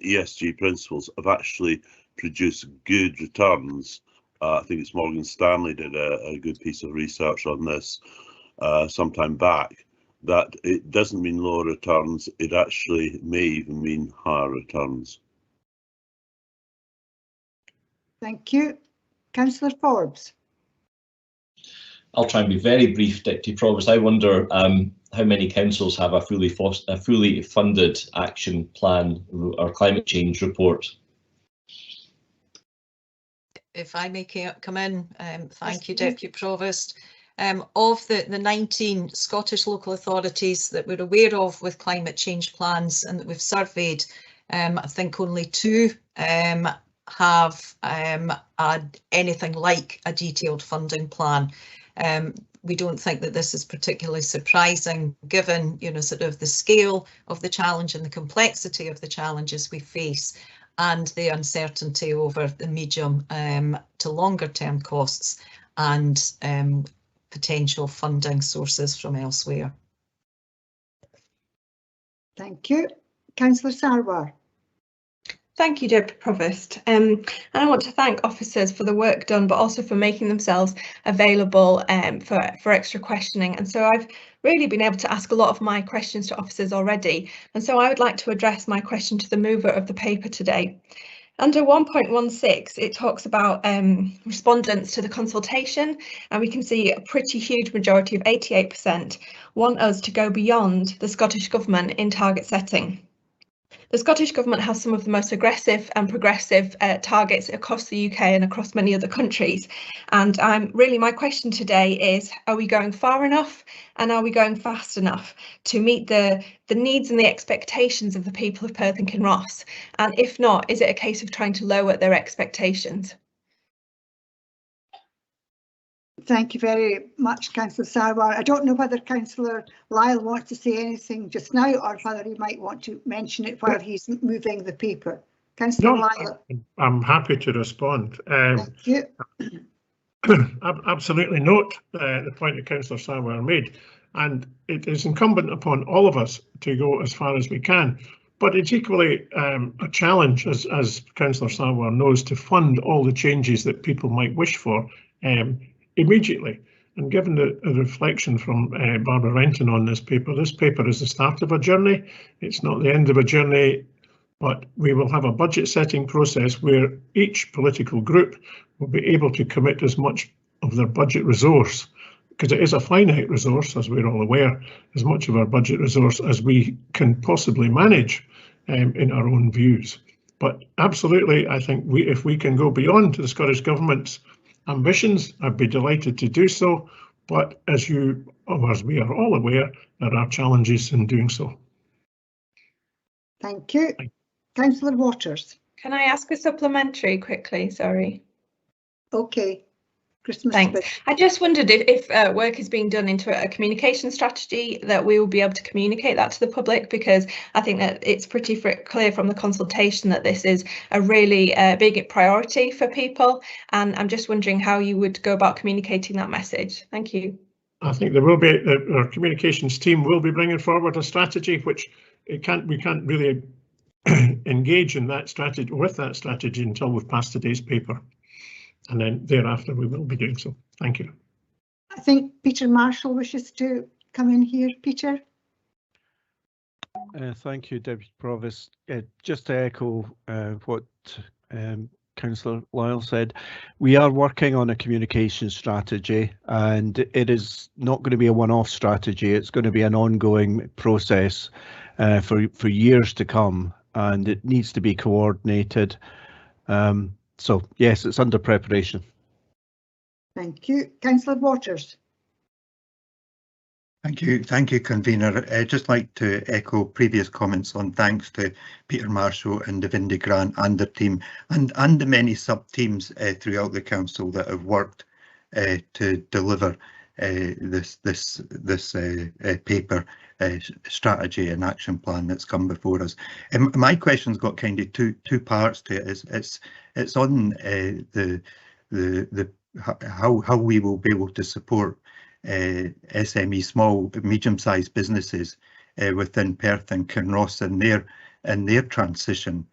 S20: ESG principles have actually produced good returns. I think it's Morgan Stanley did a good piece of research on this some time back, that it doesn't mean lower returns, it actually may even mean higher returns.
S2: Thank you. Councillor Forbes.
S8: I'll try and be very brief, Deputy Provost. I wonder how many councils have a fully funded action plan or climate change report?
S18: If I may come in, thank you, Deputy Provost. Of the 19 Scottish local authorities that we're aware of with climate change plans and that we've surveyed, I think only 2 have had anything like a detailed funding plan. We don't think that this is particularly surprising, given, you know, sort of the scale of the challenge and the complexity of the challenges we face, and the uncertainty over the medium to longer term costs and potential funding sources from elsewhere.
S2: Thank you. Councillor Sarwar.
S9: Thank you, Deputy Provost. And I want to thank officers for the work done, but also for making themselves available for extra questioning. And so I've really been able to ask a lot of my questions to officers already. And so I would like to address my question to the mover of the paper today. Under 1.16, it talks about respondents to the consultation, and we can see a pretty huge majority of 88% want us to go beyond the Scottish Government in target setting. The Scottish Government has some of the most aggressive and progressive targets across the UK and across many other countries. And really my question today is, are we going far enough and are we going fast enough to meet the needs and the expectations of the people of Perth and Kinross? And if not, is it a case of trying to lower their expectations?
S2: Thank you very much, Councillor Sarwar. I don't know whether Councillor Lyle wants to say anything just now or whether he might want to mention it while he's moving the paper. Councillor Lyle.
S24: I'm happy to respond.
S2: Thank you.
S24: Absolutely note the point that Councillor Sarwar made, and it is incumbent upon all of us to go as far as we can. But it's equally a challenge, as Councillor Sarwar knows, to fund all the changes that people might wish for immediately. And given the reflection from Barbara Renton on this paper is the start of a journey. It's not the end of a journey, but we will have a budget setting process where each political group will be able to commit as much of their budget resource, because it is a finite resource, as we're all aware, as much of our budget resource as we can possibly manage in our own views. But absolutely, I think if we can go beyond the Scottish Government's ambitions, I'd be delighted to do so. But as we are all aware, there are challenges in doing so.
S2: Thank you. Councillor Waters.
S9: Can I ask a supplementary quickly? Sorry.
S2: Okay. Christmas.
S9: Thanks. I just wondered if work is being done into a communication strategy that we will be able to communicate that to the public, because I think that it's pretty clear from the consultation that this is a really big priority for people, and I'm just wondering how you would go about communicating that message. Thank you.
S24: I think there will be our communications team will be bringing forward a strategy which we can't really engage in that strategy until we've passed today's paper. And then thereafter we will be doing so. Thank you.
S2: I think Peter Marshall wishes to come in here. Peter.
S14: Thank you, Deputy Provost. Just to echo what Councillor Lyle said, we are working on a communication strategy, and it is not going to be a one-off strategy. It's going to be an ongoing process for years to come, and it needs to be coordinated. So yes, it's under preparation.
S2: Thank you. Councillor Waters.
S21: Thank you, convener. I'd just like to echo previous comments on thanks to Peter Marshall and Davindy Grant and their team, and the many sub-teams throughout the council that have worked to deliver this paper strategy and action plan that's come before us. My question's got kind of two parts to it. It's on how we will be able to support SME, small, medium-sized businesses within Perth and Kinross and their transition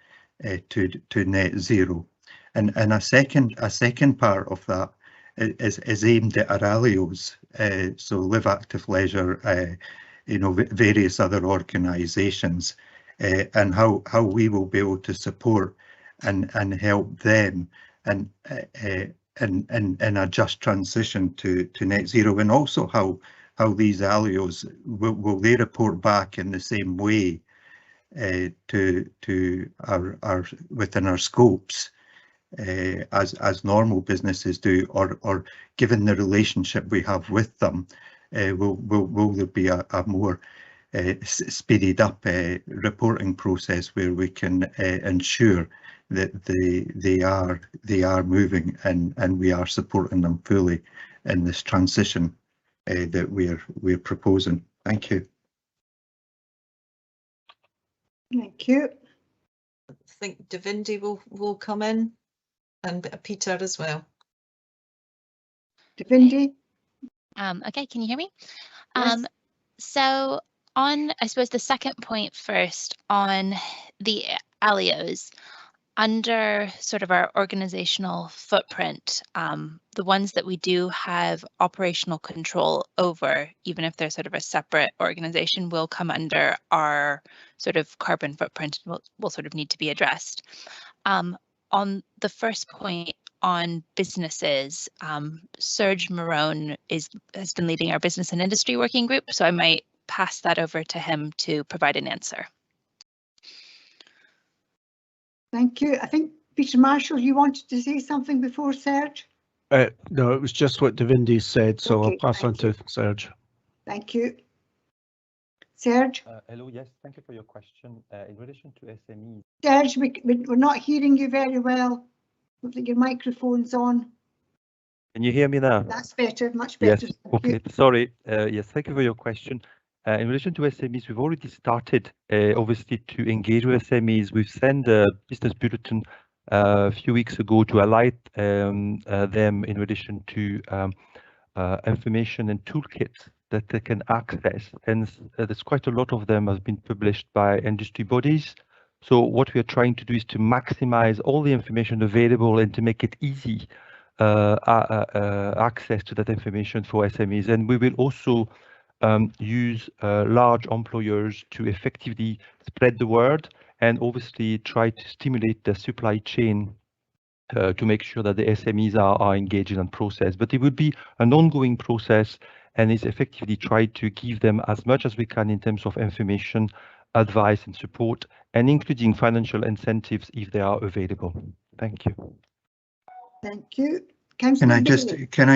S21: to net zero. And a second part of that is aimed at our allios, so Live Active Leisure, various other organisations, and how we will be able to support and help them and a just transition to net zero, and also how these allios will they report back in the same way to our within our scopes as normal businesses do, or given the relationship we have with them, will there be a more speeded up reporting process where we can ensure that they are moving and we are supporting them fully in this transition that we're proposing. Thank you.
S2: Thank you.
S18: I think Davindy will come in, and Peter as well.
S2: Davindy.
S22: Okay, can you hear me?
S2: Yes.
S22: So on, I suppose, the second point first on the alios, under sort of our organizational footprint, the ones that we do have operational control over, even if they're sort of a separate organization, will come under our sort of carbon footprint and will sort of need to be addressed. On the first point on businesses, Serge Marone has been leading our business and industry working group, so I might pass that over to him to provide an answer.
S2: Thank you. I think Peter Marshall, you wanted to say something before Serge?
S14: No, it was just what Davindy said, so
S2: Okay,
S14: I'll pass on to Serge.
S2: Thank you. Serge?
S23: Hello, yes, thank you for your question. In relation to SMEs.
S2: Serge, we're not hearing you very well. I think your microphone's on.
S23: Can you hear me now?
S2: That's better, much better.
S23: Yes, okay, sorry. Yes, thank you for your question. In relation to SMEs, we've already started, obviously, to engage with SMEs. We've sent a business bulletin a few weeks ago to highlight them in relation to information and toolkits that they can access. And there's quite a lot of them have been published by industry bodies. So what we are trying to do is to maximize all the information available and to make it easy access to that information for SMEs. And we will also use large employers to effectively spread the word and obviously try to stimulate the supply chain to make sure that the SMEs are engaged in the process. But it would be an ongoing process, and is effectively try to give them as much as we can in terms of information advice and support, and including financial incentives if they are available. Thank you.
S2: Thank you.
S21: Can I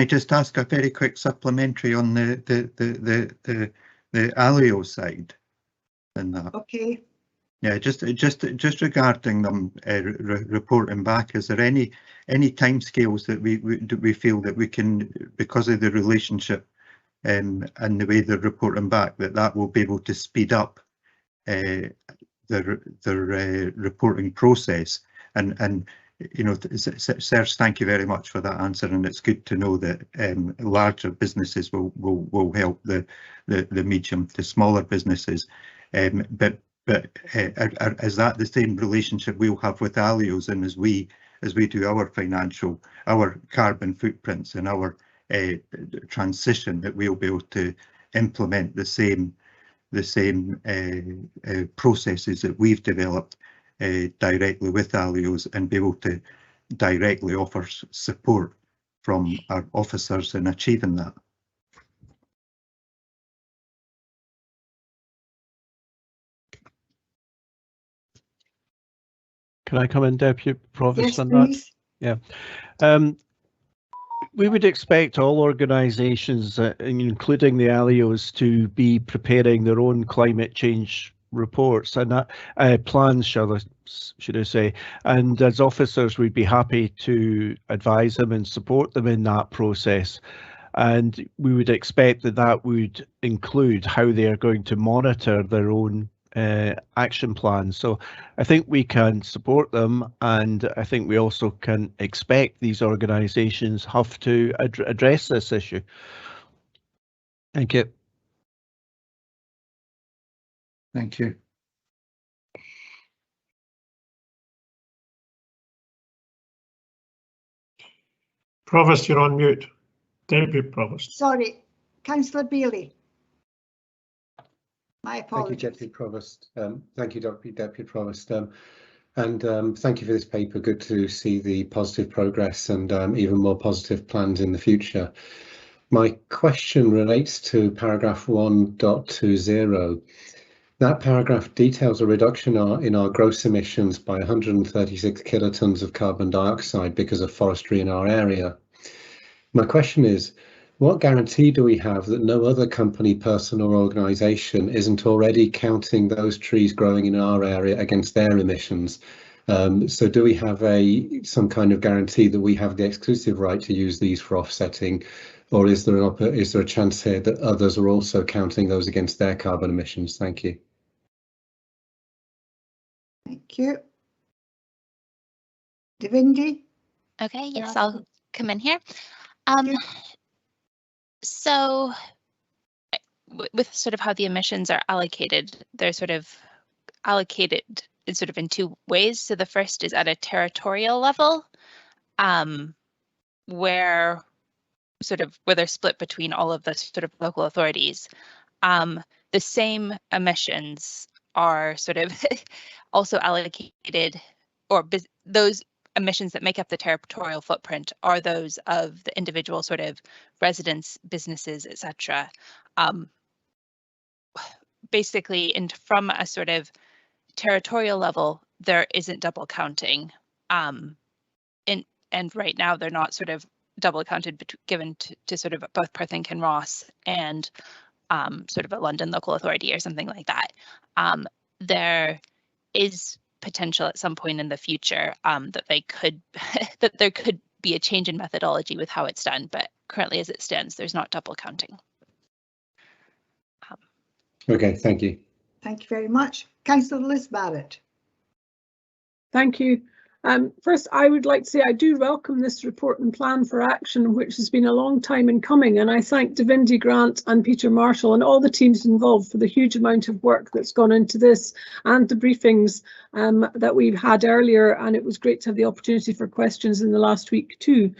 S21: just ask a very quick supplementary on the Alio side? And that.
S2: Okay.
S21: Yeah, just regarding them reporting back, is there any timescales that we feel that we can, because of the relationship and the way they're reporting back, that will be able to speed up the reporting process? And you know, Serge, thank you very much for that answer, and it's good to know that larger businesses will help the medium to smaller businesses. But is that the same relationship we'll have with Alios, and as we do our carbon footprints and our transition, that we'll be able to implement the same processes that we've developed directly with Alios, and be able to directly offer support from our officers in achieving that?
S14: Can I come in, Deputy Provost,
S2: yes,
S14: on
S2: please.
S14: that? Yeah. We would expect all organisations, including the Alios, to be preparing their own climate change reports and plans, should I say, and as officers we'd be happy to advise them and support them in that process, and we would expect that would include how they are going to monitor their own action plans. So I think we can support them, and I think we also can expect these organisations have to address this issue. Thank you.
S21: Thank you.
S24: Provost, you're on mute. Deputy Provost.
S2: Sorry, Councillor Bailey. My apologies.
S3: Thank you, Deputy Provost. Thank you, Deputy Provost. And thank you for this paper. Good to see the positive progress and even more positive plans in the future. My question relates to paragraph 1.20. That paragraph details a reduction in our gross emissions by 136 kilotons of carbon dioxide because of forestry in our area. My question is, what guarantee do we have that no other company, person or organisation isn't already counting those trees growing in our area against their emissions? So do we have some kind of guarantee that we have the exclusive right to use these for offsetting, or is there a chance here that others are also counting those against their carbon emissions? Thank you.
S2: Thank you. Davindi?
S22: Okay, yes, I'll come in here. So with sort of how the emissions are allocated, they're sort of allocated in two ways. So the first is at a territorial level, where they're split between all of the sort of local authorities. The same emissions are sort of also allocated, or those emissions that make up the territorial footprint are those of the individual sort of residents, businesses, etc. Basically, from a sort of territorial level, there isn't double counting, and right now they're not sort of double counted given to sort of both Perth and Kinross and sort of a London local authority or something like that. There is potential at some point in the future that there could be a change in methodology with how it's done, but currently as it stands, there's not double counting.
S3: Okay, thank you.
S2: Thank you very much. Councillor Liz Barrett.
S11: Thank you. First, I would like to say I do welcome this report and plan for action, which has been a long time in coming, and I thank Davindi Grant and Peter Marshall and all the teams involved for the huge amount of work that's gone into this and the briefings that we've had earlier, and it was great to have the opportunity for questions in the last week too.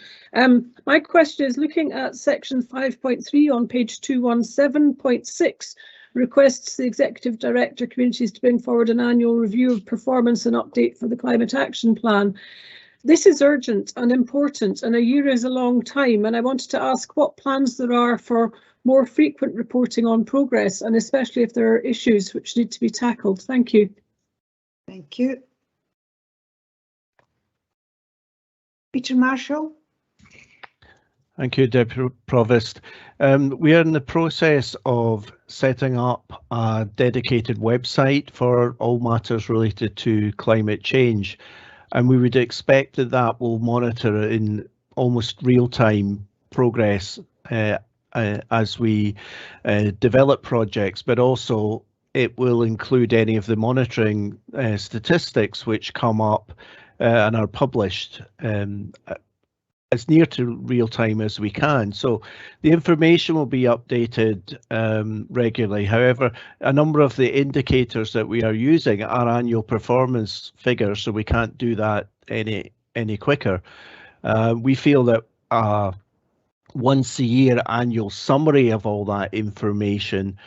S11: My question is looking at section 5.3 on page 217.6. requests the Executive Director Communities to bring forward an annual review of performance and update for the Climate Action Plan. This is urgent and important, and a year is a long time, and I wanted to ask what plans there are for more frequent reporting on progress, and especially if there are issues which need to be tackled. Thank you.
S2: Thank you. Peter Marshall.
S14: Thank you, Deputy Provost. We are in the process of setting up a dedicated website for all matters related to climate change, and we would expect that that will monitor in almost real-time progress as we develop projects, but also it will include any of the monitoring statistics which come up and are published as near to real time as we can. So the information will be updated regularly. However, a number of the indicators that we are using are annual performance figures, so we can't do that any quicker. We feel that once a year annual summary of all that information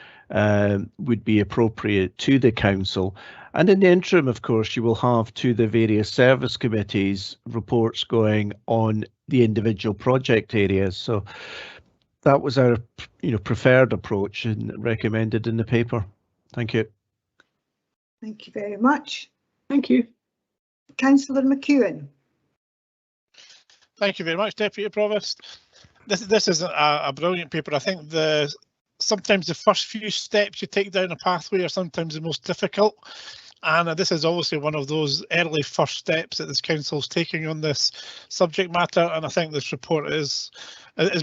S14: would be appropriate to the council. And in the interim, of course, you will have to the various service committees reports going on the individual project areas. So that was our preferred approach and recommended in the paper. Thank you.
S2: Thank you very much.
S11: Thank you.
S2: Councillor McEwen.
S16: Thank you very much, Deputy Provost. This is a brilliant paper. I think sometimes the first few steps you take down a pathway are sometimes the most difficult. And this is obviously one of those early first steps that this council's taking on this subject matter. And I think this report is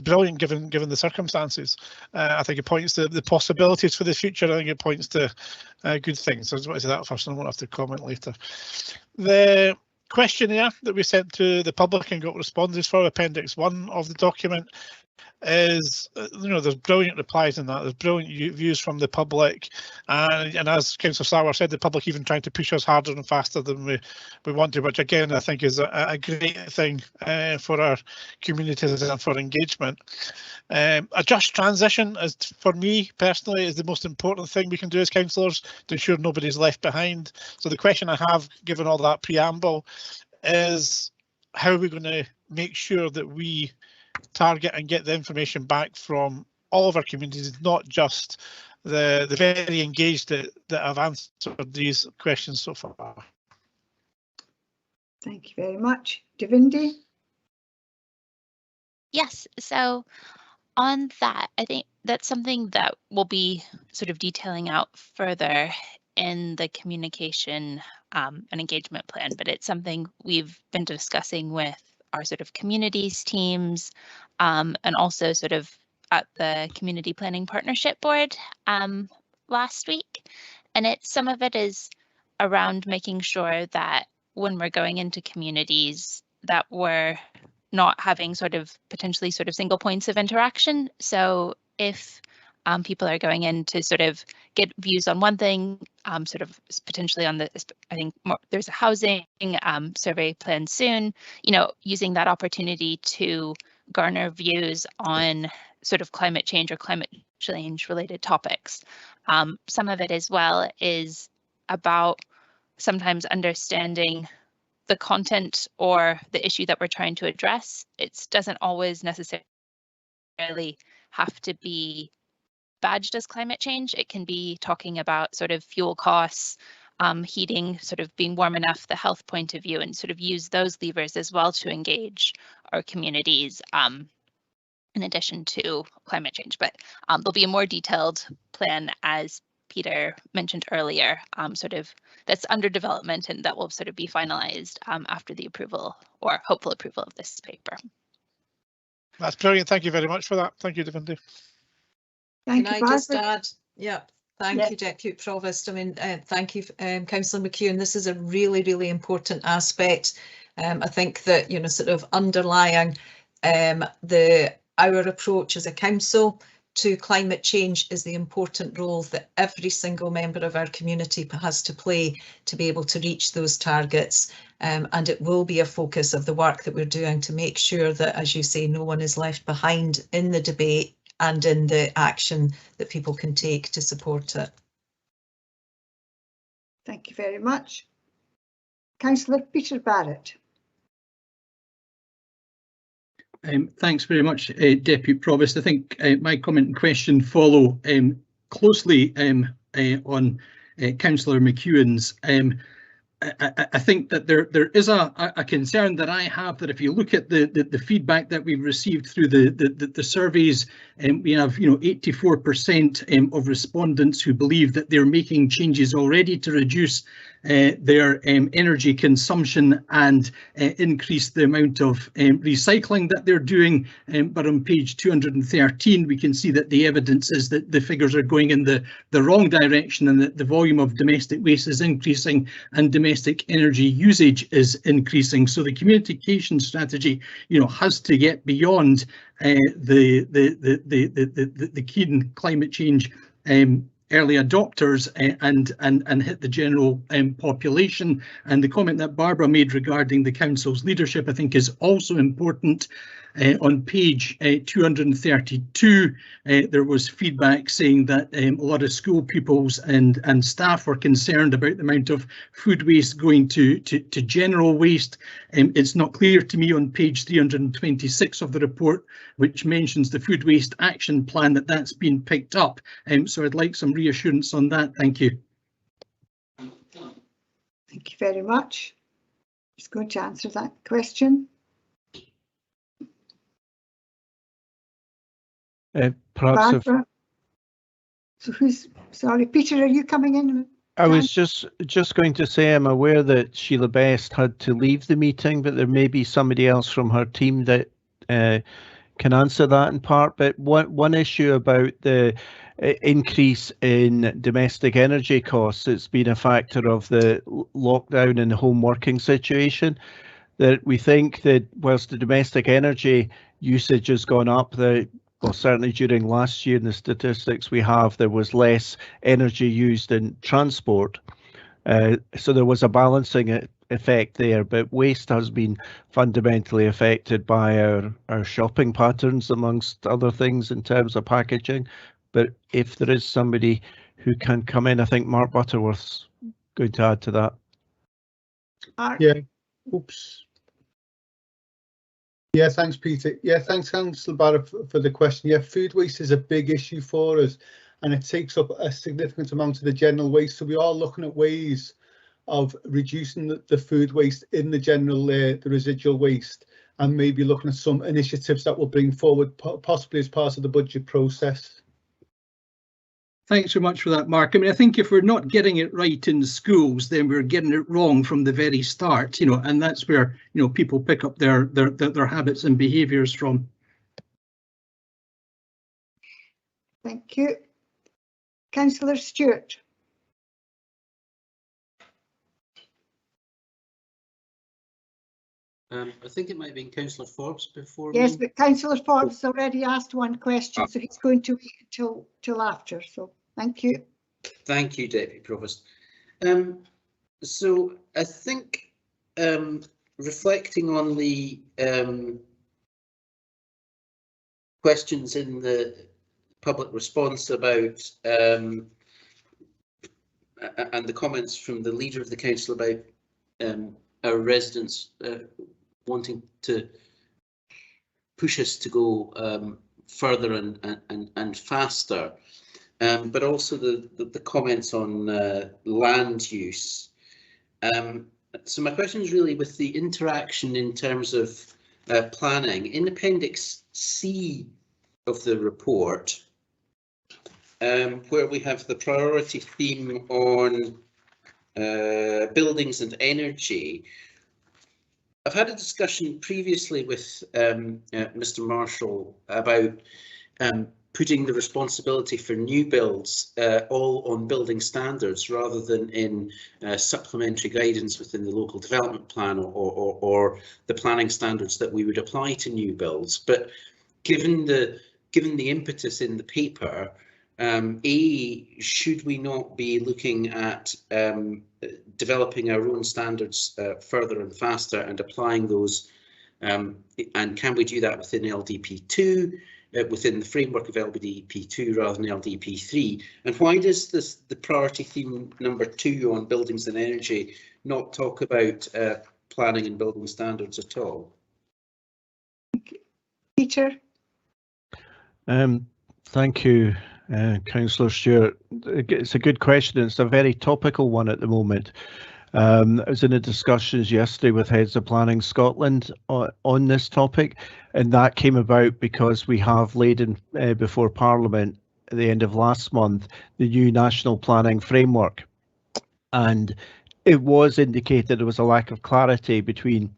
S16: brilliant given the circumstances. I think it points to the possibilities for the future. I think it points to good things. So I just want to say that first, and I won't have to comment later. The questionnaire that we sent to the public and got responses for, Appendix 1 of the document, is, there's brilliant replies in that. There's brilliant views from the public, and as Councillor Sauer said, the public even trying to push us harder and faster than we want to, which again I think is a great thing for our communities and for engagement. A just transition, is, for me personally, is the most important thing we can do as councillors to ensure nobody's left behind. So the question I have, given all that preamble, is how are we going to make sure that we target and get the information back from all of our communities, not just the very engaged that have answered these questions so far.
S2: Thank you very much. Davindi?
S22: Yes, so on that, I think that's something that we'll be sort of detailing out further in the communication and engagement plan, but it's something we've been discussing with our sort of communities teams and also sort of at the Community Planning Partnership Board last week. And some of it is around making sure that when we're going into communities that we're not having potentially single points of interaction. So if people are going in to sort of get views on one thing, potentially on the, I think there's a housing survey planned soon, using that opportunity to garner views on sort of climate change or climate change related topics. Some of it as well is about sometimes understanding the content or the issue that we're trying to address. It doesn't always necessarily have to be badged as climate change. It can be talking about sort of fuel costs, heating, sort of being warm enough, the health point of view, and sort of use those levers as well to engage our communities in addition to climate change. But there'll be a more detailed plan, as Peter mentioned earlier, that's under development, and that will sort of be finalized after the approval or hopeful approval of this paper.
S16: That's brilliant. Thank you very much for that. Thank you, Davindi.
S18: Can I just add? Yeah, thank you, Deputy Provost. I mean, thank you, Councillor McEwen. This is a really, really important aspect. I think that, sort of underlying our approach as a council to climate change is the important role that every single member of our community has to play to be able to reach those targets. And it will be a focus of the work that we're doing to make sure that, as you say, no one is left behind in the debate and in the action that people can take to support it.
S2: Thank you very much. Councillor Peter Barrett.
S4: Thanks very much, Deputy Provost. I think my comment and question follow closely on Councillor McEwen's. I think that there is a concern that I have that if you look at the feedback that we've received through the surveys, we have 84% of respondents who believe that they're making changes already to reduce their energy consumption and increase the amount of recycling that they're doing. But on page 213, we can see that the evidence is that the figures are going in the wrong direction and that the volume of domestic waste is increasing and domestic energy usage is increasing. So the communication strategy, has to get beyond the keen climate change early adopters and hit the general population. And the comment that Barbara made regarding the council's leadership, I think, is also important. On page 232, there was feedback saying that a lot of school pupils and staff were concerned about the amount of food waste going to general waste. It's not clear to me on page 326 of the report, which mentions the food waste action plan, that that's been picked up. So I'd like some reassurance on that. Thank you.
S2: Thank you very much. Just going to answer that question.
S14: Perhaps
S2: so sorry, Peter, are you coming in?
S14: I was just going to say I'm aware that Sheila Best had to leave the meeting, but there may be somebody else from her team that can answer that in part. But one issue about the increase in domestic energy costs, it's been a factor of the lockdown and home working situation, that we think that whilst the domestic energy usage has gone up, well, certainly during last year in the statistics we have, there was less energy used in transport. So there was a balancing effect there, but waste has been fundamentally affected by our shopping patterns, amongst other things, in terms of packaging. But if there is somebody who can come in, I think Mark Butterworth's going to add to that.
S6: Yeah, oops. Yeah, thanks, Peter. Yeah, thanks, Councillor Barrett, for the question. Yeah, food waste is a big issue for us, and it takes up a significant amount of the general waste. So we are looking at ways of reducing the food waste in the general, the residual waste, and maybe looking at some initiatives that we'll bring forward, possibly as part of the budget process.
S4: Thanks so much for that, Mark. I mean, I think if we're not getting it right in the schools, then we're getting it wrong from the very start, and that's where, people pick up their habits and behaviours from.
S2: Thank you. Councillor Stewart.
S12: I think it might have been Councillor Forbes before.
S2: Yes,
S12: me.
S2: but Councillor Forbes already asked one question, so he's going to wait till after. So thank you.
S12: Thank you, Deputy Provost. So I think reflecting on the questions in the public response about and the comments from the leader of the council about our residents wanting to push us to go further and faster, but also the comments on land use. So my question is really with the interaction in terms of planning. In Appendix C of the report, where we have the priority theme on buildings and energy, I've had a discussion previously with Mr. Marshall about putting the responsibility for new builds all on building standards rather than in supplementary guidance within the local development plan or the planning standards that we would apply to new builds. But given the impetus in the paper, should we not be looking at developing our own standards further and faster and applying those, and can we do that within LDP2, within the framework of LDP2 rather than LDP3? And why does the priority theme number 2 on buildings and energy not talk about planning and building standards at all?
S2: Peter?
S14: Thank you, Councillor Stewart. It's a good question. It's a very topical one at the moment. I was in a discussions yesterday with Heads of Planning Scotland on this topic, and that came about because we have laid in before Parliament at the end of last month the new National Planning Framework, and it was indicated there was a lack of clarity between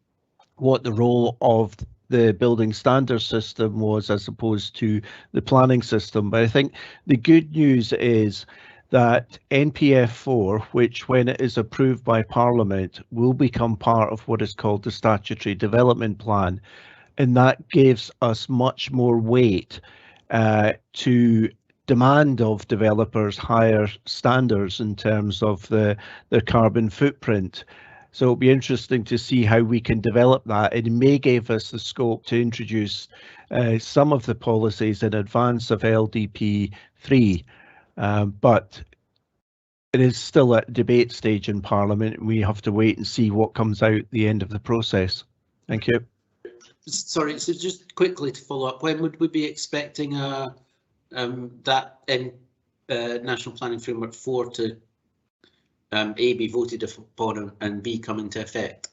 S14: what the role of the building standard system was as opposed to the planning system. But I think the good news is that NPF 4, which when it is approved by Parliament, will become part of what is called the Statutory Development Plan. And that gives us much more weight to demand of developers higher standards in terms of their carbon footprint. So it'll be interesting to see how we can develop that. It may give us the scope to introduce some of the policies in advance of LDP 3. But it is still at debate stage in Parliament. We have to wait and see what comes out at the end of the process. Thank you.
S12: Sorry, so just quickly to follow up, when would we be expecting that National Planning Framework 4 to A, be voted upon and B, come into effect?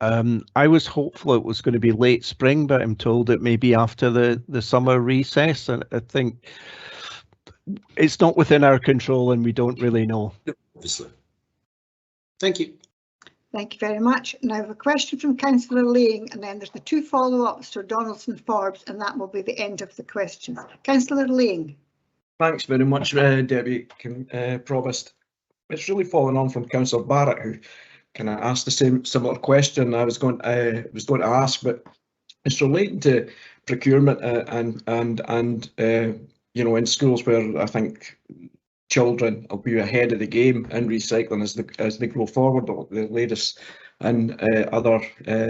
S14: I was hopeful it was going to be late spring, but I'm told it may be after the summer recess, and I think it's not within our control and we don't really know.
S12: Obviously. Thank you.
S2: Thank you very much. And I have a question from Councillor Lang, and then there's the 2 follow-ups for Donaldson Forbes, and that will be the end of the questions. Councillor Lang.
S1: Thanks very much, Deputy Provost. It's really following on from Councillor Barrett, who kind of asked the similar question I was going to ask, but it's relating to procurement and you know, in schools where I think children will be ahead of the game in recycling as they grow forward, the latest and other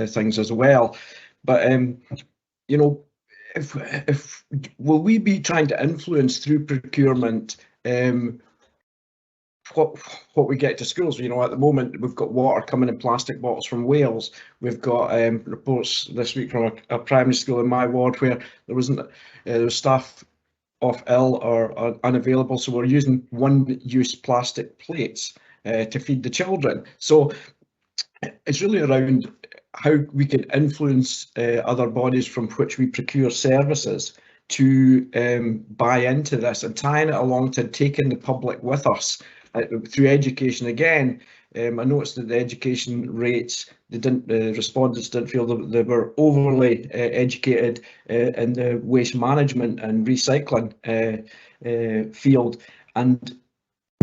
S1: things as well. But you know, if will we be trying to influence through procurement what we get to schools? You know, at the moment we've got water coming in plastic bottles from Wales. We've got reports this week from a primary school in my ward where there wasn't there was staff off ill or unavailable, so we're using one-use plastic plates to feed the children. So it's really around how we can influence other bodies from which we procure services to buy into this, and tying it along to taking the public with us through education. Again, I noticed that the education rates, respondents didn't feel that they were overly educated in the waste management and recycling field. And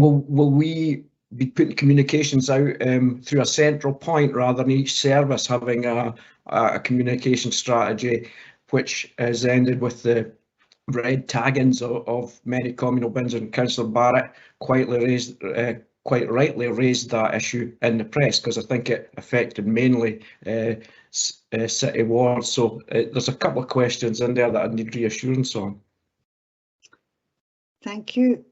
S1: will we be putting communications out through a central point rather than each service having a communication strategy, which has ended with the red taggings of many communal bins? And Councillor Barrett quite rightly raised that issue in the press, because I think it affected mainly city wards. So there's a couple of questions in there that I need reassurance on.
S2: Thank you.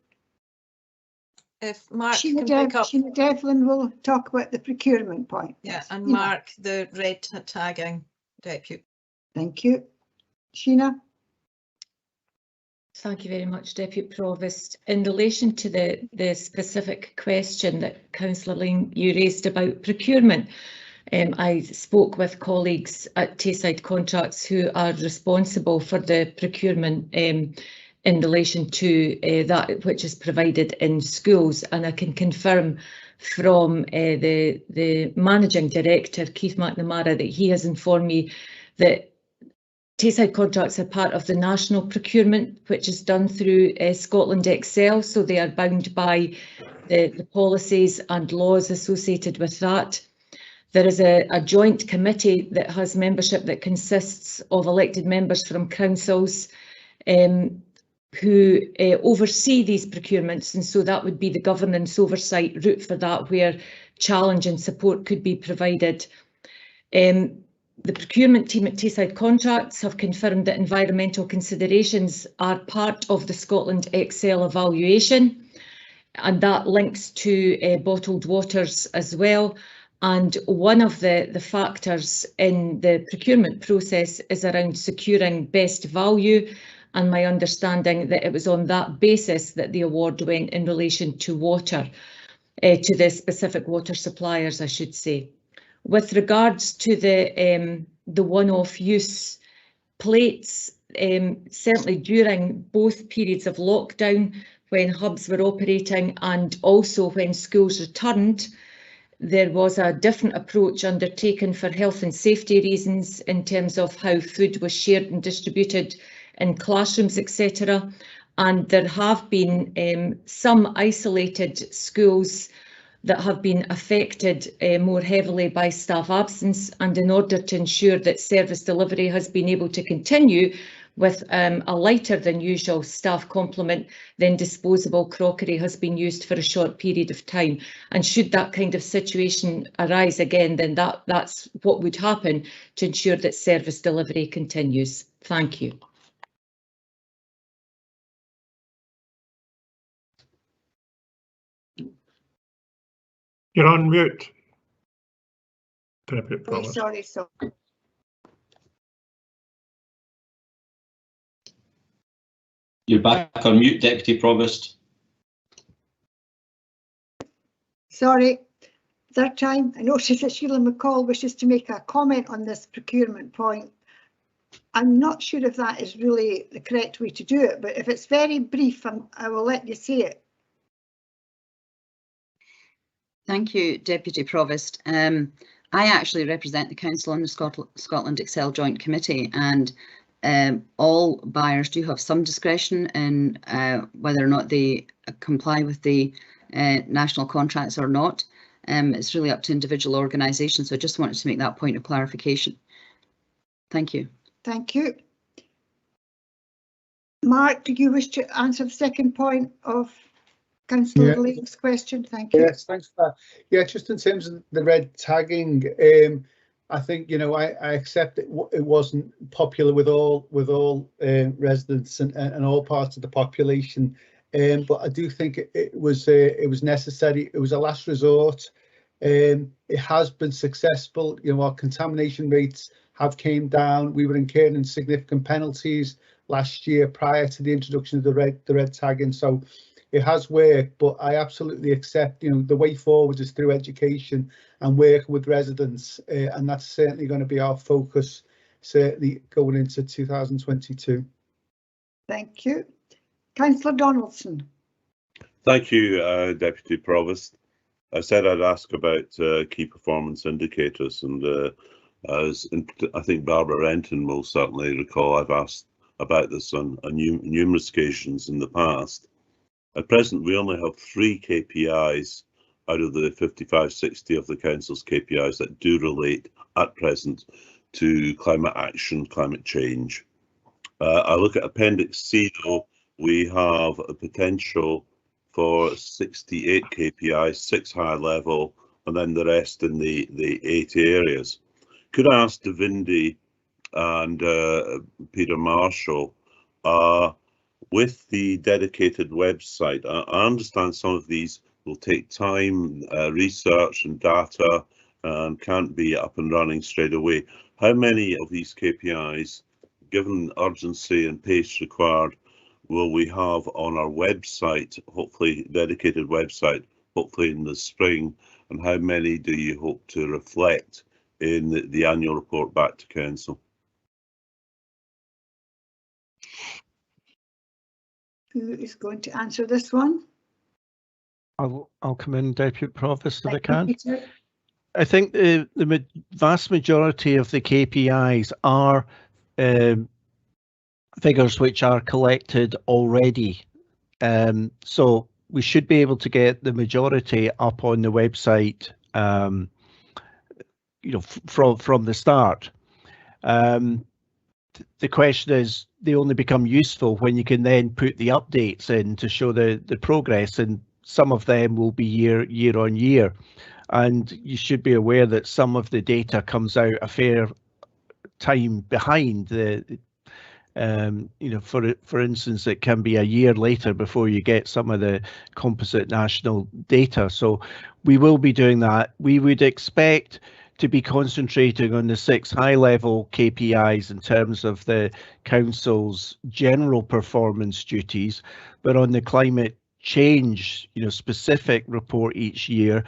S18: If Mark
S2: Sheena
S18: can pick up.
S2: Sheena Devlin will talk about the procurement point.
S18: Yeah, and
S2: Sheena.
S18: Mark, the red tagging, Deputy.
S2: Thank you. Sheena.
S5: Thank you very much, Deputy Provost. In relation to the specific question that Councillor Lang you raised about procurement, I spoke with colleagues at Tayside Contracts who are responsible for the procurement in relation to that which is provided in schools, and I can confirm from the Managing Director, Keith McNamara, that he has informed me that Tayside Contracts are part of the national procurement, which is done through Scotland Excel, so they are bound by the policies and laws associated with that. There is a joint committee that has membership that consists of elected members from councils who oversee these procurements, and so that would be the governance oversight route for that, where challenge and support could be provided. The procurement team at Tayside Contracts have confirmed that environmental considerations are part of the Scotland Excel evaluation, and that links to bottled waters as well. And one of the factors in the procurement process is around securing best value, and my understanding that it was on that basis that the award went in relation to water, to the specific water suppliers, I should say. With regards to the one-off use plates, certainly during both periods of lockdown, when hubs were operating and also when schools returned, there was a different approach undertaken for health and safety reasons in terms of how food was shared and distributed in classrooms, etc. And there have been some isolated schools that have been affected more heavily by staff absence, and in order to ensure that service delivery has been able to continue with a lighter than usual staff complement, then disposable crockery has been used for a short period of time. And should that kind of situation arise again, then that's what would happen to ensure that service delivery continues. Thank you.
S24: You're on mute, Deputy Provost.
S2: Sorry.
S8: You're back on mute, Deputy Provost.
S2: Sorry, third time. I noticed that Sheila McCall wishes to make a comment on this procurement point. I'm not sure if that is really the correct way to do it, but if it's very brief, I will let you say it.
S13: Thank you, Deputy Provost. I actually represent the Council on the Scotland Excel Joint Committee, and all buyers do have some discretion in whether or not they comply with the national contracts or not. It's really up to individual organisations, so I just wanted to make that point of clarification. Thank you.
S2: Thank you. Mark, do you wish to answer the second point of Councillor Lane's question? Thank you.
S6: Yes, thanks for that. Yeah, just in terms of the red tagging, I think, you know, I accept it wasn't popular with all residents and all parts of the population, but I do think it was necessary. It was a last resort. It has been successful. You know, our contamination rates have came down. We were incurring significant penalties last year prior to the introduction of the red tagging. So it has worked, but I absolutely accept, you know, the way forward is through education and working with residents, and that's certainly going to be our focus, certainly going into 2022.
S2: Thank you. Councillor Donaldson.
S20: Thank you, Deputy Provost. I said I'd ask about key performance indicators, and as I think Barbara Renton will certainly recall, I've asked about this on numerous occasions in the past. At present, we only have 3 KPIs out of the 55-60 of the Council's KPIs that do relate at present to climate action, climate change. I look at Appendix C, though, we have a potential for 68 KPIs, 6 high level, and then the rest in the 8 areas. Could I ask Davindi and Peter Marshall, with the dedicated website, I understand some of these will take time, research and data, and can't be up and running straight away. How many of these KPIs, given urgency and pace required, will we have on our website, hopefully dedicated website, hopefully in the spring, and how many do you hope to reflect in the annual report back to Council?
S2: Who is going to answer this one?
S14: I'll come in, Deputy Provost, if I can.
S2: Peter.
S14: I think the vast majority of the KPIs are figures which are collected already. So we should be able to get the majority up on the website, you know, from the start. The question is, they only become useful when you can then put the updates in to show the progress, and some of them will be year on year. And you should be aware that some of the data comes out a fair time behind. You know, for instance, it can be a year later before you get some of the composite national data. So we will be doing that. We would expect to be concentrating on the 6 high-level KPIs in terms of the council's general performance duties, but on the climate change, you know, specific report each year,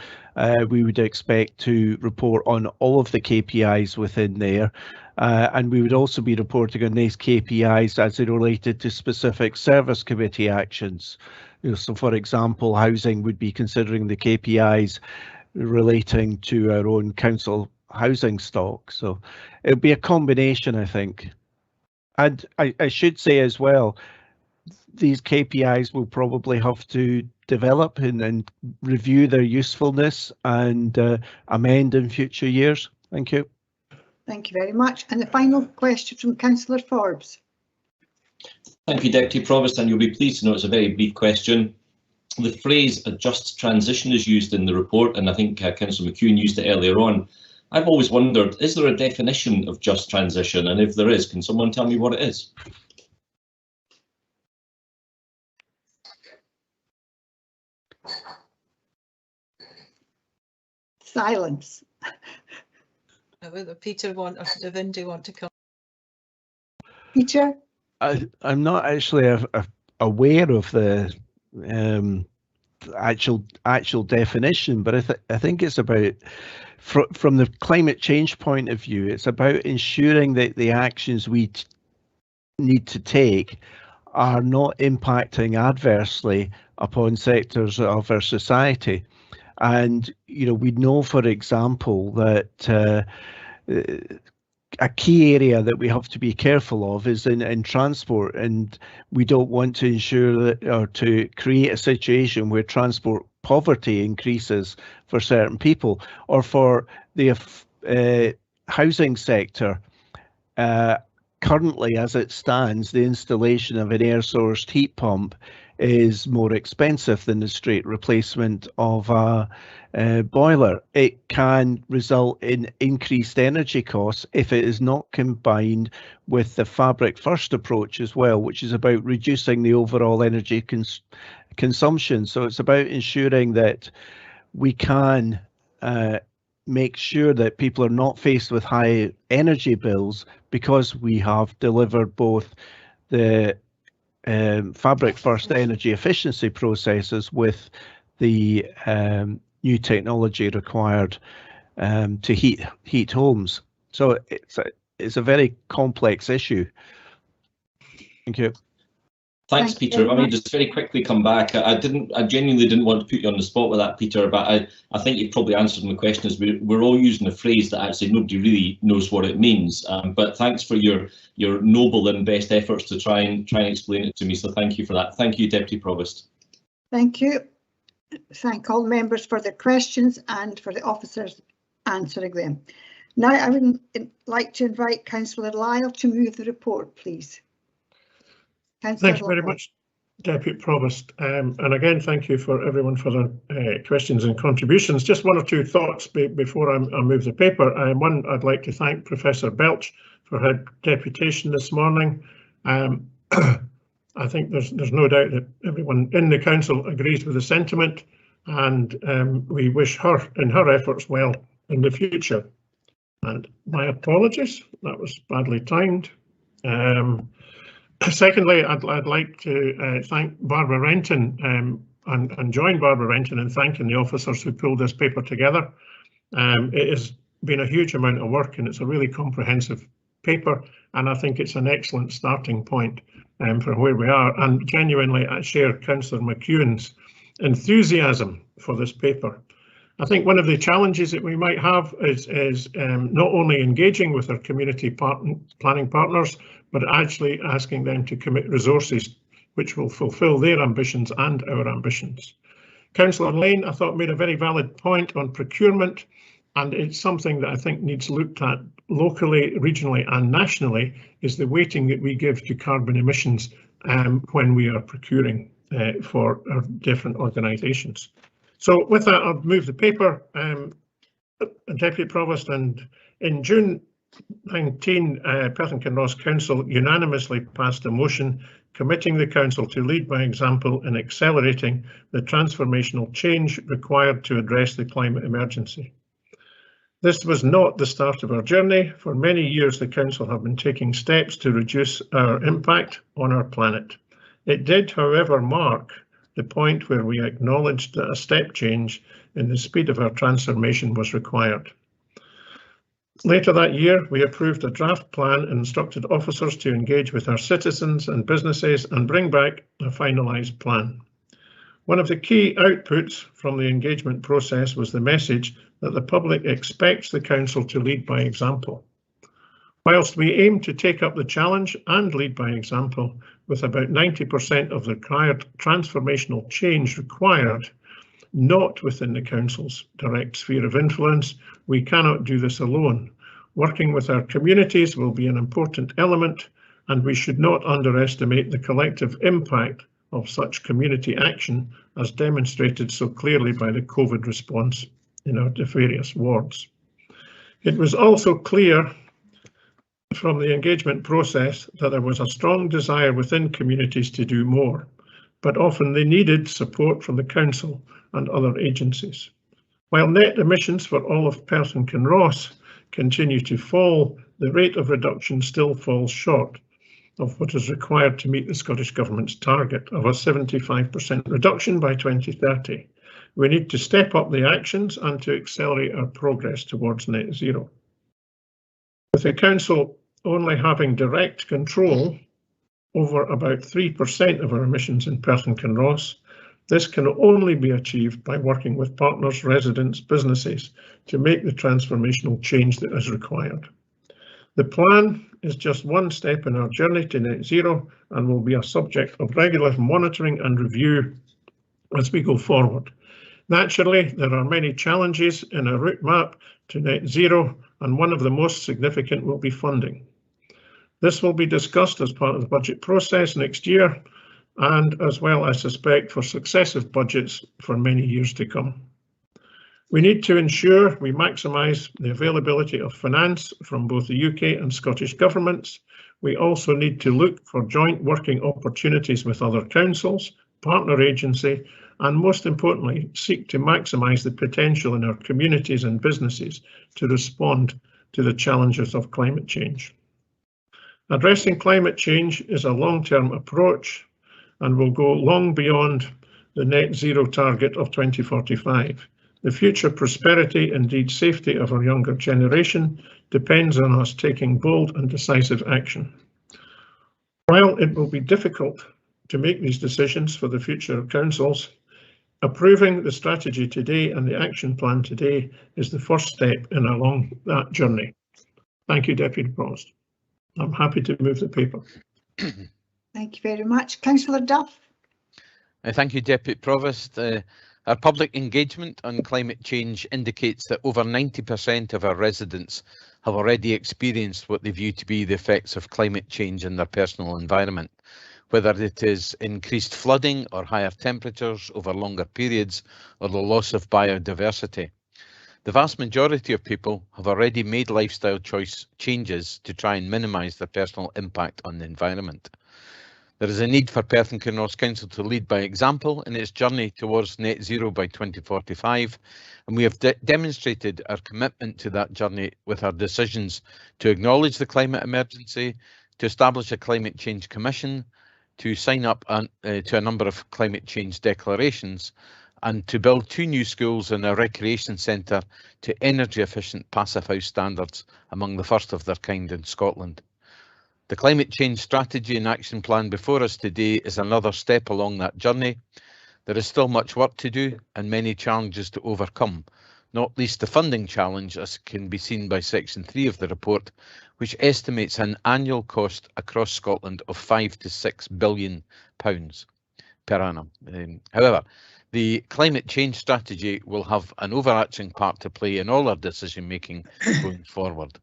S14: we would expect to report on all of the KPIs within there. And we would also be reporting on these KPIs as they related to specific service committee actions. You know, so for example, housing would be considering the KPIs relating to our own council housing stock. So it'll be a combination, I think. And I should say as well, these KPIs will probably have to develop and review their usefulness and amend in future years. Thank you.
S2: Thank you very much. And the final question from Councillor Forbes.
S8: Thank you, Deputy Provost, and you'll be pleased to know it's a very brief question. The phrase "a just transition" is used in the report, and I think Councillor McEwen used it earlier on. I've always wondered, is there a definition of just transition? And if there is, can someone tell me what it is?
S2: Silence.
S18: Whether Peter or Davinder want to come.
S2: Peter?
S14: I'm not actually aware of the actual definition, but I think it's about, from the climate change point of view, it's about ensuring that the actions we need to take are not impacting adversely upon sectors of our society. And, you know, we know, for example, that a key area that we have to be careful of is in transport, and we don't want to ensure that, or to create a situation where transport poverty increases for certain people, or for the housing sector. Currently, as it stands, the installation of an air-sourced heat pump is more expensive than the straight replacement of a boiler. It can result in increased energy costs if it is not combined with the fabric first approach as well, which is about reducing the overall energy consumption. So it's about ensuring that we can make sure that people are not faced with high energy bills, because we have delivered both the fabric first energy efficiency processes with the new technology required to heat homes. So it's a very complex issue. Thank you.
S8: Thanks, Peter. I mean, just very quickly come back. I genuinely didn't want to put you on the spot with that, Peter, but I think you've probably answered my question. Is we're all using a phrase that actually nobody really knows what it means. But thanks for your noble and best efforts to try and explain it to me. So thank you for that. Thank you, Deputy Provost.
S2: Thank you. Thank all members for their questions and for the officers answering them. Now I would like to invite Councillor Lyle to move the report, please.
S24: Thank you very much, Deputy Provost. And again, thank you for everyone for their questions and contributions. Just one or two thoughts before I move the paper. One, I'd like to thank Professor Belch for her deputation this morning. I think there's no doubt that everyone in the council agrees with the sentiment, and we wish her in her efforts well in the future. And my apologies, that was badly timed. Secondly, I'd like to thank Barbara Renton and join Barbara Renton in thanking the officers who pulled this paper together. It has been a huge amount of work, and it's a really comprehensive paper, and I think it's an excellent starting point for where we are. And genuinely, I share Councillor McEwen's enthusiasm for this paper. I think one of the challenges that we might have is not only engaging with our community planning partners, but actually asking them to commit resources which will fulfil their ambitions and our ambitions. Councillor Lane, I thought, made a very valid point on procurement, and it's something that I think needs looked at locally, regionally and nationally, is the weighting that we give to carbon emissions when we are procuring for our different organisations. So with that, I'll move the paper, Deputy Provost, and in June 2019, Perth and Kinross Council unanimously passed a motion committing the Council to lead by example in accelerating the transformational change required to address the climate emergency. This was not the start of our journey. For many years, the Council have been taking steps to reduce our impact on our planet. It did, however, mark the point where we acknowledged that a step change in the speed of our transformation was required. Later that year, we approved a draft plan and instructed officers to engage with our citizens and businesses and bring back a finalised plan. One of the key outputs from the engagement process was the message that the public expects the Council to lead by example. Whilst we aim to take up the challenge and lead by example, with about 90% of the required transformational change required not within the Council's direct sphere of influence, we cannot do this alone. Working with our communities will be an important element, and we should not underestimate the collective impact of such community action as demonstrated so clearly by the COVID response in our various wards. It was also clear from the engagement process that there was a strong desire within communities to do more, but often they needed support from the Council and other agencies. While net emissions for all of Perth and Kinross continue to fall, the rate of reduction still falls short of what is required to meet the Scottish Government's target of a 75% reduction by 2030. We need to step up the actions and to accelerate our progress towards net zero. With the Council only having direct control over about 3% of our emissions in Perth and Kinross, this can only be achieved by working with partners, residents, businesses to make the transformational change that is required. The plan is just one step in our journey to net zero and will be a subject of regular monitoring and review as we go forward. Naturally, there are many challenges in our route map to net zero, and one of the most significant will be funding. This will be discussed as part of the budget process next year, and as well, I suspect, for successive budgets for many years to come. We need to ensure we maximise the availability of finance from both the UK and Scottish governments. We also need to look for joint working opportunities with other councils, partner agency, and most importantly, seek to maximise the potential in our communities and businesses to respond to the challenges of climate change. Addressing climate change is a long-term approach and will go long beyond the net zero target of 2045. The future prosperity, indeed safety of our younger generation depends on us taking bold and decisive action. While it will be difficult to make these decisions for the future of councils, approving the strategy today and the action plan today is the first step in along that journey. Thank you, Deputy Provost. I'm happy to move the paper.
S2: Thank you very much. Councillor Duff.
S7: Thank you, Deputy Provost. Our public engagement on climate change indicates that over 90% of our residents have already experienced what they view to be the effects of climate change in their personal environment, whether it is increased flooding or higher temperatures over longer periods or the loss of biodiversity. The vast majority of people have already made lifestyle choice changes to try and minimise their personal impact on the environment. There is a need for Perth and Kinross Council to lead by example in its journey towards net zero by 2045, and we have demonstrated our commitment to that journey with our decisions to acknowledge the climate emergency, to establish a climate change commission, to sign up to a number of climate change declarations, and to build 2 new schools and a recreation centre to energy efficient passive house standards, among the first of their kind in Scotland. The climate change strategy and action plan before us today is another step along that journey. There is still much work to do and many challenges to overcome, not least the funding challenge, as can be seen by section 3 of the report, which estimates an annual cost across Scotland of £5 to £6 billion per annum. However, the climate change strategy will have an overarching part to play in all our decision making going forward.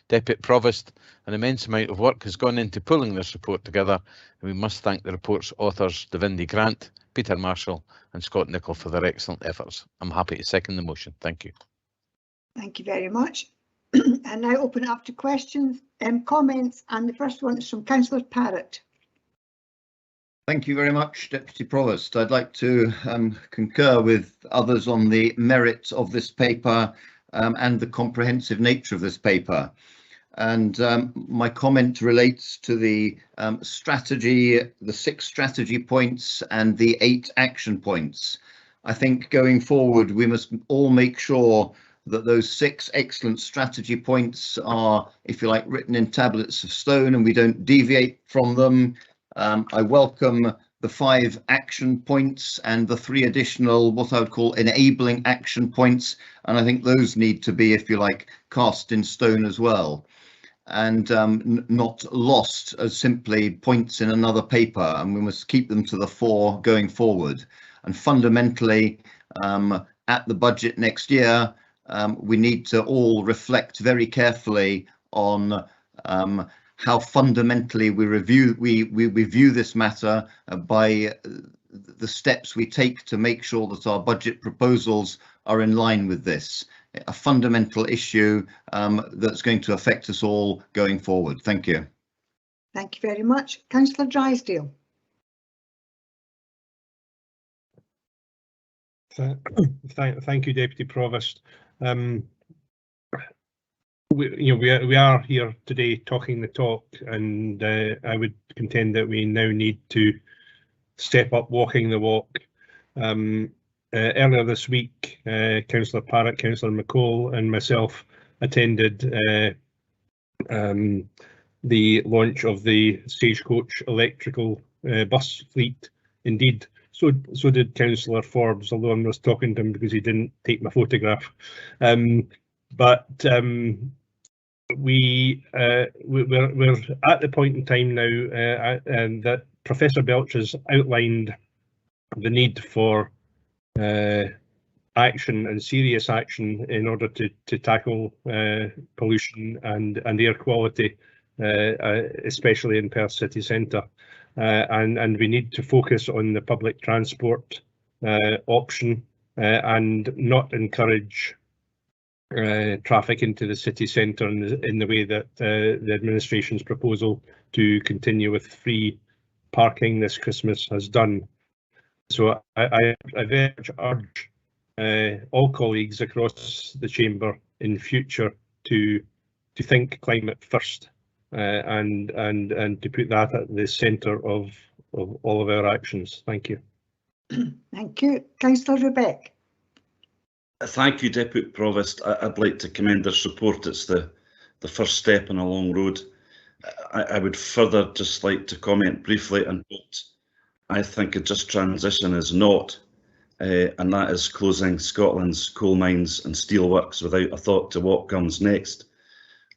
S7: Deputy Provost, an immense amount of work has gone into pulling this report together, and we must thank the report's authors, Davindi Grant, Peter Marshall and Scott Nichol for their excellent efforts. I'm happy to second the motion. Thank you.
S2: Thank you very much. And now open it up to questions and comments, and the first one is from Councillor Parrott.
S10: Thank you very much, Deputy Provost. I'd like to concur with others on the merits of this paper and the comprehensive nature of this paper. And my comment relates to the strategy, the 6 strategy points and the 8 action points. I think going forward, we must all make sure that those 6 excellent strategy points are, if you like, written in tablets of stone and we don't deviate from them. I welcome the 5 action points and the 3 additional, what I would call enabling action points. And I think those need to be, if you like, cast in stone as well, and not lost as simply points in another paper. And we must keep them to the fore going forward. And fundamentally, at the budget next year, we need to all reflect very carefully on how fundamentally we view this matter by the steps we take to make sure that our budget proposals are in line with this, a fundamental issue that's going to affect us all going forward. Thank you.
S2: Thank you very much. Councillor Drysdale.
S24: Thank you, Deputy Provost. We are here today talking the talk, and I would contend that we now need to step up walking the walk. Earlier this week, Councillor Parrott, Councillor McCall and myself attended the launch of the Stagecoach electrical bus fleet. Indeed, so did Councillor Forbes, although I was talking to him because he didn't take my photograph. But we're at the point in time now and that Professor Belch has outlined the need for action and serious action in order to tackle pollution and air quality, especially in Perth city centre. And we need to focus on the public transport option and not encourage traffic into the city centre in the way that the administration's proposal to continue with free parking this Christmas has done. So I very much urge all colleagues across the chamber in future to think climate first and to put that at the centre of all of our actions. Thank you.
S2: Thank you. Councillor Rebecca.
S15: Thank you, Deputy Provost. I'd like to commend this report. It's the first step on a long road. I would further just like to comment briefly on what I think a just transition is not, and that is closing Scotland's coal mines and steelworks without a thought to what comes next,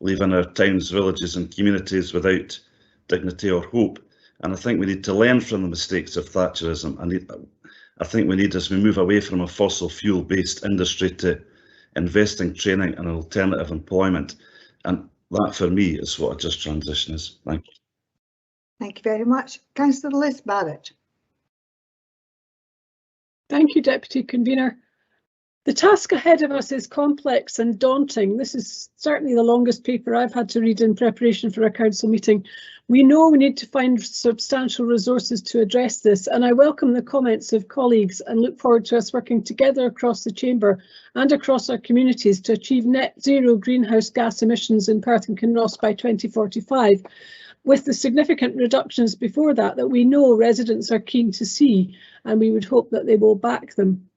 S15: leaving our towns, villages and communities without dignity or hope. And I think we need to learn from the mistakes of Thatcherism. I think we need, as we move away from a fossil fuel based industry, to invest in training and alternative employment. And that for me is what a just transition is. Thank you.
S2: Thank you very much. Councillor Liz Barrett.
S11: Thank you, Deputy Convener. The task ahead of us is complex and daunting. This is certainly the longest paper I've had to read in preparation for a council meeting. We know we need to find substantial resources to address this, and I welcome the comments of colleagues and look forward to us working together across the chamber and across our communities to achieve net zero greenhouse gas emissions in Perth and Kinross by 2045, with the significant reductions before that we know residents are keen to see, and we would hope that they will back them.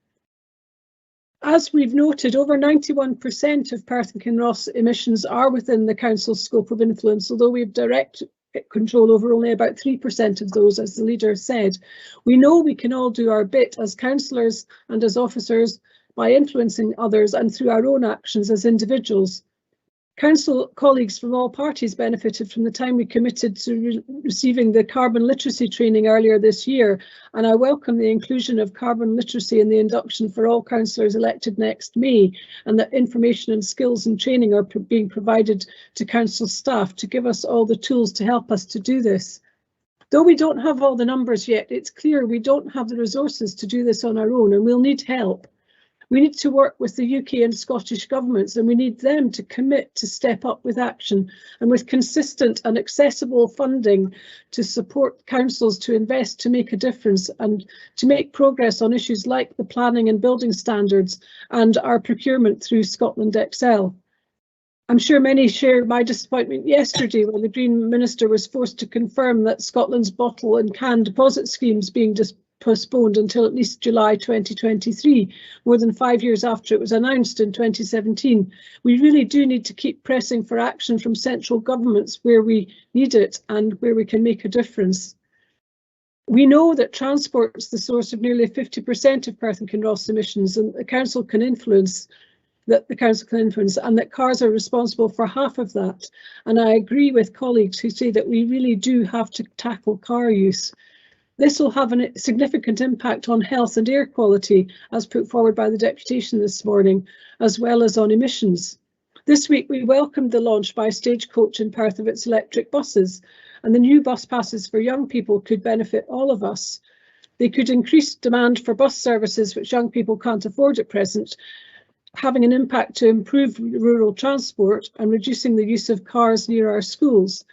S11: As we've noted, over 91% of Perth and Kinross emissions are within the council's scope of influence, although we have direct control over only about 3% of those, as the leader said. We know we can all do our bit as councillors and as officers by influencing others and through our own actions as individuals. Council colleagues from all parties benefited from the time we committed to receiving the carbon literacy training earlier this year, and I welcome the inclusion of carbon literacy in the induction for all councillors elected next May, and that information and skills and training are being provided to council staff to give us all the tools to help us to do this. Though we don't have all the numbers yet, it's clear we don't have the resources to do this on our own, and we'll need help. We need to work with the UK and Scottish governments, and we need them to commit to step up with action and with consistent and accessible funding to support councils to invest, to make a difference and to make progress on issues like the planning and building standards and our procurement through Scotland Excel. I'm sure many share my disappointment yesterday when the Green Minister was forced to confirm that Scotland's bottle and can deposit schemes being postponed until at least July 2023, more than 5 years after it was announced in 2017. We really do need to keep pressing for action from central governments where we need it and where we can make a difference. We know that transport is the source of nearly 50% of Perth and Kinross emissions, and the council can influence and that cars are responsible for half of that. And I agree with colleagues who say that we really do have to tackle car use. This will have a significant impact on health and air quality, as put forward by the deputation this morning, as well as on emissions. This week we welcomed the launch by Stagecoach in Perth of its electric buses, and the new bus passes for young people could benefit all of us. They could increase demand for bus services which young people can't afford at present, having an impact to improve rural transport and reducing the use of cars near our schools.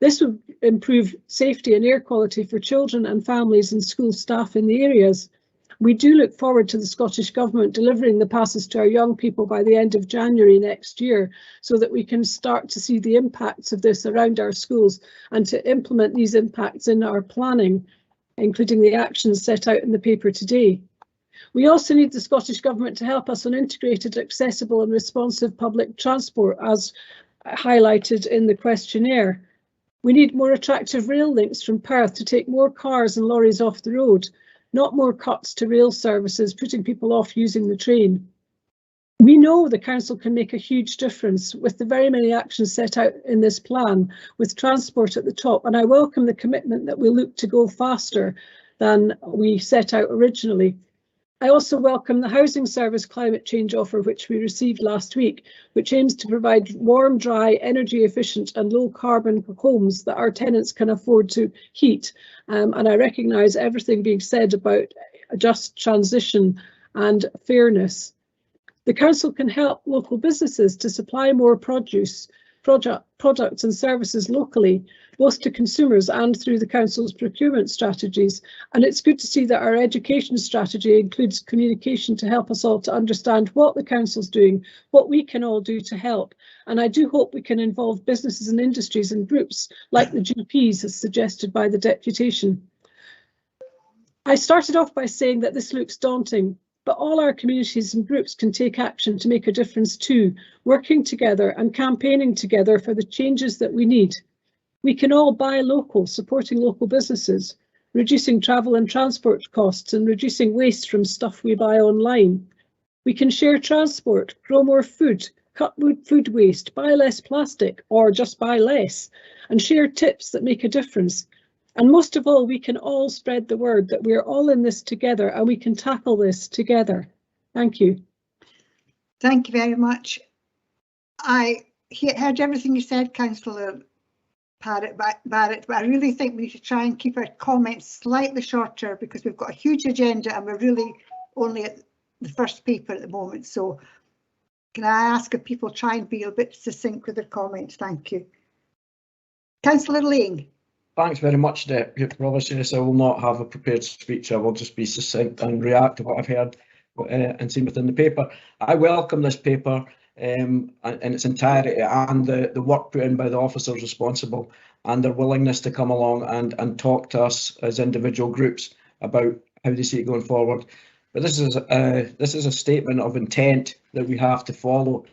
S11: This would improve safety and air quality for children and families and school staff in the areas. We do look forward to the Scottish Government delivering the passes to our young people by the end of January next year, so that we can start to see the impacts of this around our schools and to implement these impacts in our planning, including the actions set out in the paper today. We also need the Scottish Government to help us on integrated, accessible and responsive public transport, as highlighted in the questionnaire. We need more attractive rail links from Perth to take more cars and lorries off the road, not more cuts to rail services, putting people off using the train. We know the council can make a huge difference with the very many actions set out in this plan, with transport at the top, and I welcome the commitment that we'll look to go faster than we set out originally. I also welcome the Housing Service climate change offer which we received last week, which aims to provide warm, dry, energy efficient and low carbon homes that our tenants can afford to heat. And I recognise everything being said about a just transition and fairness. The council can help local businesses to supply more products and services locally, both to consumers and through the council's procurement strategies. And it's good to see that our education strategy includes communication to help us all to understand what the council's doing, what we can all do to help. And I do hope we can involve businesses and industries and groups like the GPs, as suggested by the deputation. I started off by saying that this looks daunting, but all our communities and groups can take action to make a difference too, working together and campaigning together for the changes that we need. We can all buy local, supporting local businesses, reducing travel and transport costs and reducing waste from stuff we buy online. We can share transport, grow more food, cut food waste, buy less plastic or just buy less, and share tips that make a difference. And most of all, we can all spread the word that we're all in this together and we can tackle this together. Thank you.
S2: Thank you very much. I heard everything you said, Councillor Barrett, but I really think we should try and keep our comments slightly shorter because we've got a huge agenda and we're really only at the first paper at the moment. So can I ask if people try and be a bit succinct with their comments? Thank you. Councillor Lane.
S1: Thanks very much, Deputy Provost. Yes, I will not have a prepared speech. I will just be succinct and react to what I've heard and seen within the paper. I welcome this paper in its entirety and the work put in by the officers responsible and their willingness to come along and talk to us as individual groups about how they see it going forward. But this is a statement of intent that we have to follow.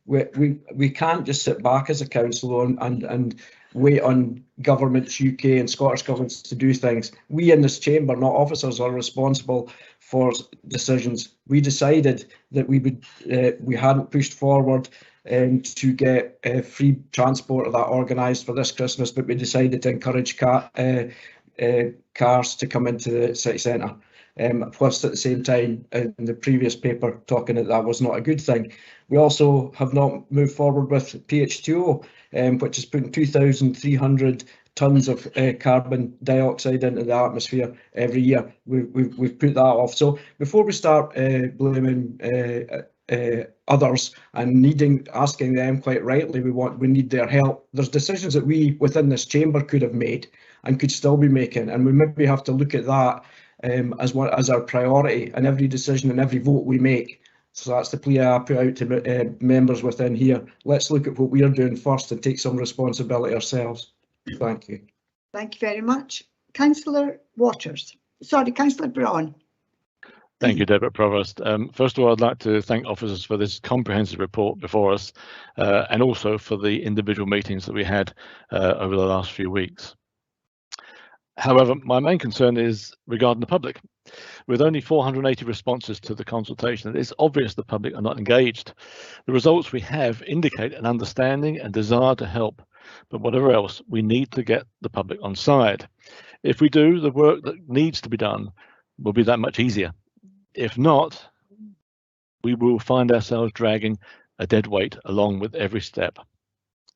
S1: We can't just sit back as a council and wait on governments, UK and Scottish governments to do things. We in this chamber, not officers, are responsible for decisions. We decided that we hadn't pushed forward to get free transport of that organised for this Christmas, but we decided to encourage cars to come into the city centre. Plus, at the same time, in the previous paper, talking that was not a good thing. We also have not moved forward with PH2O, which is putting 2,300 tons of carbon dioxide into the atmosphere every year. We've put that off. So before we start blaming others and asking them quite rightly, we need their help. There's decisions that we within this chamber could have made and could still be making, and we maybe have to look at that as our priority in every decision and every vote we make. So that's the plea I put out to members within here. Let's look at what we are doing first and take some responsibility ourselves. Thank you.
S2: Thank you very much. Councillor Waters. Sorry, Councillor Braun.
S9: Thank you, Deborah Provost. First of all, I'd like to thank officers for this comprehensive report before us, and also for the individual meetings that we had over the last few weeks. However, my main concern is regarding the public. With only 480 responses to the consultation, it's obvious the public are not engaged. The results we have indicate an understanding and desire to help, but whatever else, we need to get the public on side. If we do, the work that needs to be done will be that much easier. If not, we will find ourselves dragging a dead weight along with every step.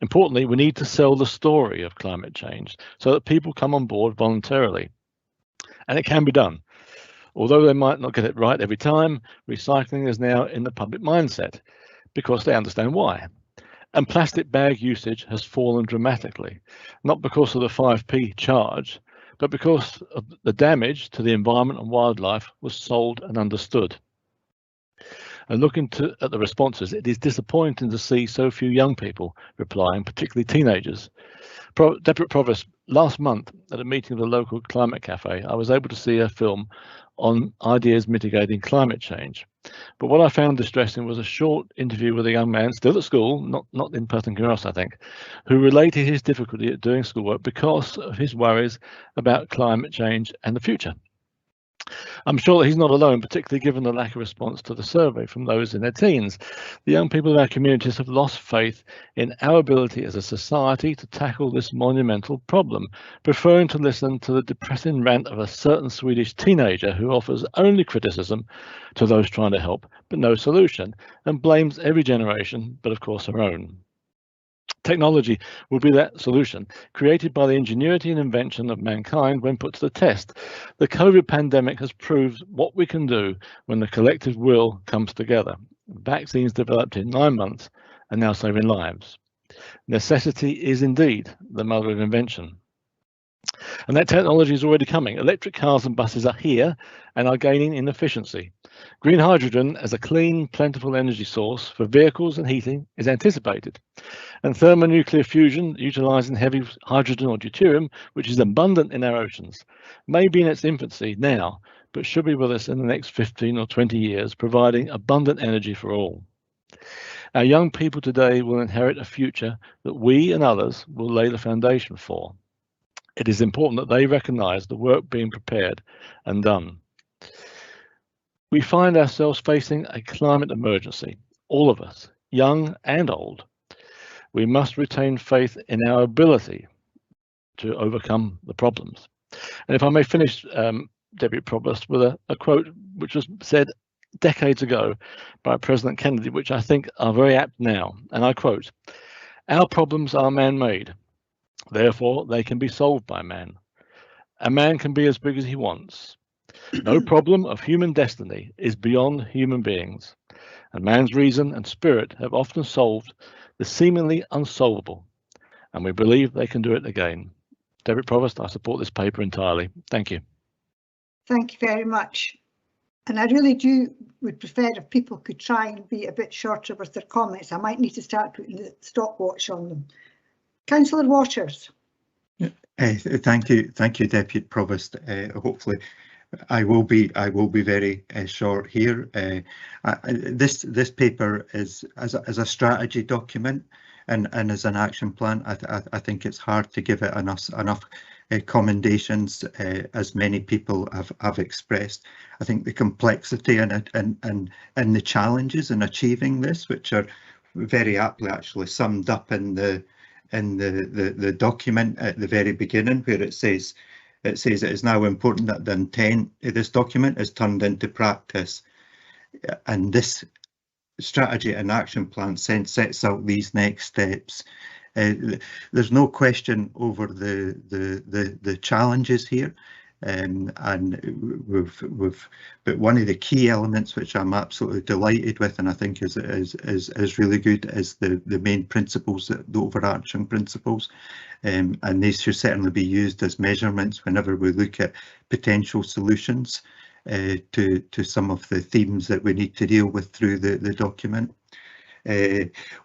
S9: Importantly, we need to sell the story of climate change so that people come on board voluntarily. And it can be done. Although they might not get it right every time, recycling is now in the public mindset because they understand why. And plastic bag usage has fallen dramatically, not because of the 5p charge, but because of the damage to the environment and wildlife was sold and understood. And looking at the responses, it is disappointing to see so few young people replying, particularly teenagers. Deputy Provost, last month at a meeting of the local climate cafe, I was able to see a film on ideas mitigating climate change. But what I found distressing was a short interview with a young man still at school, not in Perth and Kinross, I think, who related his difficulty at doing schoolwork because of his worries about climate change and the future. I'm sure that he's not alone, particularly given the lack of response to the survey from those in their teens. The young people of our communities have lost faith in our ability as a society to tackle this monumental problem, preferring to listen to the depressing rant of a certain Swedish teenager who offers only criticism to those trying to help, but no solution, and blames every generation, but of course her own. Technology will be that solution, created by the ingenuity and invention of mankind when put to the test. The COVID pandemic has proved what we can do when the collective will comes together. Vaccines developed in 9 months are now saving lives. Necessity is indeed the mother of invention. And that technology is already coming. Electric cars and buses are here and are gaining in efficiency. Green hydrogen as a clean, plentiful energy source for vehicles and heating is anticipated. And thermonuclear fusion, utilising heavy hydrogen or deuterium, which is abundant in our oceans, may be in its infancy now, but should be with us in the next 15 or 20 years, providing abundant energy for all. Our young people today will inherit a future that we and others will lay the foundation for. It is important that they recognise the work being prepared and done. We find ourselves facing a climate emergency, all of us, young and old. We must retain faith in our ability to overcome the problems. And if I may finish, Deputy Provost, with a quote which was said decades ago by President Kennedy, which I think are very apt now, and I quote, "Our problems are man-made. Therefore, they can be solved by man. A man can be as big as he wants. No problem of human destiny is beyond human beings, and man's reason and spirit have often solved the seemingly unsolvable, and we believe they can do it again." Deputy Provost, I support this paper entirely. Thank you.
S2: Thank you very much. And I really would prefer if people could try and be a bit shorter with their comments. I might need to start putting the stopwatch on them. Councillor Waters.
S21: Thank you, Deputy Provost. Hopefully, I will be very short here. This paper is as a strategy document and as an action plan. I think it's hard to give it enough commendations, as many people have expressed. I think the complexity and the challenges in achieving this, which are very aptly actually summed up in the document at the very beginning, where it says it is now important that the intent of this document is turned into practice, and this strategy and action plan sets out these next steps There's no question over the challenges here. And but one of the key elements which I'm absolutely delighted with, and I think is really good, is the main principles, the overarching principles, and these should certainly be used as measurements whenever we look at potential solutions to some of the themes that we need to deal with through the document.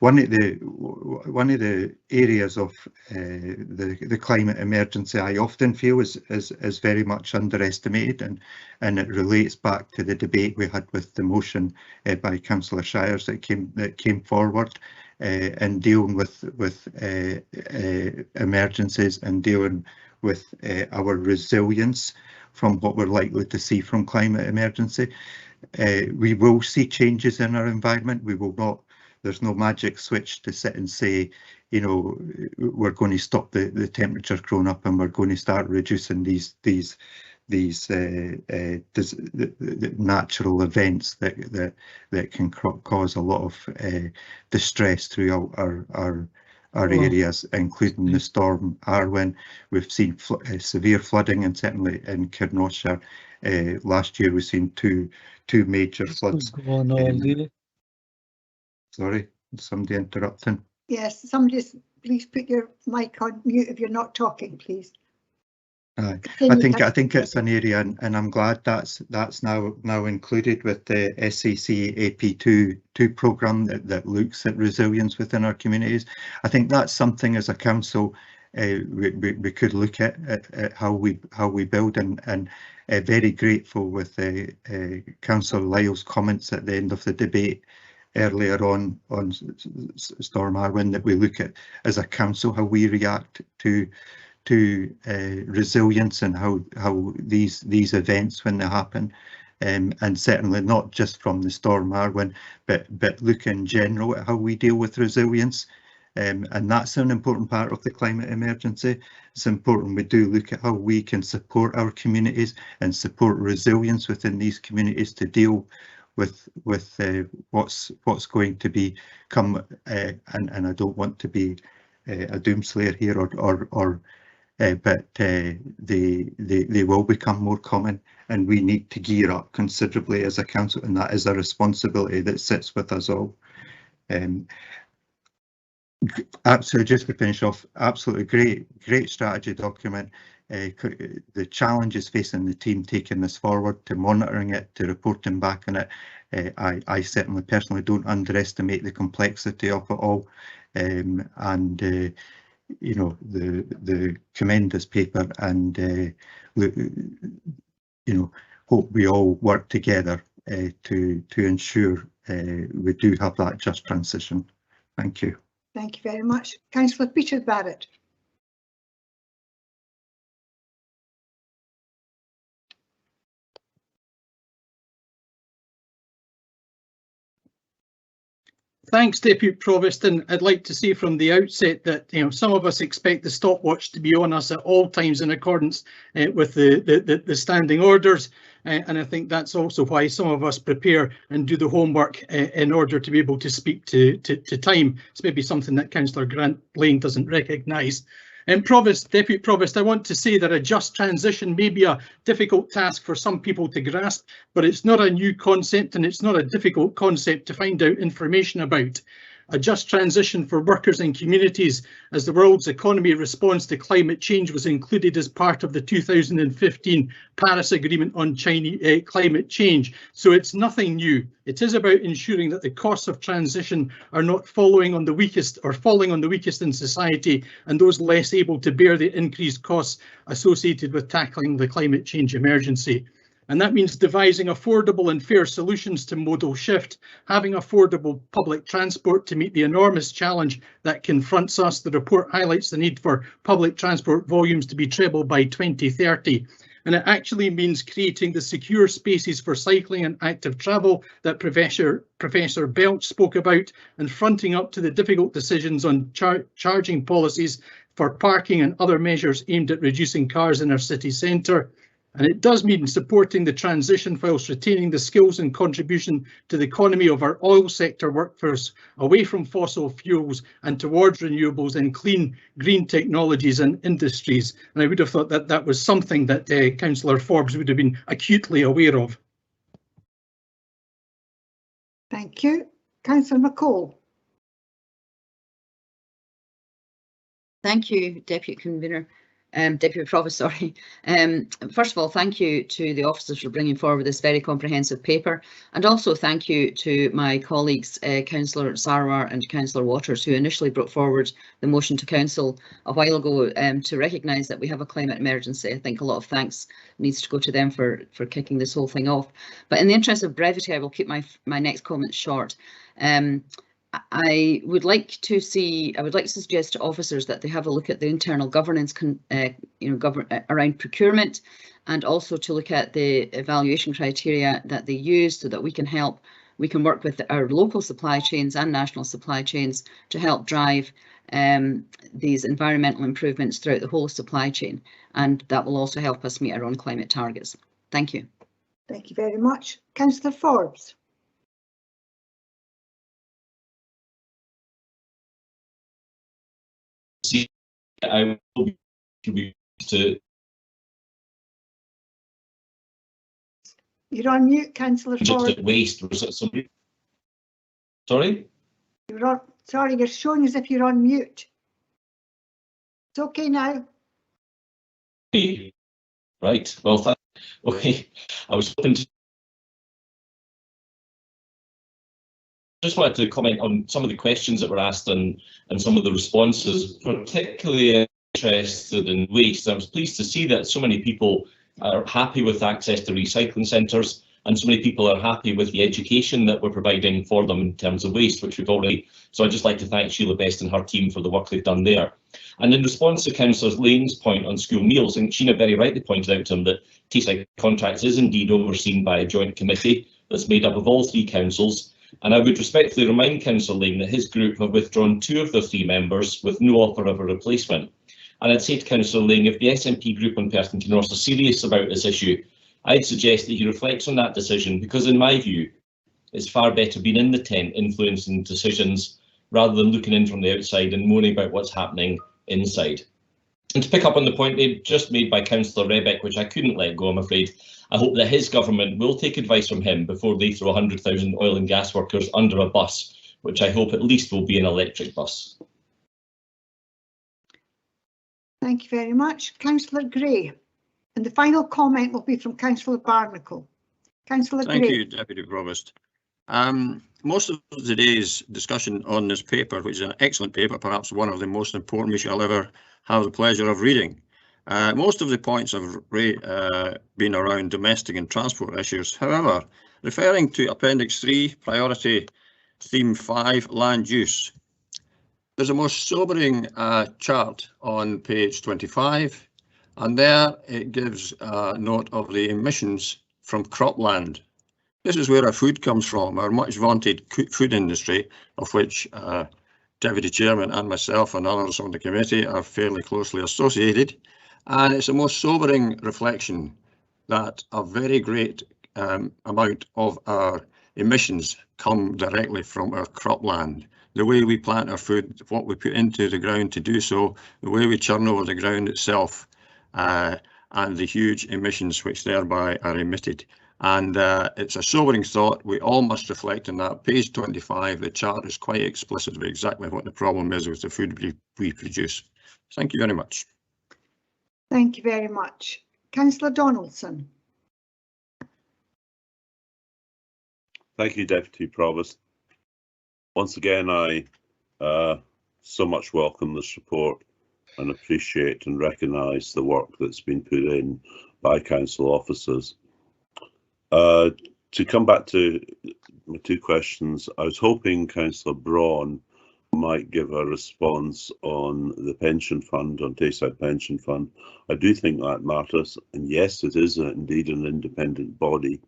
S21: One of the areas of the climate emergency I often feel is very much underestimated, and it relates back to the debate we had with the motion by Councillor Shires that came forward, and dealing with emergencies and dealing with our resilience from what we're likely to see from climate emergency. We will see changes in our environment. We will not. There's no magic switch to sit and say, you know, we're going to stop the temperature growing up and we're going to start reducing these natural events that can cause a lot of distress throughout our areas, including the storm Arwen. We've seen severe flooding, and certainly in Kinross last year we've seen two major floods. Sorry, somebody interrupting.
S2: Yes, somebody, please put your mic on mute if you're not talking, please.
S21: I think it's an area, and I'm glad that's now included with the SAC AP2 programme that looks at resilience within our communities. I think that's something as a council we could look at how we build, and very grateful with Councillor Lyle's comments at the end of the debate earlier on Storm Arwen, that we look at as a council how we react to resilience and how these events when they happen, and certainly not just from the Storm Arwen, but look in general at how we deal with resilience, and that's an important part of the climate emergency. It's important we do look at how we can support our communities and support resilience within these communities to deal with what's going to become, and I don't want to be a doomslayer here, but they will become more common, and we need to gear up considerably as a council, and that is a responsibility that sits with us all. Absolutely, just to finish off, absolutely great strategy document. The challenges facing the team taking this forward, to monitoring it, to reporting back on it. I certainly personally don't underestimate the complexity of it all, and you know, the commend this paper, and you know, hope we all work together to ensure we do have that just transition. Thank you.
S2: Thank you very much. Councillor Peter Barrett.
S4: Thanks, Deputy Provost, and I'd like to say from the outset that some of us expect the stopwatch to be on us at all times in accordance with the standing orders, and I think that's also why some of us prepare and do the homework in order to be able to speak to time. It's maybe something that Councillor Grant Lane doesn't recognise. Deputy Provost, I want to say that a just transition may be a difficult task for some people to grasp, but it's not a new concept, and it's not a difficult concept to find out information about. A just transition for workers and communities as the world's economy responds to climate change was included as part of the 2015 Paris Agreement on climate change. So it's nothing new. It is about ensuring that the costs of transition are not falling on the weakest in society, and those less able to bear the increased costs associated with tackling the climate change emergency. And that means devising affordable and fair solutions to modal shift, having affordable public transport to meet the enormous challenge that confronts us. The report highlights the need for public transport volumes to be trebled by 2030. And it actually means creating the secure spaces for cycling and active travel that Professor Belch spoke about, and fronting up to the difficult decisions on charging policies for parking and other measures aimed at reducing cars in our city centre. And it does mean supporting the transition whilst retaining the skills and contribution to the economy of our oil sector workforce away from fossil fuels and towards renewables and clean green technologies and industries. And I would have thought that that was something that Councillor Forbes would have been acutely aware of.
S2: Thank you. Councillor McCall.
S13: Thank you, Deputy Convener. Deputy Provost, sorry. First of all, thank you to the officers for bringing forward this very comprehensive paper, and also thank you to my colleagues, Councillor Sarwar and Councillor Waters, who initially brought forward the motion to Council a while ago to recognise that we have a climate emergency. I think a lot of thanks needs to go to them for kicking this whole thing off. But in the interest of brevity, I will keep my next comment short. I would like to suggest to officers that they have a look at the internal governance, around procurement, and also to look at the evaluation criteria that they use, so that we can work with our local supply chains and national supply chains to help drive these environmental improvements throughout the whole supply chain, and that will also help us meet our own climate targets. Thank you.
S2: Thank you very much. Councillor Forbes.
S8: I will be to.
S2: You're on mute, Councillor Forbes.
S8: Waste. Was it somebody? Sorry?
S2: Sorry, you're showing as if you're on mute. It's okay now.
S8: Right. Well, okay. I was hoping to. Just wanted to comment on some of the questions that were asked and some of the responses, particularly interested in waste. I was pleased to see that so many people are happy with access to recycling centres, and so many people are happy with the education that we're providing for them in terms of waste, which we've already. So I'd just like to thank Sheila Best and her team for the work they've done there. And in response to Councillor Lane's point on school meals, and Sheena very rightly pointed out to him that Teesside Contracts is indeed overseen by a joint committee that's made up of all three councils. And I would respectfully remind Councillor Lane that his group have withdrawn 2 of their 3 members with no offer of a replacement. And I'd say to Councillor Lane, if the SNP group on Perth and Kinross are serious about this issue, I'd suggest that he reflects on that decision, because in my view, it's far better being in the tent influencing decisions rather than looking in from the outside and moaning about what's happening inside. And to pick up on the point they just made by Councillor Rebeck, which I couldn't let go, I'm afraid, I hope that his government will take advice from him before they throw 100,000 oil and gas workers under a bus, which I hope at least will be an electric bus.
S2: Thank you very much. Councillor Gray. And the final comment will be from Councillor Barnacle. Councillor Gray.
S3: Thank you, Deputy Provost. Most of today's discussion on this paper, which is an excellent paper, perhaps one of the most important we shall ever have the pleasure of reading. Most of the points have been around domestic and transport issues. However, referring to Appendix 3, Priority Theme 5, Land Use, there's a most sobering chart on page 25, and there it gives a note of the emissions from cropland. This is where our food comes from, our much vaunted food industry, of which Deputy Chairman and myself and others on the committee are fairly closely associated. And it's a most sobering reflection that a very great amount of our emissions come directly from our cropland. The way we plant our food, what we put into the ground to do so, the way we churn over the ground itself, and the huge emissions which thereby are emitted. And it's a sobering thought. We all must reflect on that. Page 25, the chart is quite explicit of exactly what the problem is with the food we produce. Thank you very much.
S2: Thank you very much. Councillor Donaldson.
S20: Thank you, Deputy Provost. Once again, I so much welcome this report and appreciate and recognise the work that's been put in by council officers. To come back to my 2 questions, I was hoping Councillor Braun might give a response on the pension fund, on Tayside Pension Fund. I do think that matters, and yes, it is indeed an independent body.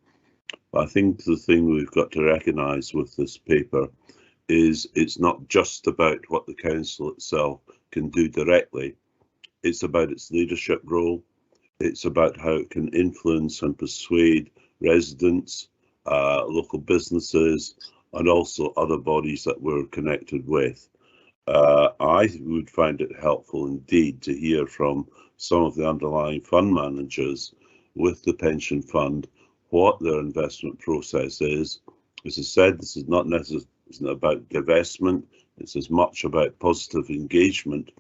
S20: But I think the thing we've got to recognise with this paper is it's not just about what the council itself can do directly, it's about its leadership role. It's about how it can influence and persuade residents, local businesses, and also other bodies that we're connected with. I would find it helpful indeed to hear from some of the underlying fund managers with the pension fund what their investment process is. As I said, this is not necessarily about divestment, it's as much about positive engagement,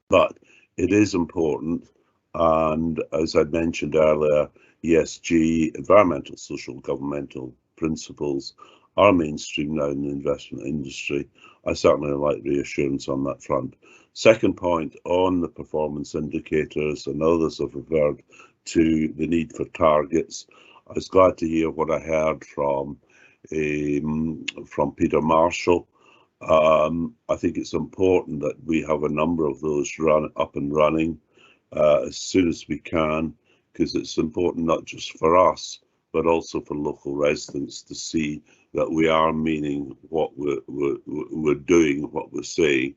S20: but it is important. And as I mentioned earlier, ESG, environmental, social, governmental principles are mainstream now in the investment industry. I certainly like reassurance on that front. Second point, on the performance indicators, and others have referred to the need for targets. I was glad to hear what I heard from Peter Marshall. I think it's important that we have a number of those up and running as soon as we can, because it's important not just for us, but also for local residents to see that we are meaning what we're doing, what we're saying,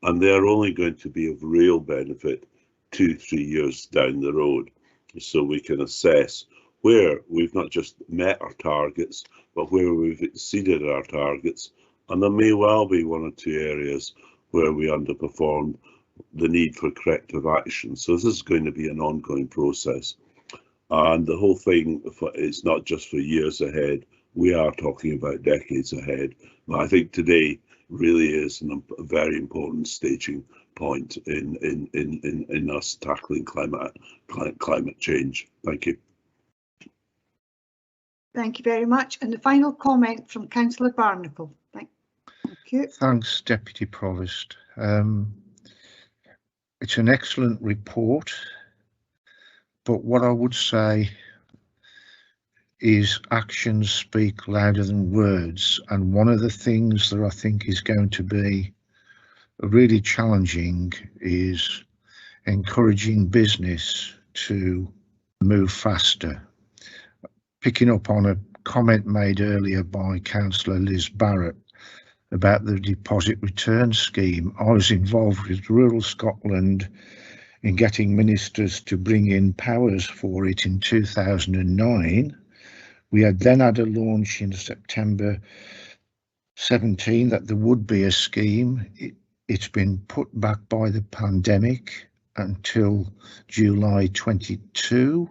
S20: and they're only going to be of real benefit 2-3 years down the road, so we can assess where we've not just met our targets, but where we've exceeded our targets, and there may well be 1 or 2 areas where we underperformed, the need for corrective action. So this is going to be an ongoing process, and the whole thing is not just for years ahead. We are talking about decades ahead, but I think today really is a very important staging point in us tackling climate change. Thank you.
S2: Thank you very much. And the final comment from Councillor Barnacle. Thank you.
S17: Thanks, Deputy Provost. It's an excellent report, but what I would say is actions speak louder than words, and one of the things that I think is going to be really challenging is encouraging business to move faster. Picking up on a comment made earlier by Councillor Liz Barrett about the deposit return scheme, I was involved with rural Scotland in getting ministers to bring in powers for it in 2009. We had then had a launch in September 17 that there would be a scheme. It's been put back by the pandemic until July 22,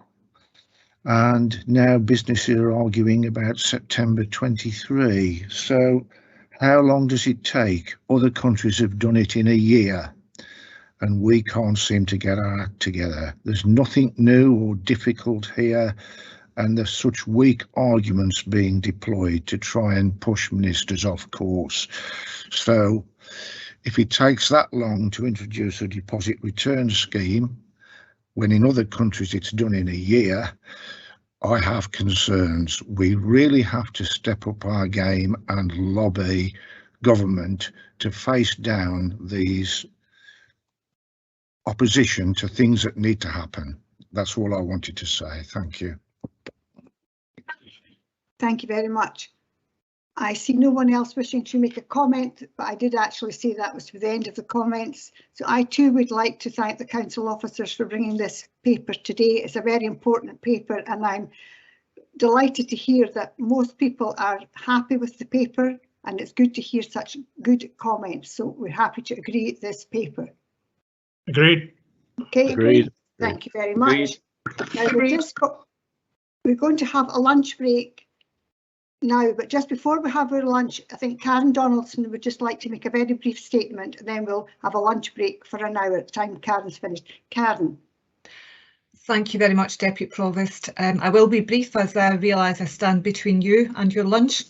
S17: and now businesses are arguing about September 23. So how long does it take? Other countries have done it in a year, and we can't seem to get our act together. There's nothing new or difficult here, and there's such weak arguments being deployed to try and push ministers off course. So if it takes that long to introduce a deposit return scheme, when in other countries it's done in a year, I have concerns. We really have to step up our game and lobby government to face down these opposition to things that need to happen. That's all I wanted to say. Thank you.
S2: Thank you very much. I see no one else wishing to make a comment, but I did actually say that was the end of the comments. So I too would like to thank the council officers for bringing this paper today. It's a very important paper, and I'm delighted to hear that most people are happy with the paper, and it's good to hear such good comments. So we're happy to agree with this paper.
S24: Agreed.
S2: Okay,
S24: agreed.
S2: Thank you very much. Now we're going to have a lunch break now, but just before we have our lunch, I think Karen Donaldson would just like to make a very brief statement, and then we'll have a lunch break for an hour at the time Karen's finished. Karen.
S18: Thank you very much, Deputy Provost. I will be brief as I realise I stand between you and your lunch.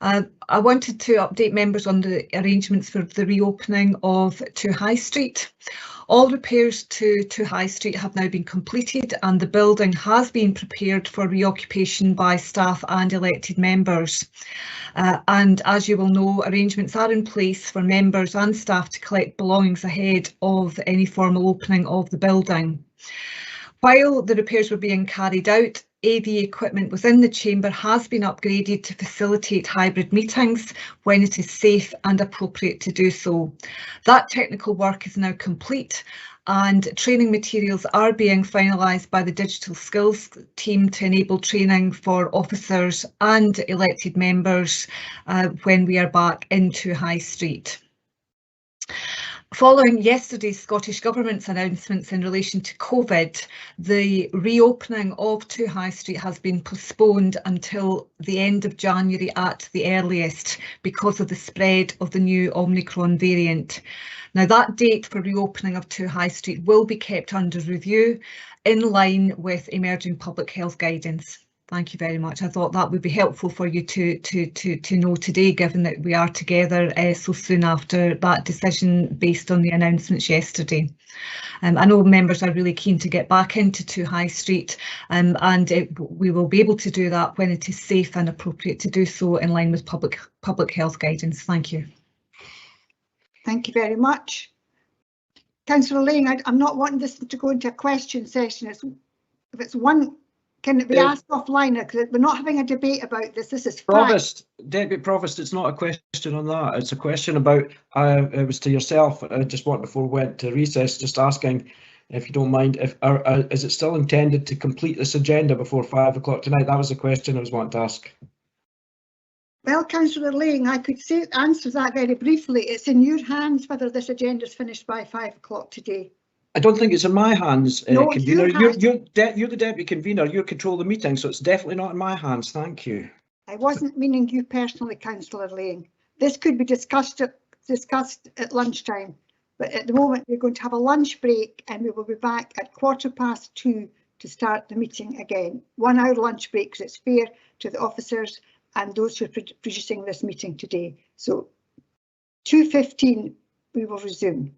S18: I wanted to update members on the arrangements for the reopening of 2 High Street. All repairs to 2 High Street have now been completed, and the building has been prepared for reoccupation by staff and elected members. And as you will know, arrangements are in place for members and staff to collect belongings ahead of any formal opening of the building. While the repairs were being carried out, AV equipment within the chamber has been upgraded to facilitate hybrid meetings when it is safe and appropriate to do so. That technical work is now complete, and training materials are being finalised by the digital skills team to enable training for officers and elected members when we are back into High Street. Following yesterday's Scottish Government's announcements in relation to COVID, the reopening of 2 High Street has been postponed until the end of January at the earliest because of the spread of the new Omicron variant. Now, that date for reopening of 2 High Street will be kept under review in line with emerging public health guidance. Thank you very much. I thought that would be helpful for you to know today, given that we are together so soon after that decision based on the announcements yesterday. I know members are really keen to get back into 2 High Street, and we will be able to do that when it is safe and appropriate to do so in line with public health guidance. Thank you.
S2: Thank you very much. Councillor Lane, I'm not wanting this to go into a question session. If it's one, can it be asked offline? Because we're not having a debate about this. This is
S1: Provost, Deputy Provost, it's not a question on that. It's a question about, it was to yourself. I just want, before we went to recess, just asking, if you don't mind, if is it still intended to complete this agenda before 5 o'clock tonight? That was the question I was wanting to ask.
S2: Well, Councillor Lang, I could answer that very briefly. It's in your hands whether this agenda is finished by 5 o'clock today.
S1: I don't think it's in my hands,
S2: No,
S1: convener. You're the deputy convener. You control the meeting, so it's definitely not in my hands. Thank you.
S2: I wasn't meaning you personally, Councillor Lang. This could be discussed at lunchtime, but at the moment we're going to have a lunch break and we will be back at 2:15 to start the meeting again. 1 hour lunch break because it's fair to the officers and those who are producing this meeting today. So 2:15 we will resume.